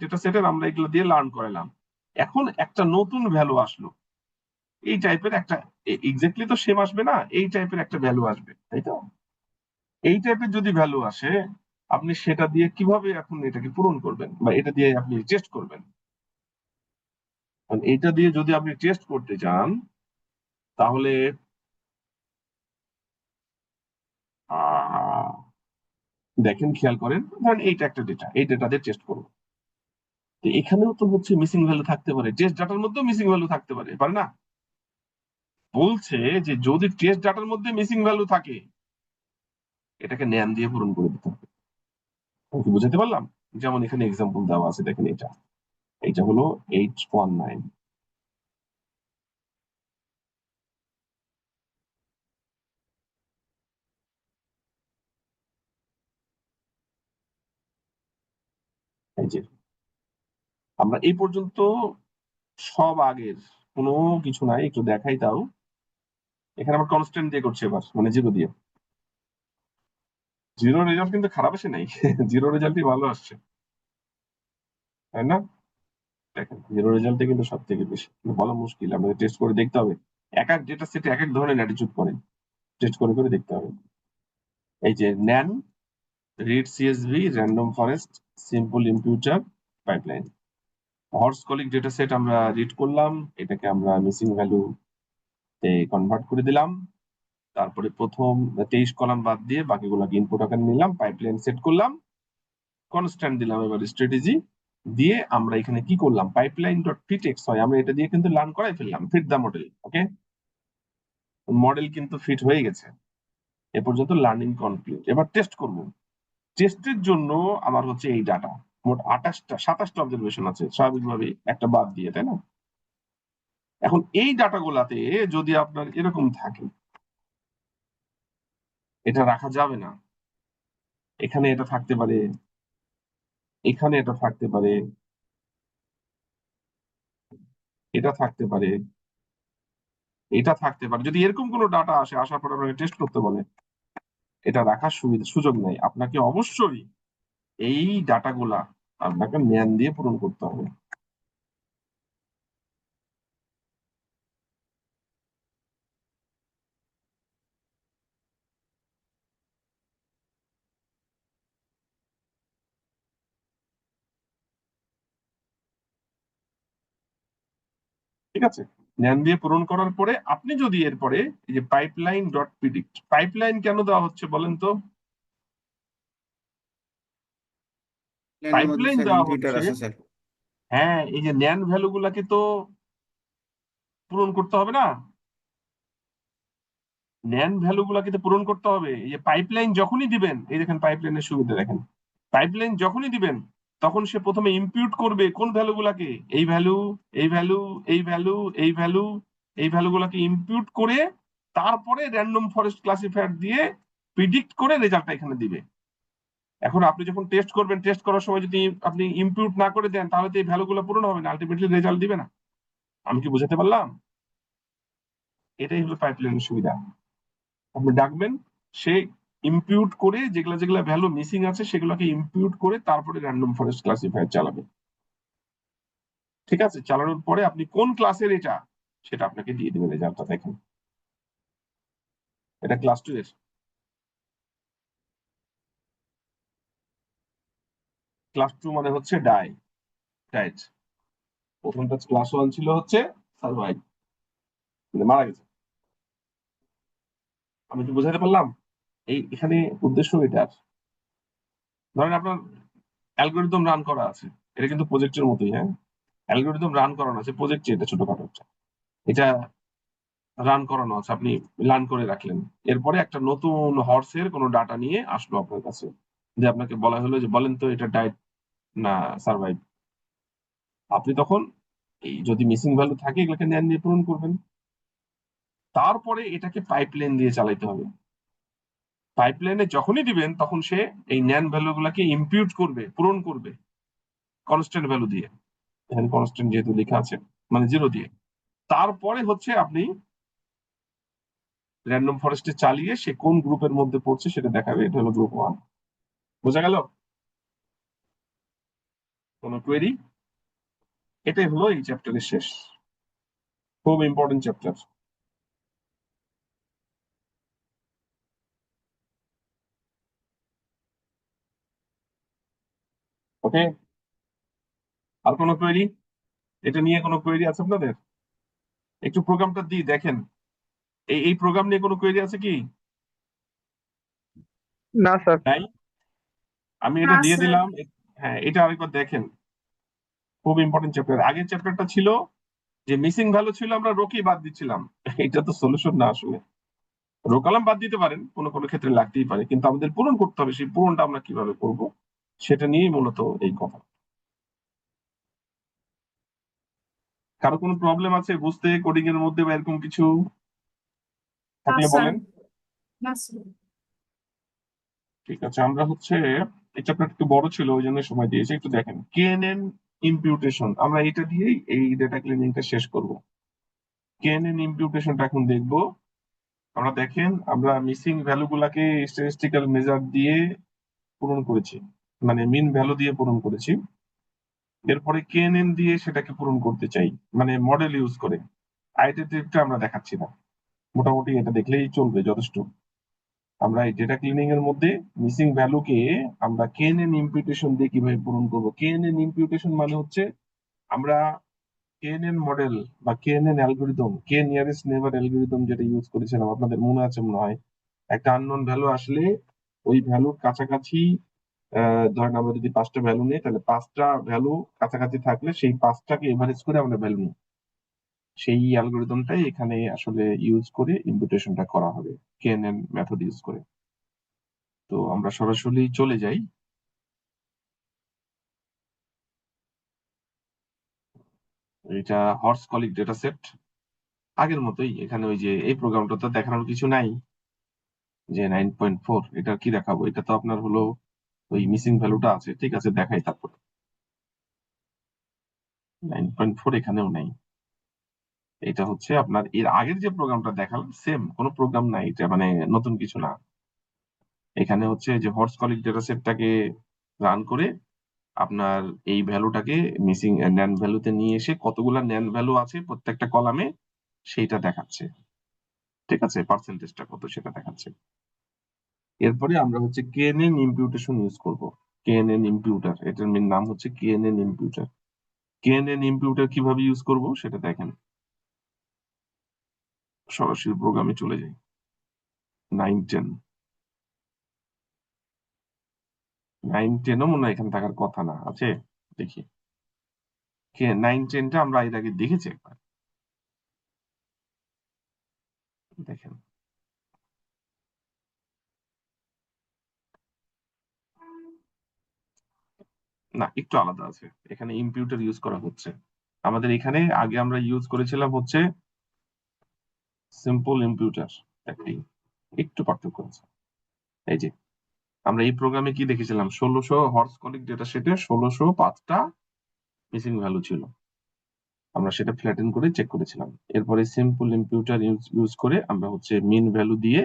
Speaker 1: ডেটা সেটের আমরা এগুলো দিয়ে লার্ন করালাম। এখন একটা নতুন ভ্যালু আসলো, এই টাইপের একটা, এক্স্যাক্টলি তো সেম আসবে না, এই টাইপের একটা ভ্যালু আসবে, তাই তো? এই টাইপের যদি ভ্যালু আসে, আপনি সেটা দিয়ে কিভাবে এখন এটাকে পূরণ করবেন বা এটা দিয়ে আপনি টেস্ট করবেন? কারণ এটা দিয়ে যদি আপনি টেস্ট করতে চান, তাহলে আহ দেখেন, খেয়াল করেন, ধরেন এইটা একটা ডেটা, এই ডেটা দিয়ে টেস্ট করবো। তো এখানেও তো হচ্ছে মিসিং ভ্যালু থাকতে পারে, টেস্ট ডাটার মধ্যেও মিসিং ভ্যালু থাকতে পারে, পারে না? বলছে যে যদি টেস্ট ডাটার মধ্যে মিসিং ভ্যালু থাকে, এটাকে ন্যান দিয়ে পূরণ করে দিতে হবে। আমি কি বুঝাতে পারলাম? যেমন এখানে এক্সাম্পল দেওয়া আছে, দেখেন এইটা হলো 819। এই যে আমরা এই পর্যন্ত সব আগের কোনো কিছু নাই, একটু দেখাই তাও। এখানে আমরা কনস্ট্যান্ট দিয়ে করছি এবার, মানে জিরো দিয়ে। জিরো রেজাল্ট কিন্তু খারাপ আসে নাই জিরো রেজাল্টই ভালো আসছে, তাই না? দেখেন জিরো রেজাল্টে কিন্তু সব থেকে বেশি, কিন্তু বলা মুশকিল, আমাদের টেস্ট করে দেখতে হবে। এক এক ডেটা সেটে এক এক ধরনের অ্যাটিটিউড করে, টেস্ট করে করে দেখতে হবে। এই যে NaN, read CSV, random forest, simple imputer, pipeline. Horse colic data set আমরা রিড করলাম, এটাকে আমরা মিসিং ভ্যালু তে কনভার্ট করে দিলাম। তারপরে প্রথম 23 কলাম বাদ দিয়ে বাকিগুলোকে ইনপুট আকারে নিলাম, পাইপলাইন সেট করলাম, কনস্ট্যান্ট দিলাম। এবার স্ট্র্যাটেজি দিয়ে আমরা এখানে কি করলাম, পাইপলাইন ডট ফিট এক্স হয়, আমরা এটা দিয়ে কিন্তু লার্ন করাই ফেললাম, fit the model. Okay, model কিন্তু ফিট হয়ে গেছে। এ পর্যন্ত লার্নিং কমপ্লিট। এবার টেস্ট করব। টেস্টের জন্য আমার হচ্ছে এই ডাটা, মোট 27টা অবজারভেশন আছে স্বাভাবিকভাবে, একটা বাদ দিয়ে, তাই না? এখন এই ডাটাগুলাতে যদি আপনার এরকম থাকে, এটা রাখা যাবে না। এখানে এটা থাকতে পারে, এখানে এটা থাকতে পারে, এটা থাকতে পারে, এটা থাকতে পারে। যদি এরকম কোনো ডাটা আসে, আসার পর আপনাকে টেস্ট করতে বলে, এটা রাখার সুযোগ নাই। আপনাকে অবশ্যই এই ডাটাগুলা আপনাকে ম্যান দিয়ে পূরণ করতে হবে। ঠিক আছে, ন্যান দিয়ে পূরণ করার পরে আপনি যদি এরপরে এই যে পাইপলাইন ডট প্রিডিক্ট, পাইপলাইন কেন দেওয়া হচ্ছে বলেন তো?
Speaker 4: লাইনের মধ্যে
Speaker 1: পাইপলাইন
Speaker 4: স্যার
Speaker 1: দেওয়া
Speaker 4: ইম্পিউটার
Speaker 1: হচ্ছে,
Speaker 4: আছে স্যার।
Speaker 1: হ্যাঁ, এই যে ন্যান ভ্যালু গুলাকে তো পূরণ করতে হবে না? ন্যান ভ্যালু গুলাকে তো পূরণ করতে হবে। এই যে পাইপলাইন যখনই দিবেন, এই দেখেন পাইপলাইনের সুবিধা দেখেন, পাইপলাইন যখনই দিবেন তখন সে প্রথমে ইম্পিউট করবে কোন ভ্যালু গুলাকে, এই ভ্যালু, এই ভ্যালু, এই ভ্যালু, এই ভ্যালু, এই ভ্যালু গুলাকে ইম্পিউট করে তারপরে র্যান্ডম ফরেস্ট ক্লাসিফায়ার দিয়ে প্রিডিক্ট করে রেজাল্টটা এখানে দিবে। এখন আপনি যখন টেস্ট করবেন, টেস্ট করার সময় যদি আপনি ইম্পিউট না করে দেন, তাহলে তো এই ভ্যালু গুলো পূরণ হবে না, আলটিমেটলি রেজাল্ট দিবে না। আমি কি বুঝাতে পারলাম? এটাই হলো পাইপলাইনের সুবিধা। আপনি ডাকবেন, সে ইম্পিউট করে যেগুলা যেগুলা ভ্যালু মিসিং আছে সেগুলোকে ইম্পিউট করে তারপরে র্যান্ডম ফরেস্ট ক্লাসিফায়ার চালাবে। ঠিক আছে, চালানোর পরে আপনি কোন ক্লাসের এটা, সেটা আপনাকে দিয়ে দিবে রেজাল্টটা। দেখেন এটা ক্লাস 2 এর। ক্লাস 2 মানে হচ্ছে ডায়েট। প্রথমটা ক্লাস 1 ছিল হচ্ছে সার্ভাইভ, মানে মারা গেছে। আমি কি বুঝাতে পারলাম? এখানে উদ্দেশ্য এটার, ধরেন আপনার অ্যালগোরিদম রান করা আছে, এটা কিন্তু প্রজেক্টের মতোই, হ্যাঁ, অ্যালগোরিদম রান করানো আছে প্রজেক্ট, এটা ছোটখাটো একটা, এটা রান করানো আছে, আপনি লার্ন করে রাখলেন। এরপরে একটা নতুন হর্সের কোনো ডাটা নিয়ে আসলো আপনার কাছে, যে আপনাকে বলা হলো যে বলেন তো এটা ডায়েট না সার্ভাইভ। আপনি তখন এই যদি মিসিং ভ্যালু থাকে এগুলোকে ন্যান দিয়ে পূরণ করবেন। তারপরে এটাকে পাইপলাইন দিয়ে চালাইতে হবে। পাইপলাইনে যখনই দিবেন তখন সে এই ন্যান ভ্যালু গুলাকে ইম্পিউট করবে, পূরণ করবে কনস্ট্যান্ট ভ্যালু দিয়ে, এখানে কনস্ট্যান্ট যেহেতু লেখা আছে মানে 0 দিয়ে। তারপরে হচ্ছে আপনি র্যান্ডম ফরেস্টে চালিয়ে সে কোন গ্রুপের মধ্যে পড়ছে সেটা দেখাবে। এটা হলো গ্রুপ 1। বোঝা গেল? কোনো কোয়েরি? এটাই হলো এই চ্যাপ্টারের শেষ। খুব ইম্পর্টেন্ট চ্যাপ্টার। ওকে, আর কোনো কোয়েরি? এটা নিয়ে কোনো কোয়েরি আছে আপনাদের? একটু প্রোগ্রামটা দিয়ে দেখেন। এই প্রোগ্রাম নিয়ে কোনো কোয়েরি আছে কি?
Speaker 6: না স্যার।
Speaker 1: নাই? আমি
Speaker 3: না
Speaker 1: এটা দিয়ে
Speaker 3: স্যার।
Speaker 1: দিলাম। হ্যাঁ, এটা আরেকবার দেখেন, খুব ইম্পর্টেন্ট চ্যাপ্টার। আগের চ্যাপ্টারটা ছিল যে মিসিং ভ্যালু ছিল, আমরা রোকেই বাদ দিচ্ছিলাম। এটা তো সলিউশন না আসলে। রো কলাম বাদ দিতে পারেন, কোনো কোনো ক্ষেত্রে লাগতেই পারে, কিন্তু আমাদের পূরণ করতে হবে। সেই পূরণটা আমরা কিভাবে করব সেটা নিয়েই মূলত এই কথা। কারো কোনো প্রবলেম আছে বুঝতে কোডিং এর মধ্যে বা এরকম কিছু
Speaker 3: না
Speaker 1: থাকলে
Speaker 3: স্যার।
Speaker 1: বলেন।
Speaker 3: না স্যার।
Speaker 1: ঠিক আছে, আমরা হচ্ছে এই চ্যাপ্টারটা একটু বড় ছিল ওই জন্য সময় দিয়েছি। একটু দেখেন কেএনএন ইম্পিউটেশন, আমরা এটা দিয়েই এই ডেটা ক্লিনিংটা শেষ করব। কেএনএন ইম্পিউটেশনটা এখন দেখব আমরা। দেখেন আমরা মিসিং ভ্যালু গুলাকে স্ট্যাটিস্টিক্যাল মেজার দিয়ে পূরণ করেছি, মানে মিন ভ্যালু দিয়ে পূরণ করেছি। এরপরে কেএনএন দিয়ে সেটাকে পূরণ করতে চাই, মানে মডেল ইউজ করে। আইটারেটিভটা আমরা দেখাচ্ছি না, মোটামুটি এটা দেখলেই চলবে, যথেষ্ট। আমরা এই ডেটা ক্লিনিং এর মধ্যে মিসিং ভ্যালুকে আমরা কেএনএন ইম্পিউটেশন দিয়ে কিভাবে পূরণ করব। কেএনএন ইম্পিউটেশন মানে হচ্ছে আমরা কেএনএন মডেল বা কেএনএন অ্যালগোরিদম, কে নিয়ারেস্ট নেইবার অ্যালগোরিদম যেটা ইউজ করেছিলাম, আপনাদের মনে আছে মনে হয়। একটা আননোন ভ্যালু আসলে ওই ভ্যালুর কাছাকাছি, ধরেন আমরা যদি 5টা ভ্যালু নিই, তাহলে 5টা ভ্যালু কাছাকাছি থাকলে সেই 5টাকে এভারেজ করে আমরা ভ্যালু নিই। সেই অ্যালগোরিদমটাই এখানে আসলে ইউজ করে ইম্পিউটেশনটা করা হবে কেএনএন মেথড ইউজ করে। তো আমরা সরাসরি চলে যাই। এটা হর্স কলিক ডেটা সেট, আগের মতোই। এখানে ওই যে এই প্রোগ্রামটা তো দেখানোর কিছু নাই, যে 9.4 এটা কি দেখাবো। এটা তো আপনার হলো ওই মিসিং ভ্যালুটা আছে, ঠিক আছে, দেখাই। তারপর 9.4 এখানেও নাই। এটা হচ্ছে আপনার এর আগের যে প্রোগ্রামটা দেখালাম সেম, কোনো প্রোগ্রাম নাই, এটা মানে নতুন কিছু না। এখানে হচ্ছে যে হর্স কলিক ডেটা সেটটাকে রান করে আপনার এই ভ্যালুটাকে মিসিং ন্যান ভ্যালুতে নিয়ে এসে কতগুলা ন্যান ভ্যালু আছে প্রত্যেকটা কলামে সেইটা দেখাচ্ছে, ঠিক আছে, পার্সেন্টেজটা কত সেটা দেখাচ্ছে। এরপরে আমরা হচ্ছে কেএনএন ইম্পিউটেশন ইউজ করব। কেএনএন ইম্পিউটার, এটার মেন নাম হচ্ছে কেএনএন ইম্পিউটার। কেএনএন ইম্পিউটার কিভাবে ইউজ করব সেটা দেখেন। সরাসরি প্রোগ্রামে চলে যাই। 9-10 9-10ও মনে হয় এখানে থাকার কথা না, আছে দেখি। 9-10টা আমরা এর আগে দেখেছি একবার, দেখেন। না, একটু আলাদা আছে, এখানে ইম্পিউটার ইউজ করা হচ্ছে। আমাদের এখানে আগে আমরা ইউজ করেছিলাম হচ্ছে সিম্পল ইম্পিউটার, একটু পার্থক্য আছে। এই যে আমরা এই প্রোগ্রামে কি দেখেছিলাম, 1600 হর্স কলিক ডেটা সেটে 1605টা মিসিং ভ্যালু ছিল। আমরা সেটা ফ্ল্যাটেন করে চেক করেছিলাম। এরপরে সিম্পল ইম্পিউটার ইউজ করে আমরা হচ্ছে মিন ভ্যালু দিয়ে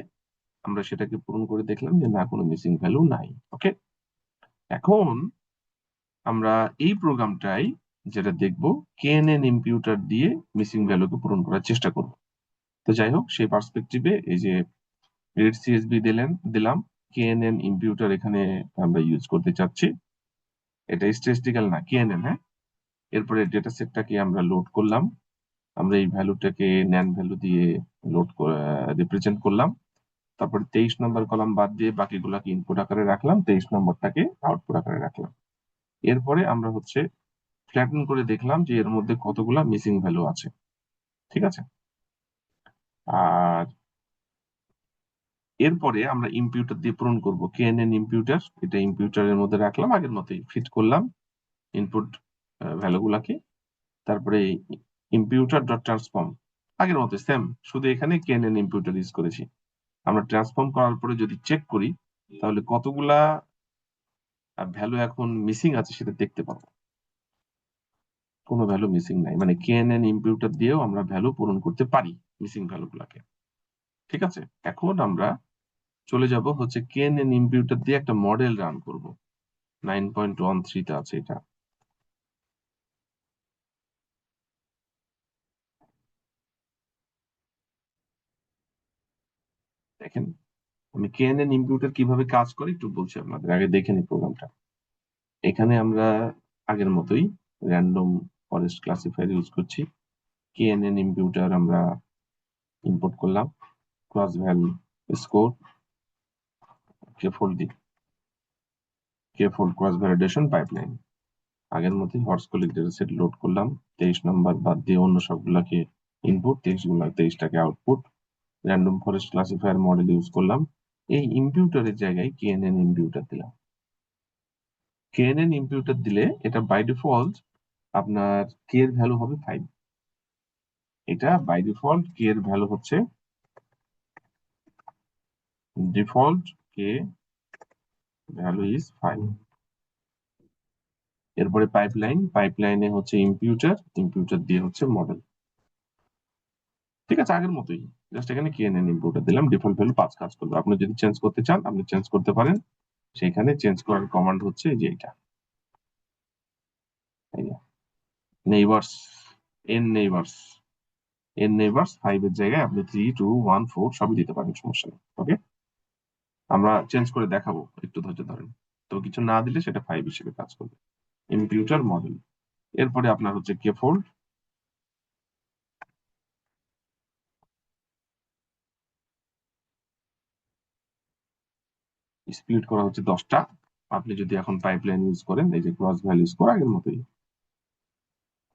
Speaker 1: আমরা সেটাকে পূরণ করে দেখলাম যে না, কোনো মিসিং ভ্যালু নাই। ওকে, এখন আমরা এই প্রোগ্রামটাই যেটা দেখব কেএনএন ইম্পিউটার দিয়ে মিসিং ভ্যালুকে পূরণ করার চেষ্টা করব। তো যাই হোক, সেই পার্সপেক্টিভে এই যে রিড সিএসভি দিলাম, কেএনএন ইম্পিউটার এখানে আমরা ইউজ করতে চাচ্ছি। এটা স্ট্যাটিস্টিক্যাল না, কেএনএন। হ্যাঁ, এরপরে ডেটা সেটটাকে আমরা লোড করলাম। আমরা এই ভ্যালুটাকে ন্যান ভ্যালু দিয়ে রিপ্রেজেন্ট করলাম। তারপরে 23 নম্বর কলাম বাদ দিয়ে বাকিগুলাকে ইনপুট আকারে রাখলাম, 23 নম্বরটাকে আউটপুট আকারে রাখলাম। এরপরে আমরা হচ্ছে ফ্ল্যাটেন করে দেখলাম যে এর মধ্যে কতগুলা মিসিং ভ্যালু আছে, ঠিক আছে। আর এরপরে আমরা ইম্পিউটার দিয়ে পূরণ করব। কেএনএন ইম্পিউটার, এটা ইম্পিউটারের মধ্যে রাখলাম, আগের মতোই ফিট করলাম ইনপুট ভ্যালু গুলাকে। তারপরে ইম্পিউটার ডট ট্রান্সফর্ম, আগের মতো সেম, শুধু এখানে কেএনএন ইম্পিউটার ইউজ করেছি। আমরা ট্রান্সফর্ম করার পরে যদি চেক করি তাহলে কতগুলা ভ্যালু এখন মিসিং আছে সেটা দেখতে পাবো। কোনো ভ্যালু মিসিং নাই, মানে কেএনএন ইম্পিউটার দিয়েও আমরা ভ্যালু পূরণ করতে পারি মিসিং ভ্যালু গুলাকে। ঠিক আছে, এখন আমরা চলে যাব হচ্ছে কেএনএন ইম্পিউটার দিয়ে একটা মডেল রান করব। 9.13 তে আছে এটা। দেখেন আমি কেএনএন ইম্পিউটার কিভাবে কাজ করে একটু বলছি আপনাদের, আগে দেখে নিই প্রোগ্রামটা। এখানে আমরা আগের মতোই র্যান্ডম ফরেস্ট ক্লাসিফায়ার ইউজ করছি। কেএনএন ইম্পিউটার আমরা ইম্পোর্ট করলাম, cross val score, k fold cross validation pipeline. আগের মতোই horse colic data set load করলাম, 23 নম্বর বাদ দিয়ে অন্য সবগুলাকে ইনপুট, 23টাকে output. Random forest classifier model use করলাম। এই ইম্পিউটারের জায়গায় কেএনএন ইম্পিউটার দিলাম। কেএনএন ইম্পিউটার দিলে এটা বাই ডিফল্ট আপনার কে এর ভ্যালু হবে 5। এটা বাই ডিফল্ট কে এর ভ্যালু হচ্ছে ডিফল্ট কে ভ্যালু ইজ 5। এরপরে পাইপলাইনে হচ্ছে ইম্পিউটার দিয়ে হচ্ছে মডেল। ঠিক আছে, আগের মতোই, জাস্ট এখানে কেএনএন ইম্পিউটার দিলাম, ডিফল্ট ভ্যালু 5 কাজ করবে। আপনি যদি চেঞ্জ করতে চান আপনি চেঞ্জ করতে পারেন। সেখানে চেঞ্জ করার কমান্ড হচ্ছে যে এটা নেইবার্স, এন নেইবার্স 5 এর জায়গায় আপনি 3, 2, 1, 4 সবই দিতে পারেন, সমস্যা নেই। ওকে, আমরা চেঞ্জ করে দেখাবো, একটু ধৈর্য ধরেন। তো কিছু না দিলে সেটা 5 হিসেবে কাজ করবে। ইম্পিউটার মডেল, এরপরে আপনার হচ্ছে কেফোল্ড, স্প্লিট করা হচ্ছে 10টা। আপনি যদি এখন পাইপলাইন ইউজ করেন, এই যে ক্রস ভ্যালু ইউজ করা আগের মতোই,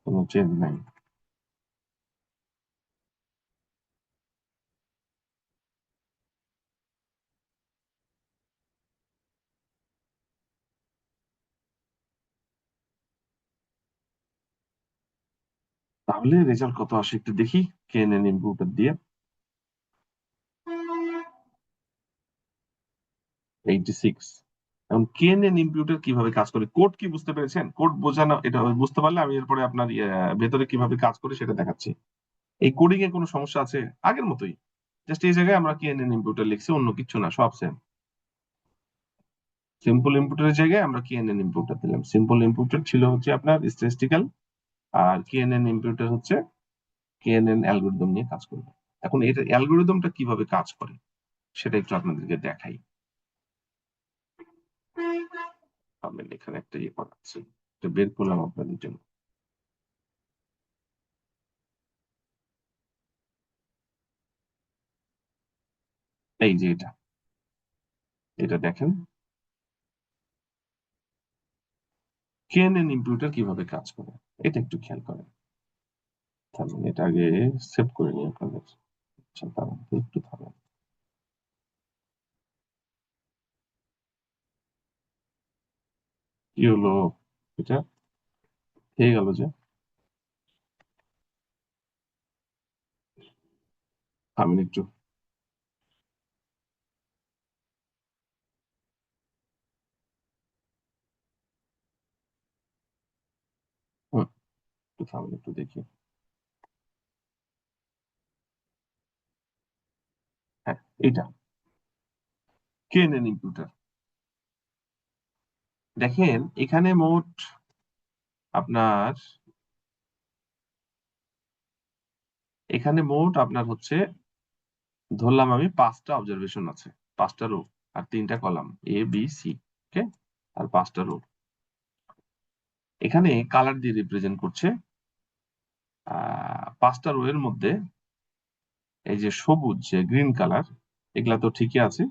Speaker 1: কোনো চেঞ্জ নাই। তাহলে রেজাল্ট কত আসে একটু দেখি কেএনএন ইম্পিউটার দিয়ে। 86। এখন কেএনএন ইম্পিউটার কিভাবে কাজ করে, কোড কি বুঝতে পেরেছেন? কোড বোঝানো, এটা বুঝতে পারলে আমি এরপরে আপনার ভেতরে কিভাবে কাজ করে সেটা দেখাচ্ছি। এই কোডিং এ কোনো সমস্যা আছে? আগের মতোই, জাস্ট এই জায়গায় আমরা কেএনএন ইম্পিউটার লিখছি, অন্য কিছু না, সব সেম। সিম্পল ইম্পিউটারের জায়গায় আমরা কেএনএন ইম্পিউটার দিলাম। সিম্পল ইম্পিউটার ছিল হচ্ছে আপনার স্ট্যাটিস্টিক্যাল, আর কেএনএন ইম্পিউটার হচ্ছে কেএনএন অ্যালগরিদম নিয়ে কাজ করবে। এখন এটা অ্যালগরিদমটা কিভাবে কাজ করে সেটা একটু আপনাদেরকে দেখাই। আমি এখানে একটা ইয়ে করাচ্ছি, এটা বের করলাম আপনাদের জন্য। এই যে এটা দেখেন কেএনএন ইম্পিউটার কিভাবে কাজ করে, এটা একটু খেয়াল করেন। থামেন, এটা আগে সেভ করে নিই আপনাদের। আচ্ছা, দাঁড়ান একটু থামেন। কি হলো, এটা হয়ে গেল যে? থামেন একটু। হুম, একটু থামেন, একটু দেখি। হ্যাঁ, এটা কেএনএন ইম্পিউটার। দেখেন এখানে মোট আপনার হচ্ছে, ধরলাম আমি 5টা অবজারভেশন আছে, 5টা রো আর 3টা কলাম, এ বি সি। ওকে, আর 5টা রো এখানে কালার দিয়ে রিপ্রেজেন্ট করছে। 5টা রো এর মধ্যে এই যে সবুজ, যে গ্রিন কালার, এগুলা তো ঠিকই আছে,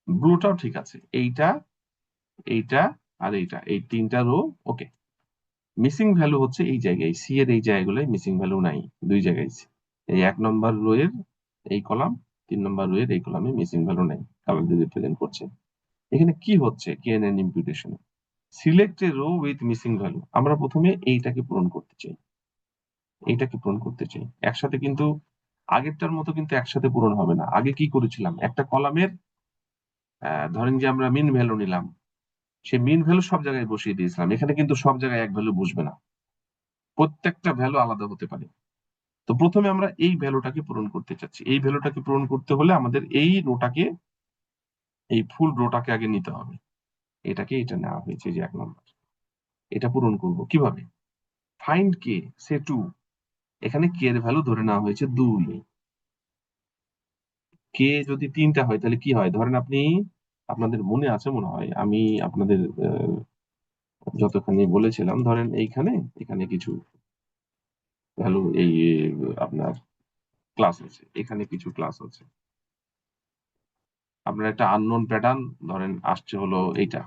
Speaker 1: ব্লুটাও ঠিক আছে, এইটা এইটা আর এইটা, এই 3টা রো ওকে। মিসিং ভ্যালু হচ্ছে এই জায়গায়, সি এর এই জায়গাগুলোয় মিসিং ভ্যালু নাই, 2 জায়গায়। এই 1 নম্বর রো এর এই কলাম, 3 নম্বর রো এর এই কলামে মিসিং ভ্যালু নাই, কালার দিয়ে রিপ্রেজেন্ট করছে। এখানে কি হচ্ছে কেএনএন ইম্পিউটেশনে, select a row with missing value. আমরা প্রথমে এইটাকে পূরণ করতে চাই, একসাথে কিন্তু আগেরটার মতো কিন্তু একসাথে পূরণ হবে না। আগে কি করেছিলাম, একটা কলামের ধরেন যে আমরা মিন ভ্যালু নিলাম, সেই মিন ভ্যালু সব জায়গায় বসিয়ে দিয়েছিলাম। এখানে কিন্তু সব জায়গায় এক ভ্যালু বসবে না, প্রত্যেকটা ভ্যালু আলাদা হতে পারে। তো প্রথমে আমরা এই ভ্যালুটাকে পূরণ করতে চাচ্ছি। এই ভ্যালুটাকে পূরণ করতে হলে আমাদের এই রোটাকে, এই ফুল রোটাকে আগে নিতে হবে। এটা নেওয়া হয়েছে যে 1 নম্বর। এটা পূরণ করব কিভাবে? ফাইন্ড কে সে 2। এখানে কে এর ভ্যালু ধরে নেওয়া হয়েছে 2। কে যদি 3টা হয় তাহলে কি হয়? ধরেন আপনাদের মনে আছে মনে হয়, আমি আপনাদের যতখানি বলেছিলাম, ধরেন এখানে কিছু ভ্যালু, এই আপনার ক্লাস আছে, এখানে কিছু ক্লাস আছে। আপনার একটা আননোন প্যাটার্ন ধরেন আসছে হলো এইটা।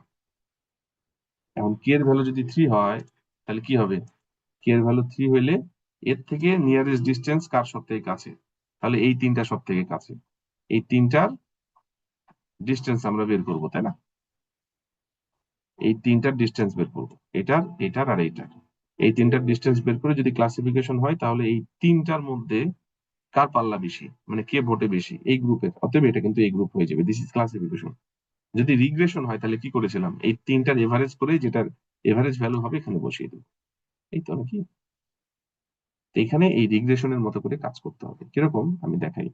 Speaker 1: এখন কে এর ভ্যালু যদি 3 হয় তাহলে কি হবে? কে এর ভ্যালু 3 হইলে এর থেকে নিয়ারেস্ট ডিস্টেন্স কার সব থেকে কাছে? তাহলে এই 3টা সব থেকে কাছে। এই 3টার ডিস্টেন্স আমরা বের করবো, তাই না? এই 3টার ডিস্টেন্স বের করবো, এটার আর এইটার। এই 3টার ডিস্টেন্স বের করে যদি ক্লাসিফিকেশন হয় তাহলে এই 3টার মধ্যে কার পাল্লা বেশি, মানে কে ভোটে বেশি এই গ্রুপের, অতএব এটা কিন্তু এই গ্রুপ হয়ে যাবে। This is classification. যদি রিগ্রেশন হয় তাহলে কি করেছিলাম, এই 3টার এভারেজ করে যেটার এভারেজ ভ্যালু হবে এখানে বসিয়ে দেবো। এই তো নাকি? তো এখানে এই রিগ্রেশনের মতো করে কাজ করতে হবে। কিরকম আমি দেখাই,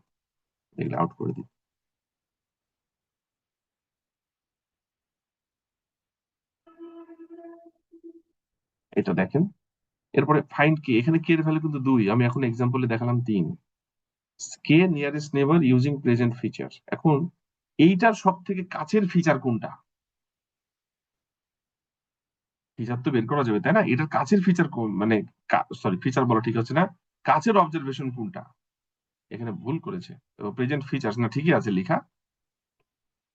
Speaker 1: এগুলো আউট করে দিই। এটা দেখেন, এরপরে ফাইন্ড কে, এখানে কে এর ভ্যালু কিন্তু 2, আমি এখন এক্সাম্পলে দেখালাম 3। K nearest neighbour using present feature. এখন এইটার সব থেকে কাছের ফিচার কোনটা? ফিচার তো বের করা যাবে, তাই না? এটার কাছের ফিচার কোন, মানে সরি, ফিচার বলা ঠিক হচ্ছে না, কাছের অবজারভেশন কোনটা? এখানে ভুল করেছে। প্রেজেন্ট ফিচার্স না, ঠিকই আছে লেখা,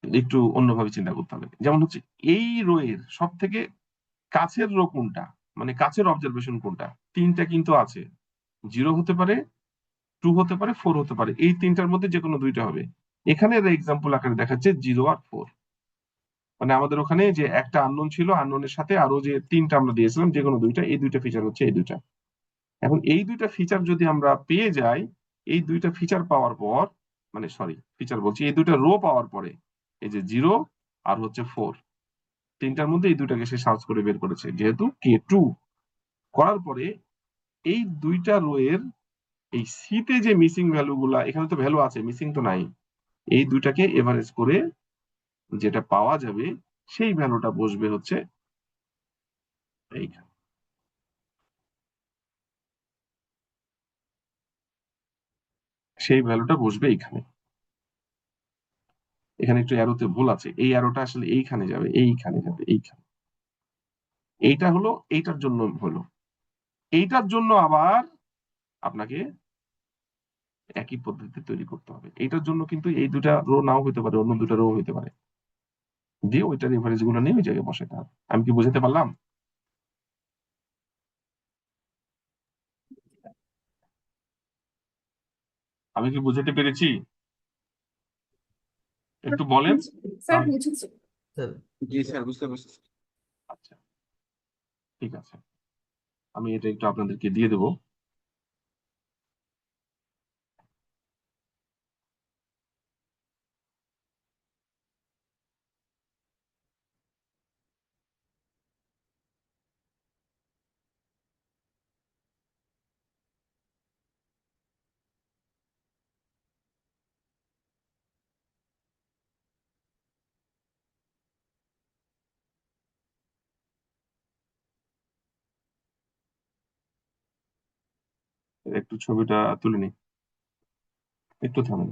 Speaker 1: একটু অন্যভাবে চিন্তা করতে হবে। যেমন হচ্ছে এই রো এর সব থেকে কাছের রো কোনটা, মানে কাছের অবজারভেশন কোনটা? 3টা কিন্তু আছে, 0 হতে পারে, 2 হতে পারে, 4 হতে পারে। এই 3টার মধ্যে যে কোনো 2টা হবে। এখানে এক্সাম্পল আকারে দেখাচ্ছে 0 আর 4। মানে আমাদের ওখানে যে একটা আননোন ছিল, আননোনের সাথে আরো যে 3টা আমরা দিয়েছিলাম, যে কোনো 2টা, এই 2টা ফিচার হচ্ছে এই 2টা। এখন এই 2টা ফিচার যদি আমরা পেয়ে যাই, এই 2টা ফিচার পাওয়ার পর, মানে সরি ফিচার বলছি, এই 2টা রো পাওয়ার পরে, এই যে 0 আর হচ্ছে 4, 3টার মধ্যে এই 2টাকে সে সার্চ করে বের করেছে, যেহেতু K2 করার পরে এই 2টা রো এর এই সিতে যে মিসিং ভ্যালু গুলা, এখানে তো ভ্যালু আছে, মিসিং তো নাই, এই 2টাকে এভারেজ করে যেটা পাওয়া যাবে সেই ভ্যালুটা বসবে হচ্ছে এইখানে। সেই ভ্যালুটা বসবে এইখানে। এখানে একটু অ্যারোতে ভুল আছে, এই অ্যারোটা আসলে এইখানে যাবে, এইখানে যাবে, এইখানে। এইটা হলো এইটার জন্য হলো। এইটার জন্য আবার আপনাকে একই পদ্ধতি তৈরি করতে হবে। এইটার জন্য কিন্তু এই 2টা রো নাও হতে পারে, অন্য 2টা রো হতে পারে, দিয়ে ওইটার এভারেজ গুলো নিয়ে ওই জায়গায় বসাতে হবে। আমি কি বুঝাতে পারলাম? আমি কি বুঝাতে পেরেছি? একটু বলেন।
Speaker 3: স্যার বুঝেছি।
Speaker 4: জি স্যার, বুঝতে পারছি।
Speaker 1: আচ্ছা, ঠিক আছে, আমি এটা একটু আপনাদেরকে দিয়ে দেবো। একটু ছবিটা তুলে নি, একটু থামেন।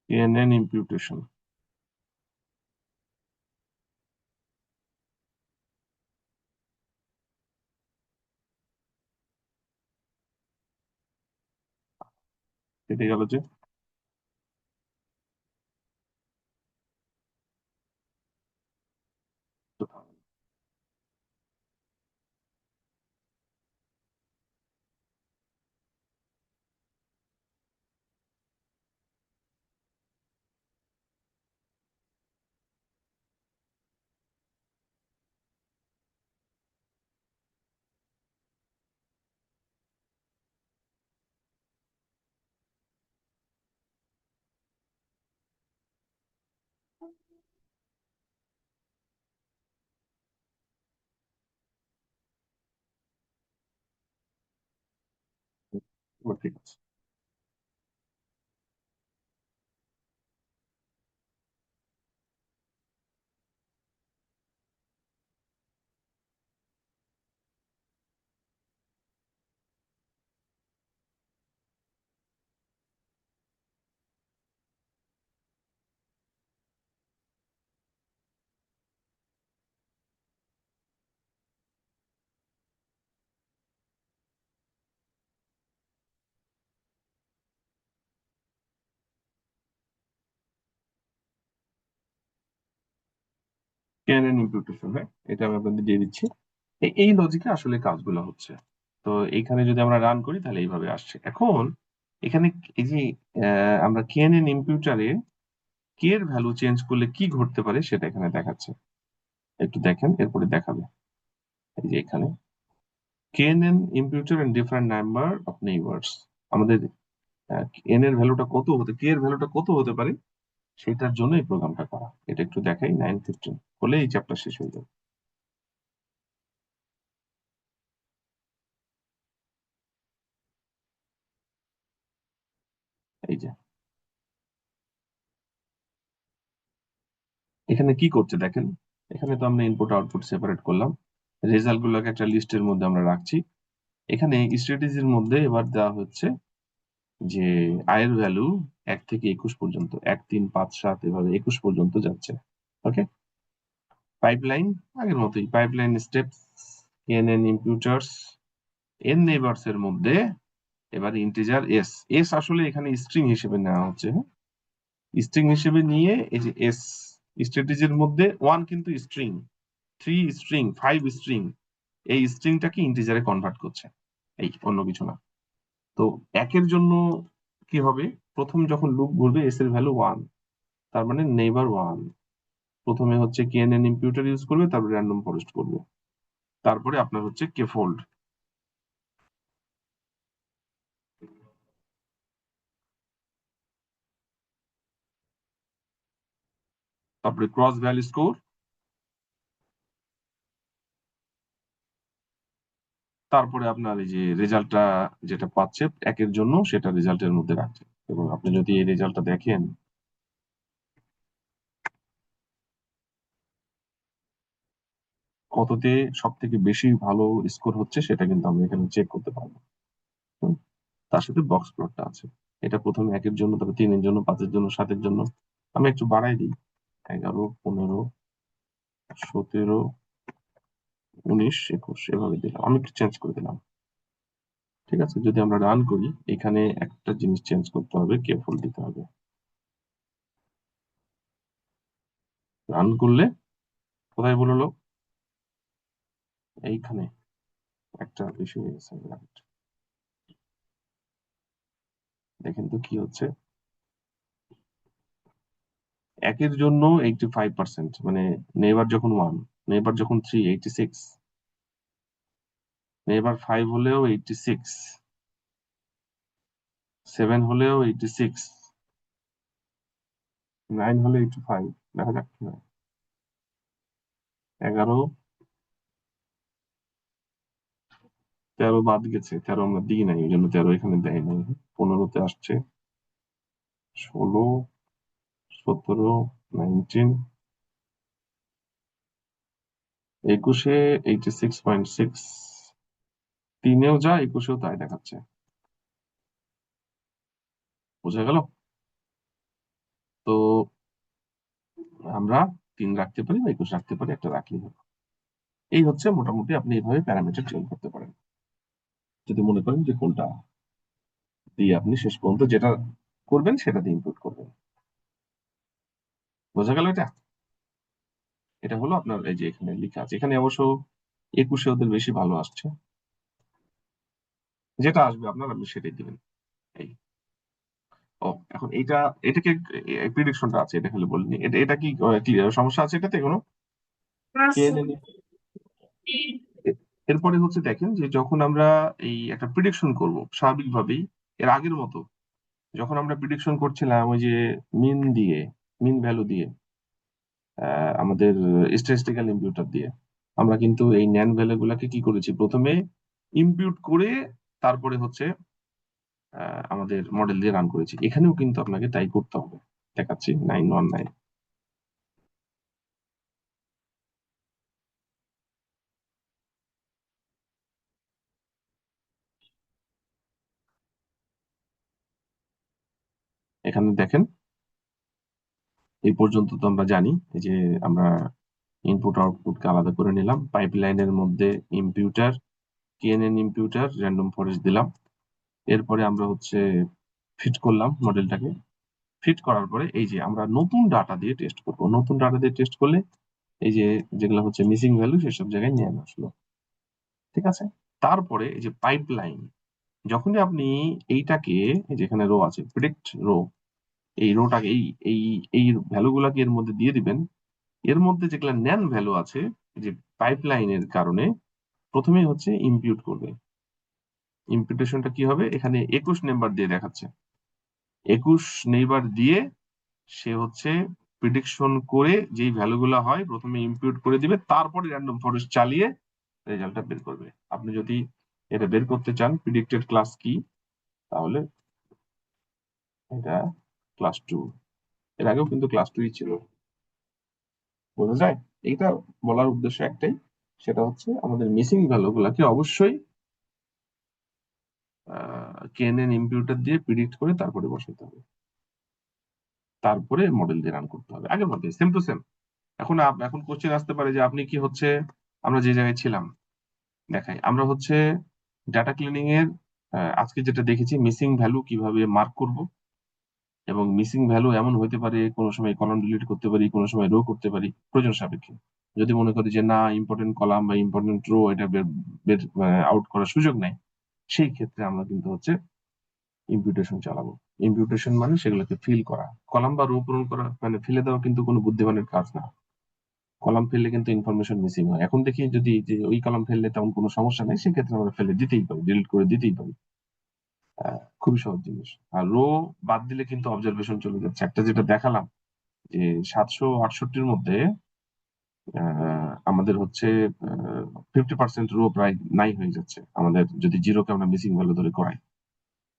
Speaker 1: KNN imputation. কেটে গেল যে ঠিক আছে। KNN imputation, হ্যাঁ, এটা আমি আপনাদের দিয়ে দিচ্ছি। এই লজিকে আসলে কাজগুলো হচ্ছে। তো এইখানে যদি আমরা রান করি তাহলে এইভাবে আসছে। এখন এখানে এই যে আমরা KNN ইম্পিউটারে কে এর ভ্যালু চেঞ্জ করলে কি ঘটতে পারে সেটা এখানে দেখাচ্ছে। একটু দেখেন, এরপরে দেখাবে। এই যে এখানে KNN imputer and different number of neighbors, আমাদের n এর ভ্যালুটা কত হতে, কে এর ভ্যালুটা কত হতে পারে সেটার জন্য এই প্রোগ্রামটা করা। এটা একটু দেখাই, 9:15 হলে এই চ্যাপ্টার শেষ হয়ে যাবে। এই যে এখানে কি করছে দেখেন, এখানে তো আমরা ইনপুট আউটপুট সেপারেট করলাম, রেজাল্ট গুলোকে একটা লিস্টের মধ্যে আমরা রাখছি। এখানে স্ট্র্যাটেজির মধ্যে এবার দেওয়া হচ্ছে যে আয়ের ভ্যালু 1 থেকে 21 পর্যন্ত, 1 3 5 7 এভাবে 21 পর্যন্ত যাচ্ছে। ওকে, পাইপলাইন আগের মতোই, pipeline steps, KNN ইম্পিউটার্স, n neighbours এর মধ্যে এবার ইন্টিজার s আসলে এখানে স্ট্রিং হিসেবে নেওয়া হচ্ছে। স্ট্রিং হিসেবে নিয়ে এই যে s স্ট্র্যাটেজির মধ্যে 1 কিন্তু স্ট্রিং, 3 স্ট্রিং, 5 স্ট্রিং, এই স্ট্রিংটাকে ইন্টিজারে কনভার্ট করছে, এই অন্য কিছু না। তো একের জন্য কি হবে, প্রথম যখন লুপ ঘুরবে s এর ভ্যালু 1, তার মানে নেইবার 1 প্রথমে হচ্ছে KNN ইম্পিউটার ইউজ করবে, তারপরে র্যান্ডম ফরেস্ট করবে, তারপরে আপনার হচ্ছে কে ফোল্ড। তারপরে ক্রস ভ্যালু স্কোর, তারপরে আপনার এই যে রেজাল্টটা যেটা পাচ্ছে একের জন্য সেটা রেজাল্টের মধ্যে রাখছে। এবং আপনি যদি এই রেজাল্টটা দেখেন, কততে সব থেকে বেশি ভালো স্কোর হচ্ছে সেটা কিন্তু আমরা এখানে চেক করতে পারবো। হুম, তার সাথে বক্স প্লটটা আছে। এটা প্রথমে 1 এর জন্য, তারপর 3 এর জন্য, 5 এর জন্য, 7 এর জন্য। আমি একটু বাড়াই দিই, 11 15 17 19 21 এভাবে দিলাম, আমি একটু চেঞ্জ করে দিলাম। ঠিক আছে, যদি আমরা রান করি, এখানে একটা জিনিস চেঞ্জ করতে হবে, কেয়ারফুল দিতে হবে। রান করলে কোথায় বললো, এইখানে একটা ইস্যু হয়ে গেছে। দেখেন তো কি হচ্ছে, 1 এর জন্য 85%, মানে নেইবার যখন 1, নেইবার যখন 3 86, নেইবার 5 হলেও 86, 7 হলেও 86, 9 হলে 85। দেখা যাক কি হয়। 11 13 বাদ গেছে, 13 আমরা দিই নাই, ওই জন্য 13 এখানে দেয় নাই। 15-তে আসছে, 16 17 19, 21-এ 86.6, 3-এও যা 21-এও তাই দেখাচ্ছে। বোঝা গেল? তো আমরা 3 রাখতে পারি বা 21 রাখতে পারি, একটা রাখলেই হবে। এই হচ্ছে মোটামুটি আপনি এইভাবে প্যারামিটার চেঞ্জ করতে পারেন, যদি মনে করেন যে কোনটা দিয়ে আপনি শেষ পর্যন্ত যেটা করবেন সেটা দিয়ে ইনপুট করবেন। বোঝা গেল এটা? এটা হলো আপনার এই যে এখানে লেখা আছে। এখানে অবশ্য 21 ওদের বেশি ভালো আসছে, যেটা আসবে আপনার আপনি সেটাই দিবেন। এই ও এখন এটাকে প্রিডিকশনটা আছে, এটা খালি বলিনি। এটা কি ক্লিয়ার? সমস্যা আছে এটাতে কোনো? KNN এরপরে হচ্ছে দেখেন যে যখন আমরা এই একটা প্রিডিকশন করব স্বাভাবিকভাবেই এর আগের মতো, যখন আমরা প্রিডিকশন করছিলাম ওই যে মিন ভ্যালু দিয়ে আমাদের স্ট্যাটিস্টিক্যাল ইম্পিউটার দিয়ে, আমরা কিন্তু এই ন্যান ভ্যালু গুলাকে কি করেছি, প্রথমে ইম্পিউট করে তারপরে হচ্ছে আমাদের মডেল দিয়ে রান করেছি। এখানেও কিন্তু আপনাকে তাই করতে হবে। দেখাচ্ছি 919। এখানে দেখেন এই পর্যন্ত তো আমরা জানি এই যে আমরা ইনপুট আউটপুটকে আলাদা করে নিলাম, পাইপলাইনের মধ্যে ইম্পিউটার, KNN ইম্পিউটার, র্যান্ডম ফরেস্ট দিলাম। এরপরে আমরা হচ্ছে ফিট করলাম মডেলটাকে। ফিট করার পরে এই যে আমরা নতুন ডাটা দিয়ে টেস্ট করব। নতুন ডাটা দিয়ে টেস্ট করলে এই যে যেগুলো হচ্ছে মিসিং ভ্যালু সেসব জায়গায় নিয়ে আসলো। ঠিক আছে? তারপরে এই যে পাইপলাইন, যখনই আপনি এইটাকে, এই যেখানে রো আছে প্রেডিক্ট রো, এই রোটাকে এই এই ভ্যালু গুলাকে এর মধ্যে দিয়ে দিবেন। এর মধ্যে যেগুলা ন্যান ভ্যালু আছে, যে পাইপলাইনের কারণে প্রথমেই হচ্ছে ইম্পিউট করবে। ইম্পিউটেশনটা কি হবে, এখানে 21 নাম্বার দিয়ে দেখাচ্ছে। 21 নেইবার দিয়ে সে হচ্ছে প্রিডিকশন করে যেই ভ্যালুগুলো হয় প্রথমে ইম্পিউট করে দিবে, তারপরে র্যান্ডম ফরেস্ট চালিয়ে রেজাল্টটা বের করবে। আপনি যদি এটা বের করতে চান প্রিডিক্টেড ক্লাস কি, তাহলে এটা ক্লাস 2। এর আগেও কিন্তু ক্লাস 2ই ছিল। বোঝা যায়? এইটা বলার উদ্দেশ্য একটাই, সেটা হচ্ছে আমাদের মিসিং ভ্যালু গুলাকে অবশ্যই KNN ইম্পিউটার দিয়ে প্রিডিক্ট করে তারপরে বসাতে হবে, তারপরে মডেল দিয়ে রান করতে হবে। আগের মধ্যে সেম টু সেম। এখন কোশ্চেন আসতে পারে যে আপনি কি হচ্ছে, আমরা যে জায়গায় ছিলাম দেখাই, আমরা হচ্ছে ডাটা ক্লিনিং এর আজকে যেটা দেখেছি মিসিং ভ্যালু কিভাবে মার্ক করব, এবং মিসিং ভ্যালু এমন হইতে পারে কোনো সময় কলাম ডিলিট করতে পারি, কোনো সময় রো করতে পারি প্রয়োজন সাপেক্ষে। যদি মনে করি যে না ইম্পর্টেন্ট কলাম বা ইম্পর্টেন্ট রো এটা বের আউট করার সুযোগ নাই, সেই ক্ষেত্রে আমরা কিন্তু হচ্ছে ইম্পিউটেশন চালাবো। ইম্পিউটেশন মানে সেগুলোকে ফিল করা। কলাম বা রো পূরণ করা মানে ফেলে দেওয়া কিন্তু কোনো বুদ্ধিমানের কাজ না। কলাম ফেললে কিন্তু ইনফরমেশন মিসিং হয়। এখন দেখি যদি যে ওই কলাম ফেললে তেমন কোনো সমস্যা নেই, সেক্ষেত্রে আমরা ফেলে দিতেই পারি, ডিলিট করে দিতেই পারি। খুবই সহজ জিনিস। আর রো বাদ দিলে কিন্তু অবজারভেশন চলে যাচ্ছে। একটা যেটা দেখালাম যে 768-র মধ্যে আমাদের হচ্ছে 50% রো প্রায় নাই হয়ে যাচ্ছে, আমাদের যদি জিরোকে আমরা মিসিং ভ্যালু ধরে করাই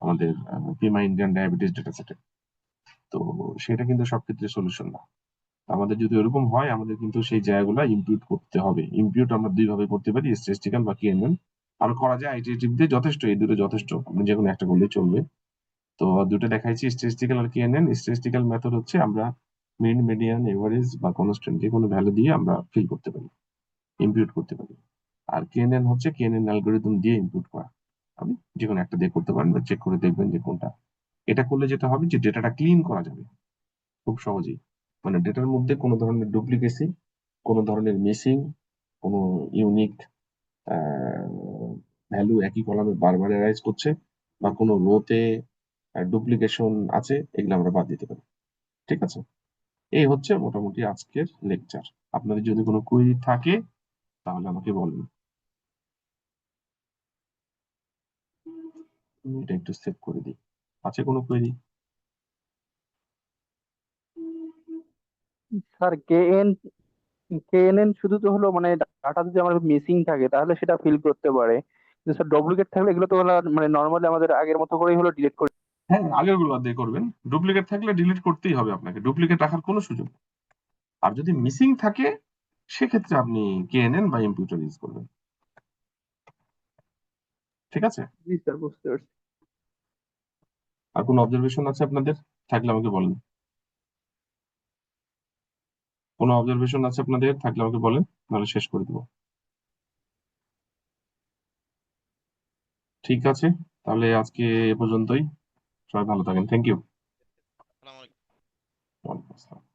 Speaker 1: আমাদের পিমা ইন্ডিয়ান ডায়াবেটিস ডেটা সেটে। তো সেটা কিন্তু সব ক্ষেত্রে সলিউশন না। আমাদের যদি ওরকম হয়, আমাদের কিন্তু সেই জায়গাগুলো ইম্পিউট করতে হবে। ইম্পিউট আমরা দুই ভাবে করতে পারি, স্ট্যাটিস্টিক্যাল বা KNN। আর করা যায় আইটারেটিভ দিয়ে, যথেষ্ট, এই দুটো যথেষ্ট, আপনি যে কোনো একটা করলেই চলবে। তো দুটো দেখাইছি, স্ট্যাটিস্টিক্যাল আর KNN। স্ট্যাটিস্টিক্যাল মেথড হচ্ছে আমরা মিন, মিডিয়ান, এভারেজ বা কনস্ট্যান্ট যে কোনো ভ্যালু দিয়ে আমরা ফিল করতে পারি, ইম্পিউট করতে পারি। আর KNN হচ্ছে KNN অ্যালগোরিদম দিয়ে ইম্পিউট করা। আপনি যে কোনো একটা দিয়ে করতে পারেন বা চেক করে দেখবেন যে কোনটা। এটা করলে যেটা হবে যে ডেটাটা ক্লিন করা যাবে খুব সহজেই। মানে ডেটার মধ্যে কোনো ধরনের ডুপ্লিকেসি, কোনো ধরনের মিসিং, কোনো ইউনিক ভ্যালু একই কলামে বারবার অ্যারাইজ করছে, বা কোনো রোতে ডুপ্লিকেশন আছে, এগুলো আমরা বাদ দিতে পারি। ঠিক আছে? এই হচ্ছে মোটামুটি আজকের লেকচার। আপনাদের যদি কোনো কুইরি থাকে তাহলে আমাকে বলুন। আমি এটা একটু সেভ করে দিই। আছে কোনো কোয়েরি?
Speaker 6: স্যার কেএনএন শুধু তো হলো মানে ডাটা যদি আমার মিসিং থাকে তাহলে সেটা ফিল করতে পারে, কিন্তু স্যার ডুপ্লিকেট থাকলে এগুলো তো হলো মানে নর্মালি আমাদের আগের মতো করেই হলো ডিলিট করে।
Speaker 1: হ্যাঁ, আগের গুলো বাদ দিয়ে করবেন। ডুপ্লিকেট থাকলে ডিলিট করতেই হবে আপনাকে, ডুপ্লিকেট রাখার কোনো সুযোগ নেই। আর যদি মিসিং থাকে সেক্ষেত্রে আপনি KNN বা ইম্পিউটার ইউজ করবেন। ঠিক আছে?
Speaker 6: জি স্যার, বুঝতে পারছি।
Speaker 1: আর কোনো অবজারভেশন আছে আপনাদের? থাকলে আমাকে বলেন। কোনো অবজারভেশন আছে আপনাদের? থাকলে আমাকে বলেন, নাহলে শেষ করে দেবো। ঠিক আছে, তাহলে আজকে এ পর্যন্তই। সবাই ভালো থাকেন। Thank you.
Speaker 7: আসসালামু আলাইকুম।
Speaker 1: ওয়ালাইকুম আসসালাম।